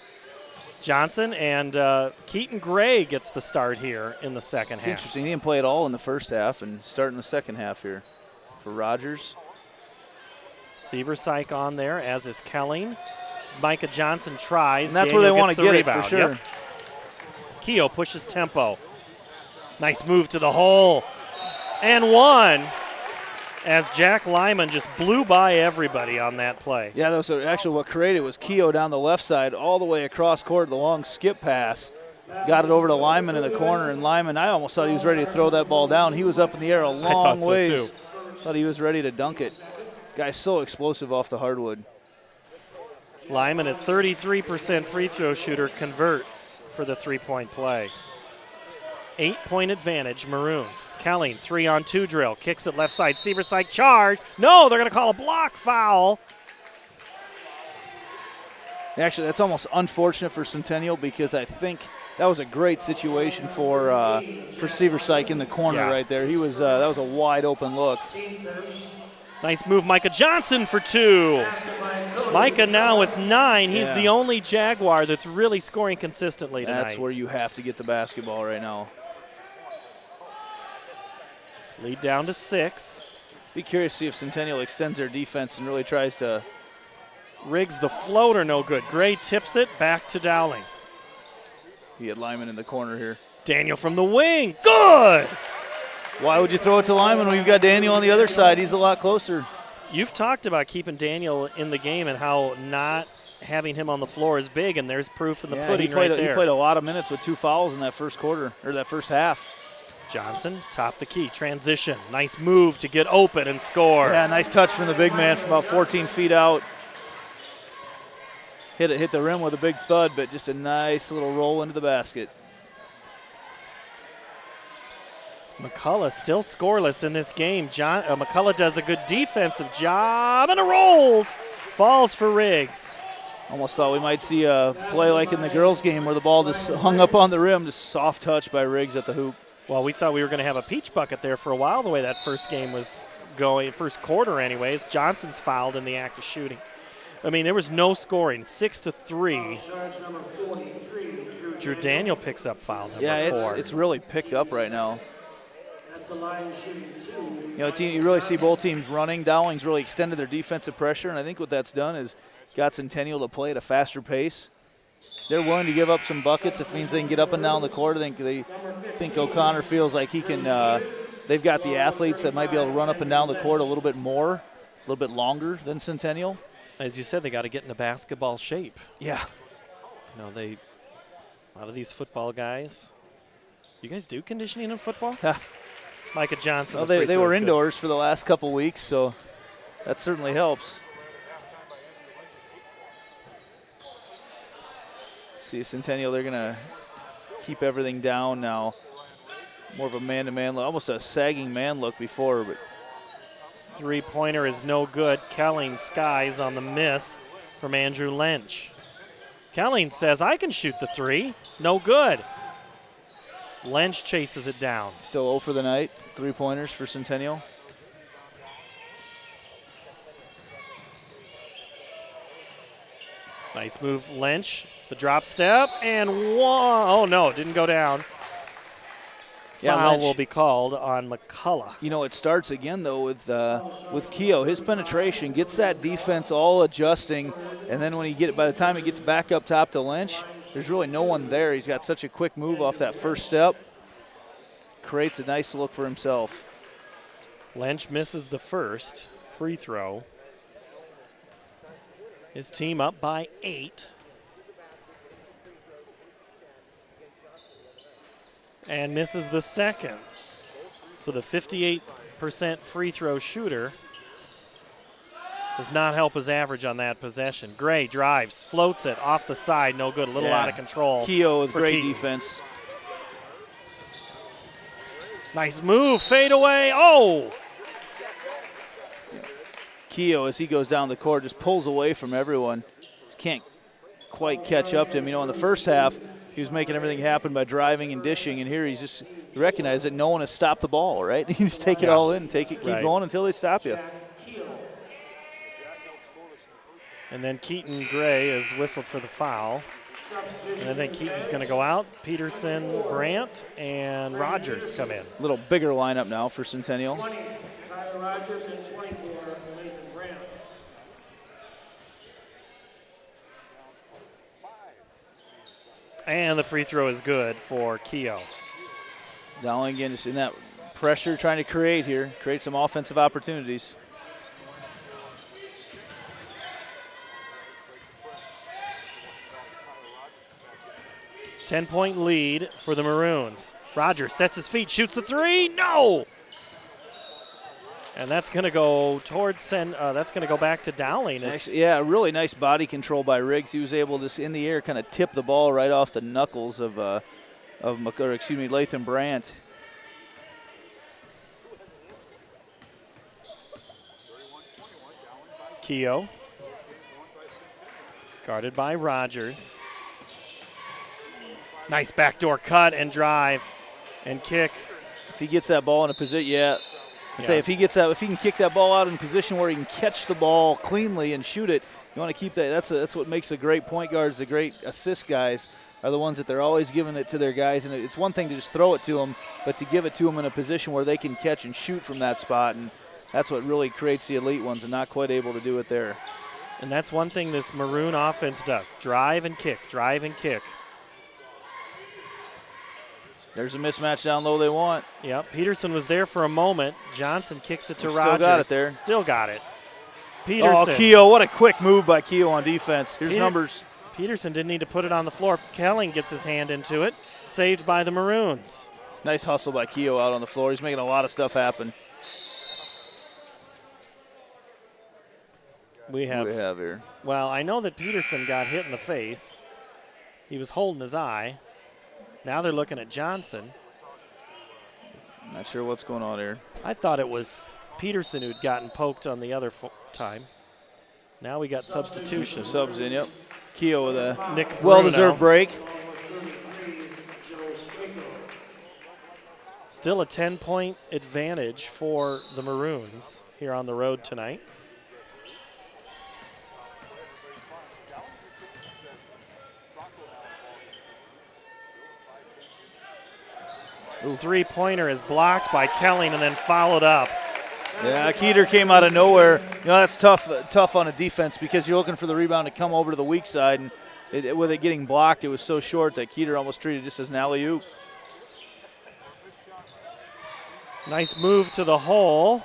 Johnson and Keaton Gray gets the start here in the second half. Interesting. He didn't play at all in the first half and start in the second half here for Rogers. Seversyke on there, as is Kelling. Micah Johnson tries. And that's Daniel where they want to get rebound. it for sure. Yep. Keogh pushes tempo. Nice move to the hole. And one, as Jack Lyman just blew by everybody on that play. Yeah, that was actually what created was Keogh down the left side all the way across court, the long skip pass. Got it over to Lyman in the corner, and Lyman, I almost thought he was ready to throw that ball down. He was up in the air a long ways. I thought so too. Thought he was ready to dunk it. Guy's so explosive off the hardwood. Lyman at 33% free throw shooter converts for the three-point play. 8-point advantage, Maroons. Kelling, 3-on-2 drill. Kicks it left side. Seversyke charge. No, they're going to call a block foul. Actually, that's almost unfortunate for Centennial because I think that was a great situation for Seversyke in the corner right there. He was that was a wide open look. Nice move, Micah Johnson for two. Micah now with 9. He's the only Jaguar that's really scoring consistently tonight. That's where you have to get the basketball right now. Lead down to 6. Be curious to see if Centennial extends their defense and really tries to. Riggs the floater, no good. Gray tips it back to Dowling. He had Lyman in the corner here. Daniel from the wing, good! Why would you throw it to Lyman when you've got Daniel on the other side? He's a lot closer. You've talked about keeping Daniel in the game and how not having him on the floor is big, and there's proof in the pudding right there. He played a lot of minutes with 2 fouls in that first quarter, or that first half. Johnson, top the key, transition. Nice move to get open and score. Yeah, nice touch from the big man from about 14 feet out. Hit the rim with a big thud, but just a nice little roll into the basket. McCullough still scoreless in this game. McCullough does a good defensive job, and it rolls. Falls for Riggs. Almost thought we might see a play like in the girls' game where the ball just hung up on the rim, just soft touch by Riggs at the hoop. Well, we thought we were going to have a peach bucket there for a while, the way that first game was going, first quarter anyways. Johnson's fouled in the act of shooting. I mean, there was no scoring, 6-3. Drew Daniel picks up foul number 4. It's really picked up right now. You know, you really see both teams running. Dowling's really extended their defensive pressure, and I think what that's done is got Centennial to play at a faster pace. They're willing to give up some buckets. It means they can get up and down the court. I think O'Connor feels like he can. They've got the athletes that might be able to run up and down the court a little bit more, a little bit longer than Centennial. As you said, they got to get into basketball shape. Yeah. You know, a lot of these football guys. You guys do conditioning in football? Yeah. Micah Johnson. Well, they were indoors for the last couple weeks, so that certainly helps. See, Centennial, they're going to keep everything down now. More of a man-to-man look, almost a sagging man look before. But three-pointer is no good. Kelling skies on the miss from Andrew Lynch. Kelling says, I can shoot the three. No good. Lynch chases it down. Still 0 for the night. 3-pointers for Centennial. Nice move, Lynch. The drop step, and one. Oh, no, didn't go down. Foul will be called on McCullough. You know, it starts again, though, with Keogh. His penetration gets that defense all adjusting, and then by the time he gets back up top to Lynch, there's really no one there. He's got such a quick move off that first step. Creates a nice look for himself. Lynch misses the first free throw. His team up by 8. And misses the second. So the 58% free throw shooter does not help his average on that possession. Gray drives, floats it off the side, no good, a little out of control. Keogh with great defense. Nice move, fade away, oh! Keogh, as he goes down the court, just pulls away from everyone. Just can't quite catch up to him. You know, in the first half, he was making everything happen by driving and dishing, and here he's just recognized that no one has stopped the ball, right? You just take it all in, keep going until they stop you. And then Keaton Gray is whistled for the foul. And I think Keaton's going to go out. Peterson, Brandt, and Rogers come in. A little bigger lineup now for Centennial. 20, Tyler Rogers, and 24, Nathan Brandt. And the free throw is good for Keogh. Dowling again just in that pressure trying to create some offensive opportunities. Ten-point lead for the Maroons. Rogers sets his feet, shoots the three, no! And that's going to go towards that's going to go back to Dowling. Actually, yeah, really nice body control by Riggs. He was able to, in the air, kind of tip the ball right off the knuckles of Lathan Brandt. Keogh, guarded by Rogers. Nice backdoor cut and drive and kick. If he gets that ball in a position, if he can kick that ball out in a position where he can catch the ball cleanly and shoot it, you want to keep that. That's what makes the great point guards, the great assist guys, are the ones that they're always giving it to their guys. And it's one thing to just throw it to them, but to give it to them in a position where they can catch and shoot from that spot. And that's what really creates the elite ones, and not quite able to do it there. And that's one thing this Maroon offense does: drive and kick, drive and kick. There's a mismatch down low they want. Yep, Peterson was there for a moment. Johnson kicks it to Rogers. Still got it there. Still got it. Peterson. Oh, Keogh, what a quick move by Keogh on defense. Here's numbers. Peterson didn't need to put it on the floor. Kelling gets his hand into it. Saved by the Maroons. Nice hustle by Keogh out on the floor. He's making a lot of stuff happen. We have here? Well, I know that Peterson got hit in the face. He was holding his eye. Now they're looking at Johnson. Not sure what's going on here. I thought it was Peterson who'd gotten poked on the other time. Now we got substitutions. Subs in, yep. Keogh with a Nick well-deserved break. Still a 10-point advantage for the Maroons here on the road tonight. Three-pointer is blocked by Kelling and then followed up. Yeah, Keeter came out of nowhere. You know, that's tough on a defense because you're looking for the rebound to come over to the weak side, and with it getting blocked, it was so short that Keeter almost treated it just as an alley-oop. Nice move to the hole.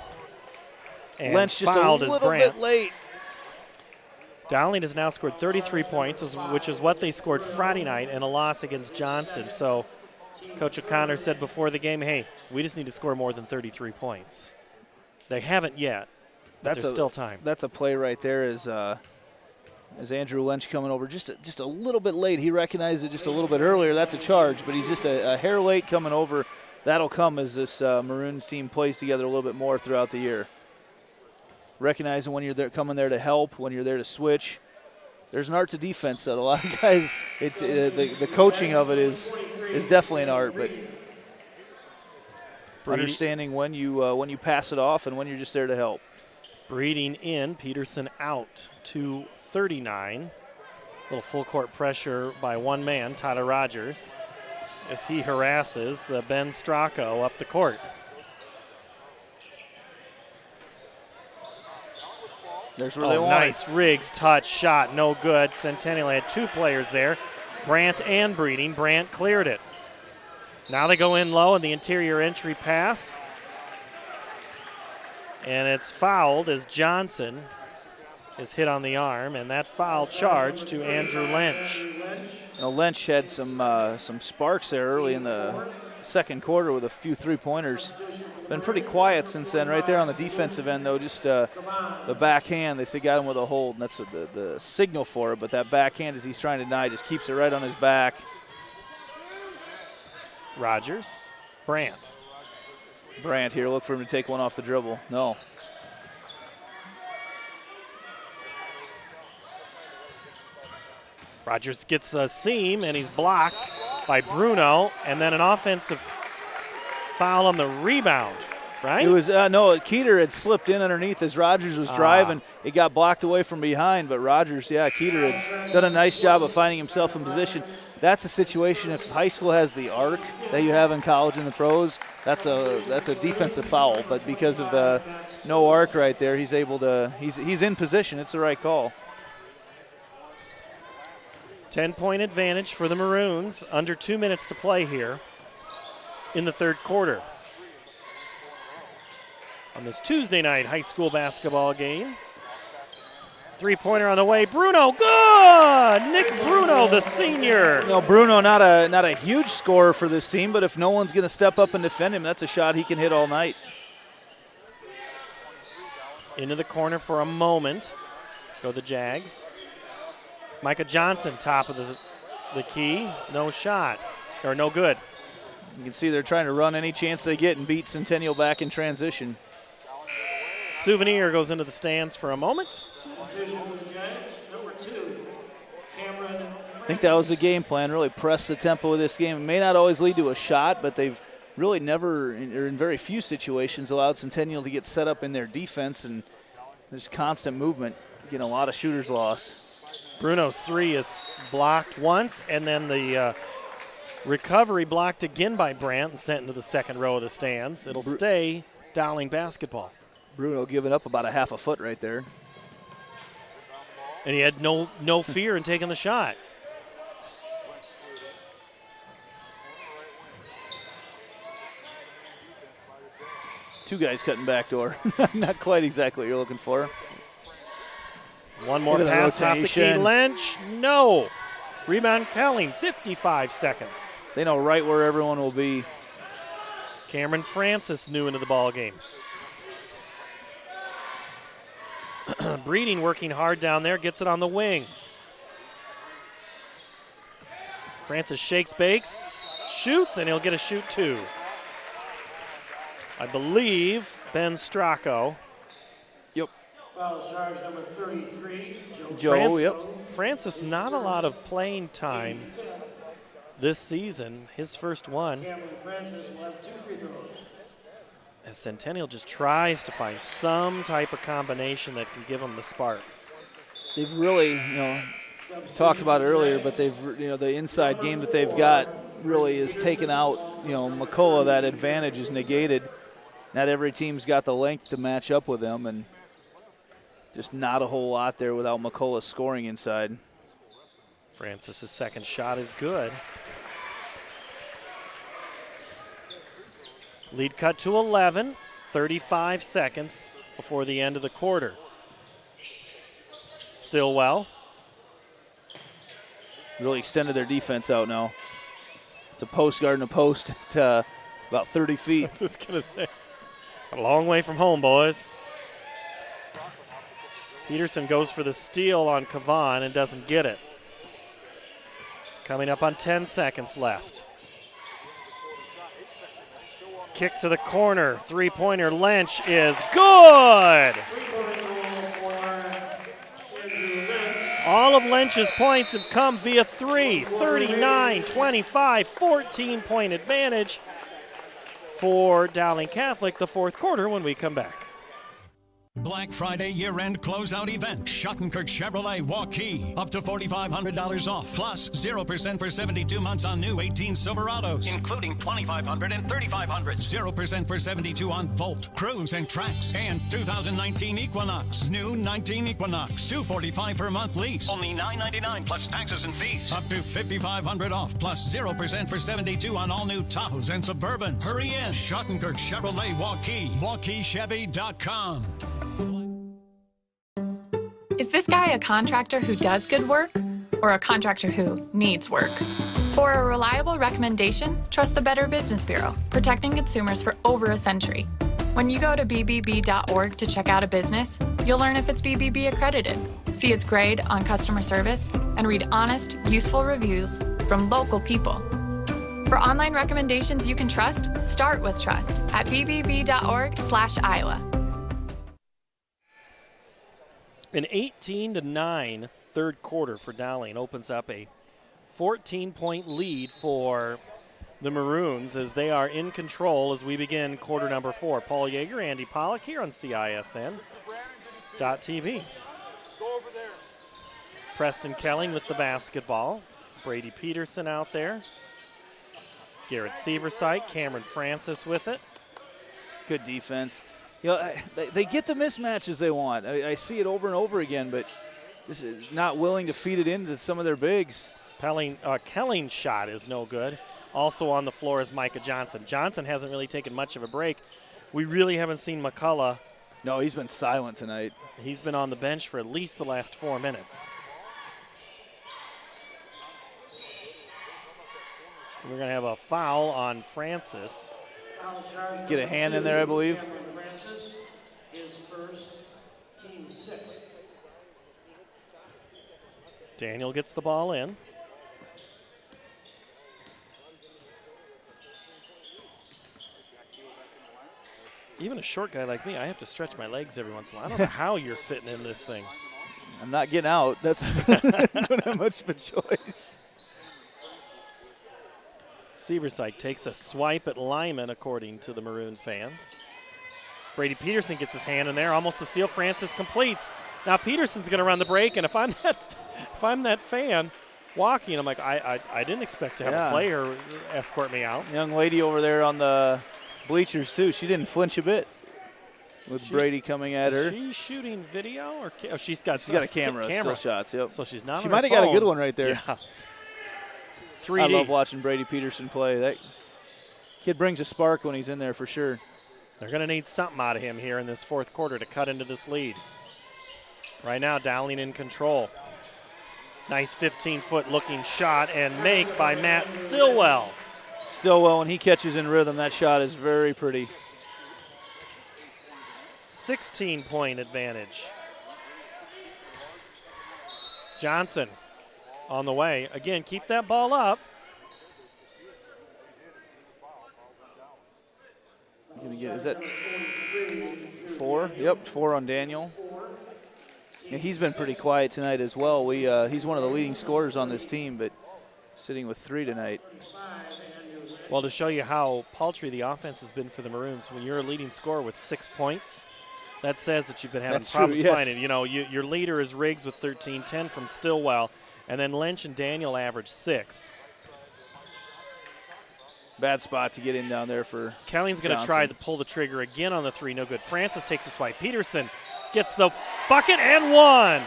And Lynch just a little bit late. Dowling has now scored 33 points, which is what they scored Friday night in a loss against Johnston. So Coach O'Connor said before the game, hey, we just need to score more than 33 points. They haven't yet, but there's still time. That's a play right there as Andrew Lynch coming over just a little bit late. He recognized it just a little bit earlier. That's a charge, but he's just a hair late coming over. That'll come as this Maroons team plays together a little bit more throughout the year. Recognizing when you're there, coming there to help, when you're there to switch. There's an art to defense that a lot of guys, the coaching of it is definitely an art, but understanding when you pass it off and when you're just there to help. Breeding in, Peterson out to 39. A little full court pressure by one man, Tyler Rogers. as he harasses Ben Stracco up the court. There's where they want nice Riggs touch shot, no good. Centennial had 2 players there, Brandt and Breeding. Brandt cleared it. Now they go in low in the interior entry pass. And it's fouled as Johnson is hit on the arm, and that foul charge to Andrew Lynch. Lynch had some sparks there early in the second quarter with a few three-pointers. Been pretty quiet since then. Right there on the defensive end, though, just the backhand. They say got him with a hold, and that's the signal for it. But that backhand, as he's trying to deny, just keeps it right on his back. Rogers, Brandt. Brandt here, look for him to take one off the dribble. No. Rogers gets a seam, and he's blocked by Bruno, and then an offensive foul on the rebound, right? It was, no, Keeter had slipped in underneath as Rogers was driving. It got blocked away from behind, but Rogers, Keeter had done a nice job of finding himself in position. That's a situation, if high school has the arc that you have in college and the pros, that's a defensive foul. But because of the no arc right there, he's able to, he's in position. It's the right call. 10-point advantage for the Maroons. Under 2 minutes to play here in the third quarter. On this Tuesday night high school basketball game. Three-pointer on the way. Bruno, good! Nick Bruno, the senior. No, Bruno, not a huge scorer for this team, but if no one's going to step up and defend him, that's a shot he can hit all night. Into the corner for a moment. Go the Jags. Micah Johnson, top of the key. No shot, or no good. You can see they're trying to run any chance they get and beat Centennial back in transition. Souvenir goes into the stands for a moment. I think that was the game plan, really press the tempo of this game. It may not always lead to a shot, but they've really never, or in very few situations, allowed Centennial to get set up in their defense, and there's constant movement, getting a lot of shooters lost. Bruno's three is blocked once, and then the recovery blocked again by Brandt and sent into the second row of the stands. It'll stay Dowling basketball. Bruno giving up about a half a foot right there. And he had no fear in taking the shot. Two guys cutting backdoor. Not quite exactly what you're looking for. One more pass, top the key, Lynch. No. Rebound Kelling, 55 seconds. They know right where everyone will be. Cameron Francis new into the ball game. Breeding working hard down there, gets it on the wing. Francis shakes, bakes, shoots, and he'll get a shoot two. I believe Ben Stracco. Yep. Foul charge number 33, Joe. Francis, not a lot of playing time this season. His first one. Cameron Francis will have 2 free throws. As Centennial just tries to find some type of combination that can give them the spark. They've really, talked about it earlier, but they've, the inside game that they've got really is taken out. McCullough, that advantage is negated. Not every team's got the length to match up with them, and just not a whole lot there without McCullough scoring inside. Francis's second shot is good. Lead cut to 11, 35 seconds before the end of the quarter. Stillwell. Really extended their defense out now. It's a post guard and a post to about 30 feet. I was just going to say, it's a long way from home, boys. Peterson goes for the steal on Kavan and doesn't get it. Coming up on 10 seconds left. Kick to the corner, three-pointer, Lynch is good! All of Lynch's points have come via three, 39-25, 14-point advantage for Dowling Catholic, the fourth quarter when we come back. Black Friday year-end closeout event. Schottenkirk Chevrolet Waukee. Up to $4,500 off. Plus 0% for 72 months on new 18 Silverados. Including $2,500 and $3,500. 0% for 72 on Volt, Cruise, and Trax. And 2019 Equinox. New 19 Equinox. $245 per month lease. Only $999 plus taxes and fees. Up to $5,500 off. Plus 0% for 72 on all new Tahoes and Suburbans. Hurry in. Schottenkirk Chevrolet Waukee. WaukeeChevy.com. Is this guy a contractor who does good work or a contractor who needs work? For a reliable recommendation, trust the Better Business Bureau, protecting consumers for over a century. When you go to bbb.org to check out a business, you'll learn if it's BBB accredited, see its grade on customer service, and read honest, useful reviews from local people. For online recommendations you can trust, start with trust at bbb.org/Iowa. An 18-9 third quarter for Dowling opens up a 14-point lead for the Maroons as they are in control as we begin quarter number 4. Paul Yeager, Andy Pollock here on CISN.TV. Preston Kelling with the basketball. Brady Peterson out there. Garrett Seversite, Cameron Francis with it. Good defense. You know, they get the mismatches they want. I see it over and over again, but this is not willing to feed it into some of their bigs. Kelling's shot is no good. Also on the floor is Micah Johnson. Johnson hasn't really taken much of a break. We really haven't seen McCullough. No, he's been silent tonight. He's been on the bench for at least the last 4 minutes. We're going to have a foul on Francis. Get a hand in there, I believe. Francis is first, team 6. Daniel gets the ball in. Even a short guy like me, I have to stretch my legs every once in a while. I don't know how you're fitting in this thing. I'm not getting out. That's not much of a choice. Seversite takes a swipe at Lyman, according to the Maroon fans. Brady Peterson gets his hand in there, almost the steal. Francis completes. Now Peterson's going to run the break, and if I'm that fan walking, I'm like, I didn't expect to have a player escort me out. Young lady over there on the bleachers too. She didn't flinch a bit with Brady coming at her. Is she shooting video or she's got a camera. Still shots. Yep. So she's not. She might have got a good one right there. Yeah. 3D. I love watching Brady Peterson play. That kid brings a spark when he's in there for sure. They're going to need something out of him here in this fourth quarter to cut into this lead. Right now, Dowling in control. Nice 15-foot looking shot and make by Matt Stillwell. Stillwell, when he catches in rhythm, that shot is very pretty. 16-point advantage. Johnson on the way. Again, keep that ball up. Is that 4? Yep, 4 on Daniel. Yeah, he's been pretty quiet tonight as well. He's one of the leading scorers on this team, but sitting with 3 tonight. Well, to show you how paltry the offense has been for the Maroons, when you're a leading scorer with 6 points, that says that you've been having problems finding. You know, your leader is Riggs with 13, 10 from Stillwell, and then Lynch and Daniel average 6. Bad spot to get in down there for Kelling's going to try to pull the trigger again on the 3. No good. Francis takes a swipe. Peterson gets the bucket and 1.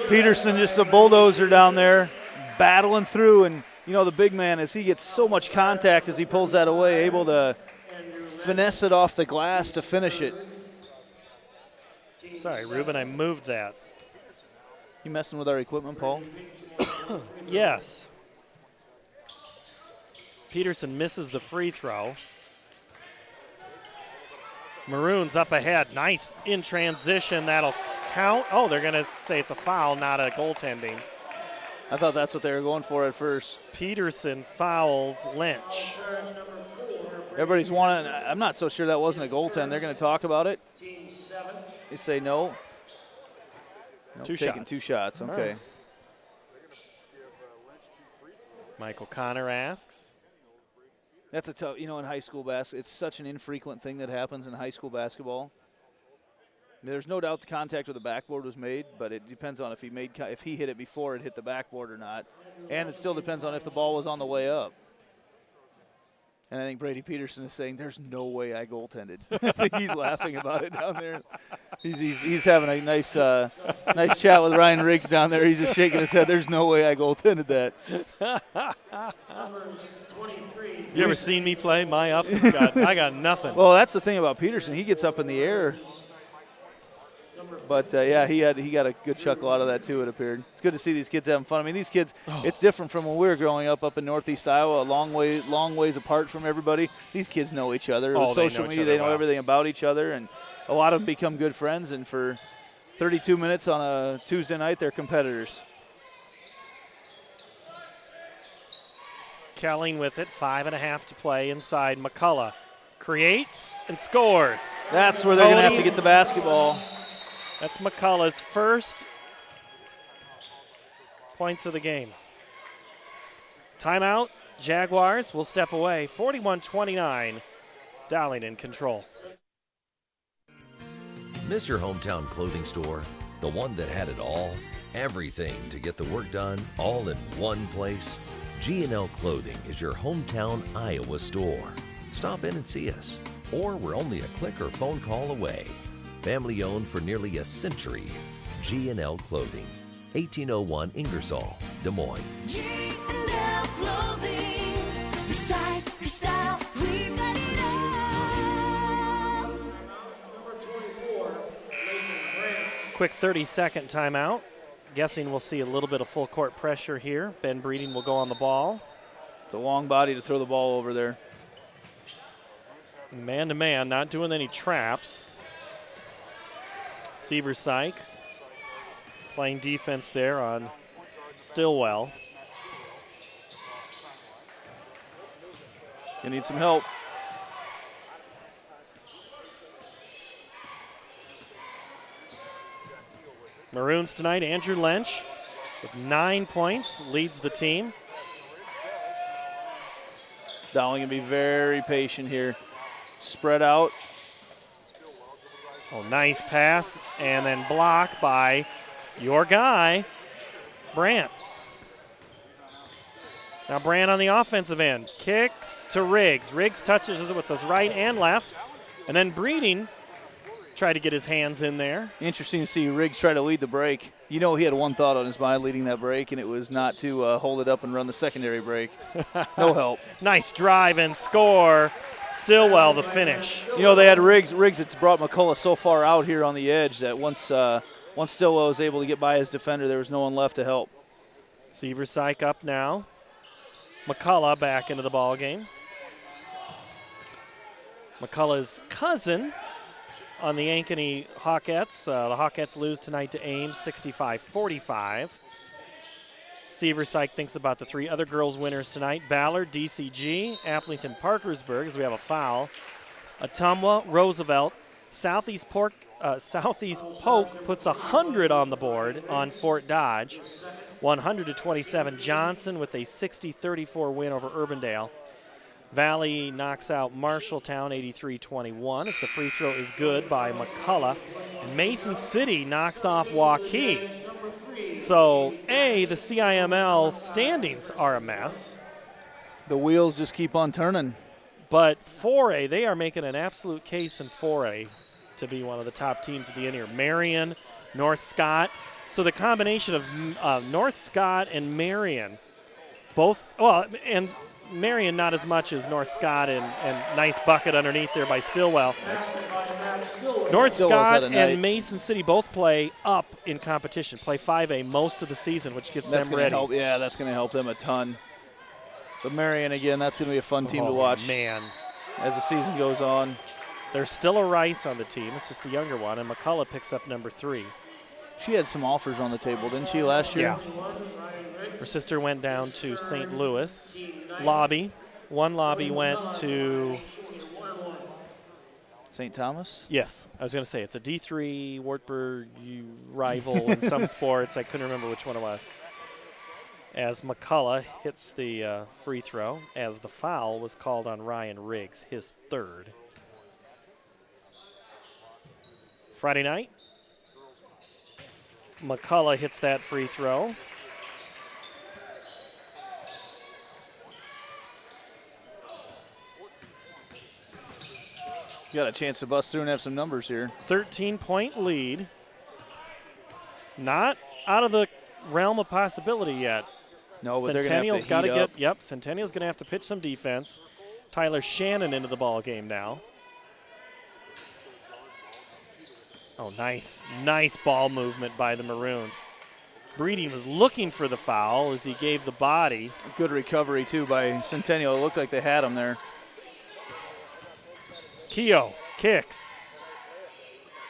Peterson just a bulldozer down there, battling through. And, you know, the big man, as he gets so much contact as he pulls that away, able to finesse it off the glass to finish it. Sorry, Ruben, I moved that. You messing with our equipment, Paul? Yes. Peterson misses the free throw. Maroons up ahead. Nice in transition. That'll count. Oh, they're going to say it's a foul, not a goaltending. I thought that's what they were going for at first. Peterson fouls Lynch. Everybody's wanting. I'm not so sure that wasn't a goaltend. They're going to talk about it. They say no. Nope, taking 2 shots. Okay. Right. Michael Connor asks. That's a tough, you know, in high school basketball, it's such an infrequent thing that happens in high school basketball. There's no doubt the contact with the backboard was made, but it depends on if he hit it before it hit the backboard or not. And it still depends on if the ball was on the way up. And I think Brady Peterson is saying, there's no way I goaltended. I think he's laughing about it down there. He's having a nice nice chat with Ryan Riggs down there. He's just shaking his head. There's no way I goaltended that. You ever seen me play? My ups, I got nothing. Well, that's the thing about Peterson. He gets up in the air. But, yeah, he got a good chuckle out of that, too, it appeared. It's good to see these kids having fun. I mean, these kids, it's different from when we were growing up in Northeast Iowa, a long ways apart from everybody. These kids know each other. With social media, they know everything about each other, and a lot of them become good friends. And for 32 minutes on a Tuesday night, they're competitors. Kelling with it, 5.5 to play inside. McCullough creates and scores. That's where they're going to have to get the basketball. That's McCullough's first points of the game. Timeout. Jaguars will step away. 41-29. Dowling in control. Miss your hometown clothing store? The one that had it all? Everything to get the work done, all in one place? G&L Clothing is your hometown Iowa store. Stop in and see us. Or we're only a click or phone call away. Family owned for nearly a century. G&L Clothing, 1801 Ingersoll, Des Moines. G&L Clothing, your size, your style, we've got it all. Number 24, Quick 30-second timeout. Guessing we'll see a little bit of full court pressure here. Ben Breeding will go on the ball. It's a long body to throw the ball over there. Man-to-man, not doing any traps. Seversyke playing defense there on Stillwell. You need some help. Maroons tonight, Andrew Lynch with 9 points, leads the team. Dowling can be very patient here. Spread out. Oh, nice pass, and then blocked by your guy, Brandt. Now Brandt on the offensive end. Kicks to Riggs. Riggs touches it with his right and left. And then Breeding tried to get his hands in there. Interesting to see Riggs try to lead the break. You know he had one thought on his mind leading that break, and it was not to hold it up and run the secondary break. No help. Nice drive and score. Stillwell the finish. You know, they had Riggs. It's brought McCullough so far out here on the edge that once Stillwell was able to get by his defender, there was no one left to help. Seversyke up now. McCullough back into the ball game. McCullough's cousin on the Ankeny Hawkettes. The Hawkettes lose tonight to Ames 65-45. Seversyke thinks about the three other girls' winners tonight. Ballard, DCG, Applington, Parkersburg, as we have a foul. Ottumwa, Roosevelt. Southeast Polk puts 100 on the board on Fort Dodge. 100-27. Johnson with a 60-34 win over Urbandale. Valley knocks out Marshalltown 83-21 as the free throw is good by McCullough. And Mason City knocks off Waukee. So, the CIML standings are a mess. The wheels just keep on turning. But 4A, they are making an absolute case in 4A to be one of the top teams at the end here. Marion, North Scott. So the combination of North Scott and Marion, and Marion not as much as North Scott, and nice bucket underneath there by Stillwell. North Scott and Mason City both play up in competition, play 5A most of the season, which gets them ready. That's going to help them a ton. But Marion, again, that's going to be a fun team to watch. Man. As the season goes on. There's still a Rice on the team. It's just the younger one, and McCullough picks up number 3. She had some offers on the table, didn't she, last year? Yeah. Her sister went down to St. Louis. One lobby went to St. Thomas? Yes. I was going to say it's a D3 Wartburg rival in some sports. I couldn't remember which one it was. As McCullough hits the free throw, as the foul was called on Ryan Riggs, his third. Friday night, McCullough hits that free throw. Got a chance to bust through and have some numbers here. 13-point lead. Not out of the realm of possibility yet. No, but they're going to have to heat up. Yep, Centennial's going to have to pitch some defense. Tyler Shannon into the ball game now. Oh, nice ball movement by the Maroons. Breeding was looking for the foul as he gave the body. Good recovery, too, by Centennial. It looked like they had him there. Keogh kicks.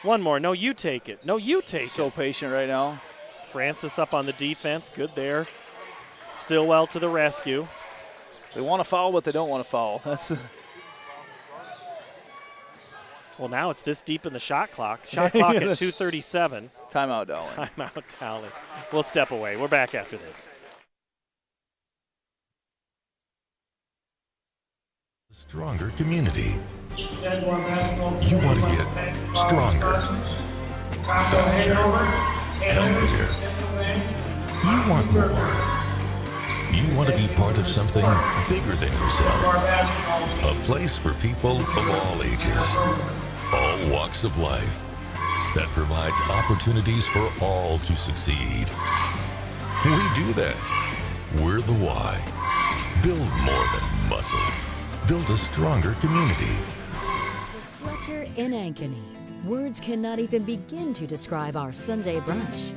One more. No, you take it. No, you take it. So patient right now. Francis up on the defense. Good there. Stillwell to the rescue. They want to foul, but they don't want to foul. Well, now it's this deep in the shot clock. Shot clock at 2:37. Timeout, Dowling. Timeout, Dowling. We'll step away. We're back after this. Stronger community. You want to get stronger, faster, healthier. You want more. You want to be part of something bigger than yourself. A place for people of all ages, all walks of life, that provides opportunities for all to succeed. We do that. We're the why. Build more than muscle. Build a stronger community. The Fletcher in Ankeny. Words cannot even begin to describe our Sunday brunch.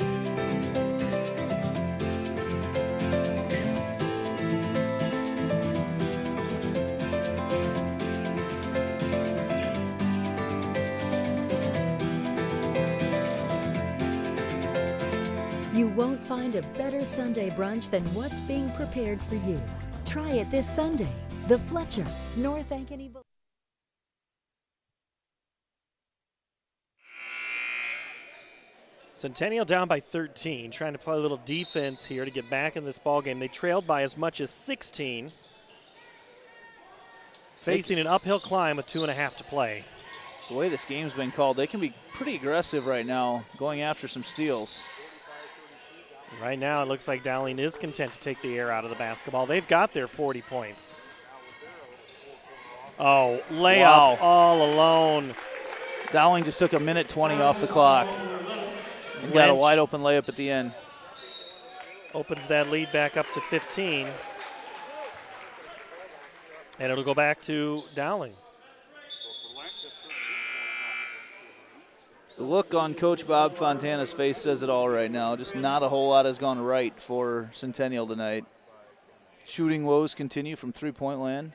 You won't find a better Sunday brunch than what's being prepared for you. Try it this Sunday. The Fletcher, North Ankeny. Centennial down by 13, trying to play a little defense here to get back in this ball game. They trailed by as much as 16. Facing an uphill climb with 2.5 to play. The way this game's been called, they can be pretty aggressive right now, going after some steals. Right now, it looks like Dowling is content to take the air out of the basketball. They've got their 40 points. Oh, layup all alone. Dowling just took a minute 20 off the clock and got a wide open layup at the end. Opens that lead back up to 15. And it'll go back to Dowling. The look on Coach Bob Fontana's face says it all right now. Just not a whole lot has gone right for Centennial tonight. Shooting woes continue from three-point land.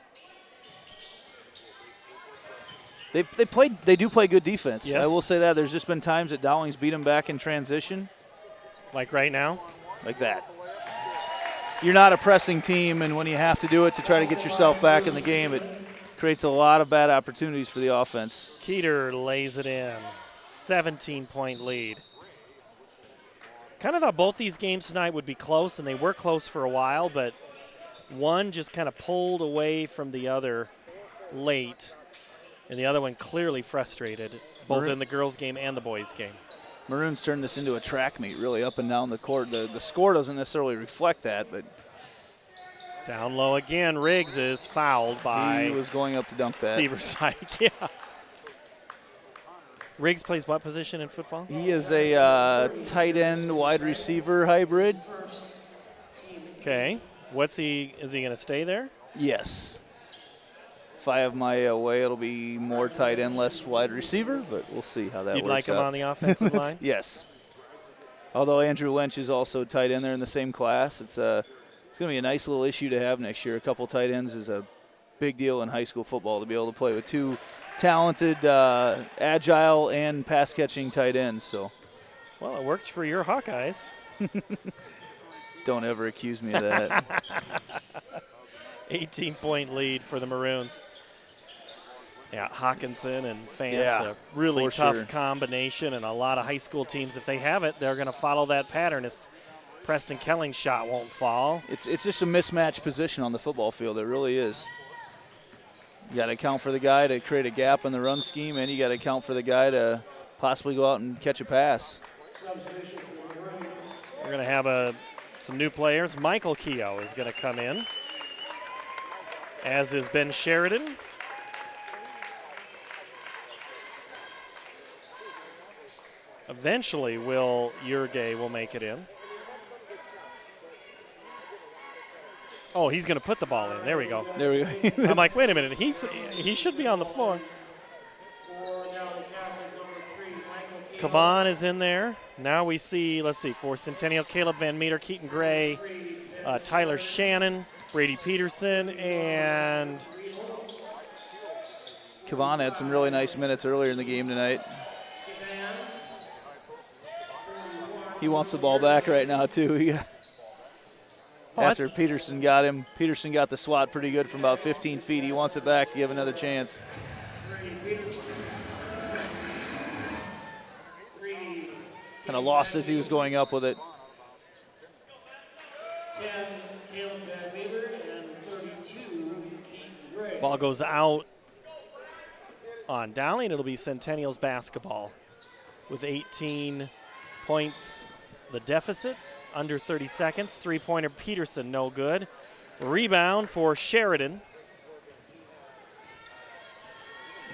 They do play good defense. Yes. I will say that. There's just been times that Dowling's beat them back in transition. Like right now? Like that. You're not a pressing team, and when you have to do it to try to get yourself back in the game, it creates a lot of bad opportunities for the offense. Keeter lays it in. 17-point lead. Kind of thought both these games tonight would be close, and they were close for a while, but one just kind of pulled away from the other late, and the other one clearly frustrated, both in the girls' game and the boys' game. Maroons turned this into a track meet, really up and down the court. The score doesn't necessarily reflect that, but down low again. Riggs is fouled by. He was going up to dunk that. Severside, yeah. Riggs plays what position in football? He is a tight end wide receiver hybrid. Okay. Is he going to stay there? Yes. If I have my way, it'll be more tight end, less wide receiver, but we'll see how that works out. You'd like him on the offensive line? Yes. Although Andrew Lynch is also tight end there in the same class. It's going to be a nice little issue to have next year. A couple tight ends is a big deal in high school football to be able to play with two talented, agile, and pass-catching tight ends. So, well, it worked for your Hawkeyes. Don't ever accuse me of that. 18-point lead for the Maroons. Yeah, Hawkinson and Fans, a really tough combination, and a lot of high school teams, if they have it, they're going to follow that pattern. As Preston Kelling's shot won't fall. It's just a mismatched position on the football field. It really is. You got to account for the guy to create a gap in the run scheme, and you got to account for the guy to possibly go out and catch a pass. We're going to have some new players. Michael Keogh is going to come in, as is Ben Sheridan. Eventually, Will Yurgay will make it in. Oh, he's going to put the ball in. There we go. There we go. I'm like, wait a minute. He should be on the floor. Kavan is in there. Now we see, let's see, for Centennial, Caleb Van Meter, Keaton Gray, Tyler Shannon, Brady Peterson, and Kavan had some really nice minutes earlier in the game tonight. He wants the ball back right now, too. After Peterson got him, Peterson got the swat pretty good from about 15 feet. He wants it back to give another chance. Kind of lost as he was going up with it. 10, Caleb Van Meter, and 32, Keaton Gray. ball goes out on Dowling. It'll be Centennial's basketball with 18 points the deficit, under 30 seconds. Three-pointer Peterson, no good. Rebound for Sheridan.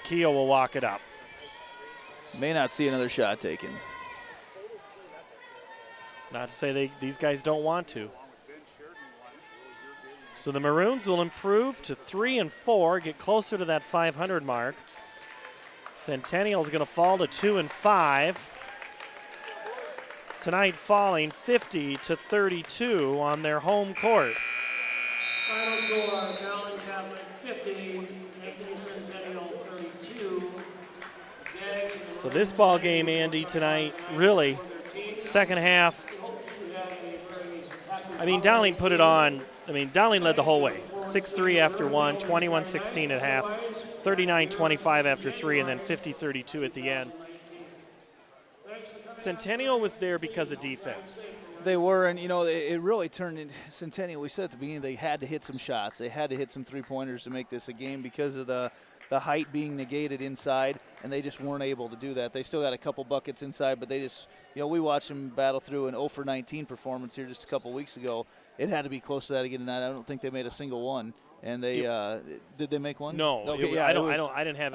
Keogh will walk it up. May not see another shot taken. Not to say these guys don't want to. So the Maroons will improve to 3-4, get closer to that 500 mark. Centennial is going to fall to 2-5. Tonight falling 50-32 on their home court. Final score, Dowling Catholic 50, Ankeny Centennial 32. So this ball game, Andy, tonight, really, second half. I mean, Dowling put it on. I mean, Dowling led the whole way. 6-3 after one, 21-16 at half, 39-25 after three, and then 50-32 at the end. Centennial was there because of defense. They were, and, you know, it really turned into Centennial. We said at the beginning they had to hit some shots. They had to hit some three-pointers to make this a game because of the height being negated inside, and they just weren't able to do that. They still got a couple buckets inside, but they just, you know, we watched them battle through an 0-for-19 performance here just a couple weeks ago. It had to be close to that again tonight. I don't think they made a single one. And they did they make one? No, okay, I didn't have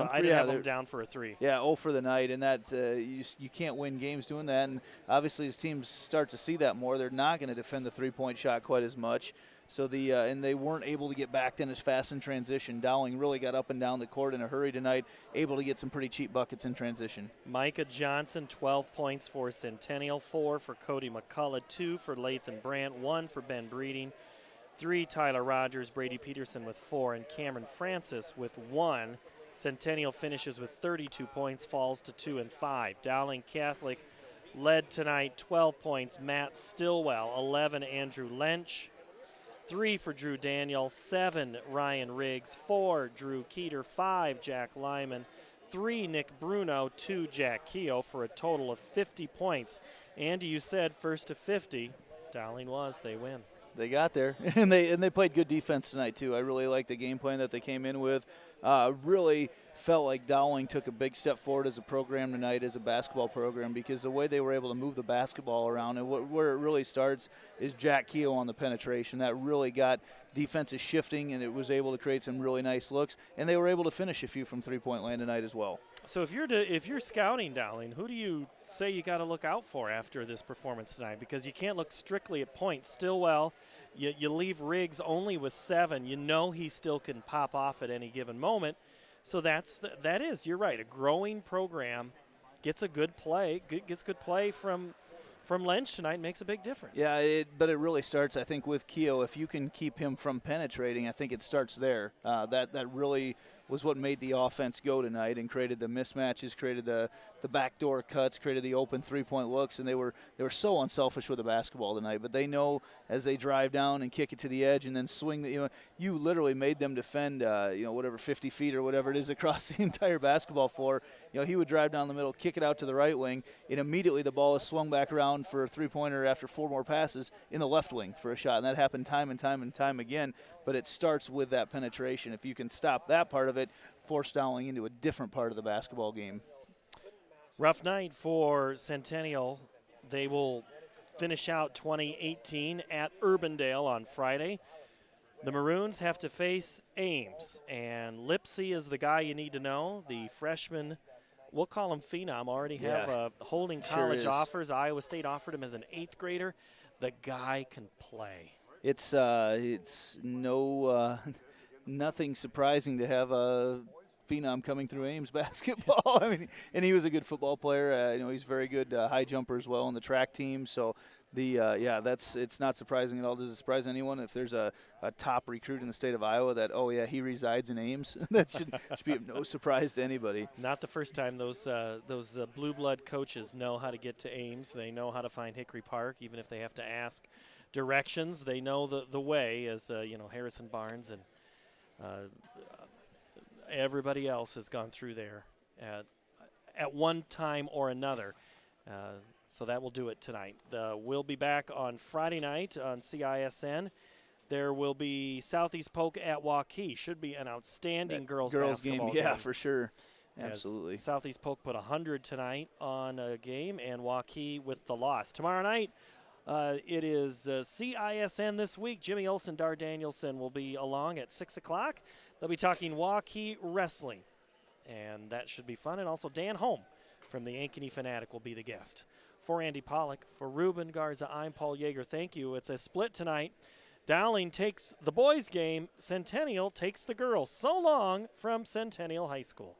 them down for a three. Yeah, 0 for the night, and that you can't win games doing that. And obviously, as teams start to see that more, they're not going to defend the three-point shot quite as much. So and they weren't able to get back then as fast in transition. Dowling really got up and down the court in a hurry tonight, able to get some pretty cheap buckets in transition. Micah Johnson, 12 points for Centennial, 4 for Cody McCullough, 2 for Lathan Brandt, 1 for Ben Breeding, 3 Tyler Rogers, Brady Peterson with 4, and Cameron Francis with 1. Centennial finishes with 32 points, falls to 2-5. Dowling Catholic led tonight, 12 points. Matt Stillwell, 11 Andrew Lench, 3 for Drew Daniel, 7 Ryan Riggs, 4 Drew Keeter, 5 Jack Lyman, 3 Nick Bruno, 2 Jack Keogh for a total of 50 points. Andy, you said first to 50. Dowling was. They win. They got there, and they played good defense tonight too. I really liked the game plan that they came in with. Really felt like Dowling took a big step forward as a program tonight, as a basketball program, because the way they were able to move the basketball around, and where it really starts is Jack Keogh on the penetration. That really got defenses shifting, and it was able to create some really nice looks, and they were able to finish a few from three-point land tonight as well. So if you're scouting Dowling, who do you say you got to look out for after this performance tonight? Because you can't look strictly at points. Stillwell, you leave Riggs only with 7. You know he still can pop off at any given moment. So that is, you're right, a growing program gets a good play, gets good play from Lench tonight, makes a big difference. Yeah, but it really starts, I think, with Keogh. If you can keep him from penetrating, I think it starts there. That really was what made the offense go tonight and created the mismatches, created the backdoor cuts, created the open three-point looks, and they were so unselfish with the basketball tonight. But they know as they drive down and kick it to the edge and then swing, you literally made them defend, whatever 50 feet or whatever it is across the entire basketball floor. He would drive down the middle, kick it out to the right wing, and immediately the ball is swung back around for a three-pointer after 4 more passes in the left wing for a shot. And that happened time and time and time again. But it starts with that penetration. If you can stop that part of it, force Dowling into a different part of the basketball game. Rough night for Centennial. They will finish out 2018 at Urbandale on Friday. The Maroons have to face Ames, and Lipsy is the guy you need to know. The freshman, we'll call him Phenom, already have holding college offers. Iowa State offered him as an 8th grader. The guy can play. It's nothing surprising to have a phenom coming through Ames basketball. I mean, and he was a good football player. He's very good high jumper as well on the track team. So it's not surprising at all. Does it surprise anyone if there's a top recruit in the state of Iowa that he resides in Ames? That should be of no surprise to anybody. Not the first time those blue blood coaches know how to get to Ames. They know how to find Hickory Park, even if they have to ask directions. They know the way, as Harrison Barnes and everybody else has gone through there at one time or another. So that will do it tonight. We'll be back on Friday night on CISN. There will be Southeast Polk at Waukee. Should be an outstanding girls basketball game. Yeah, for sure. Absolutely. As Southeast Polk put 100 tonight on a game, and Waukee with the loss. Tomorrow night, it is CISN this week. Jimmy Olsen, Dar Danielson will be along at 6 o'clock. They'll be talking Waukee wrestling, and that should be fun. And also Dan Holm from the Ankeny Fanatic will be the guest. For Andy Pollock, for Ruben Garza, I'm Paul Yeager. Thank you. It's a split tonight. Dowling takes the boys' game. Centennial takes the girls. So long from Centennial High School.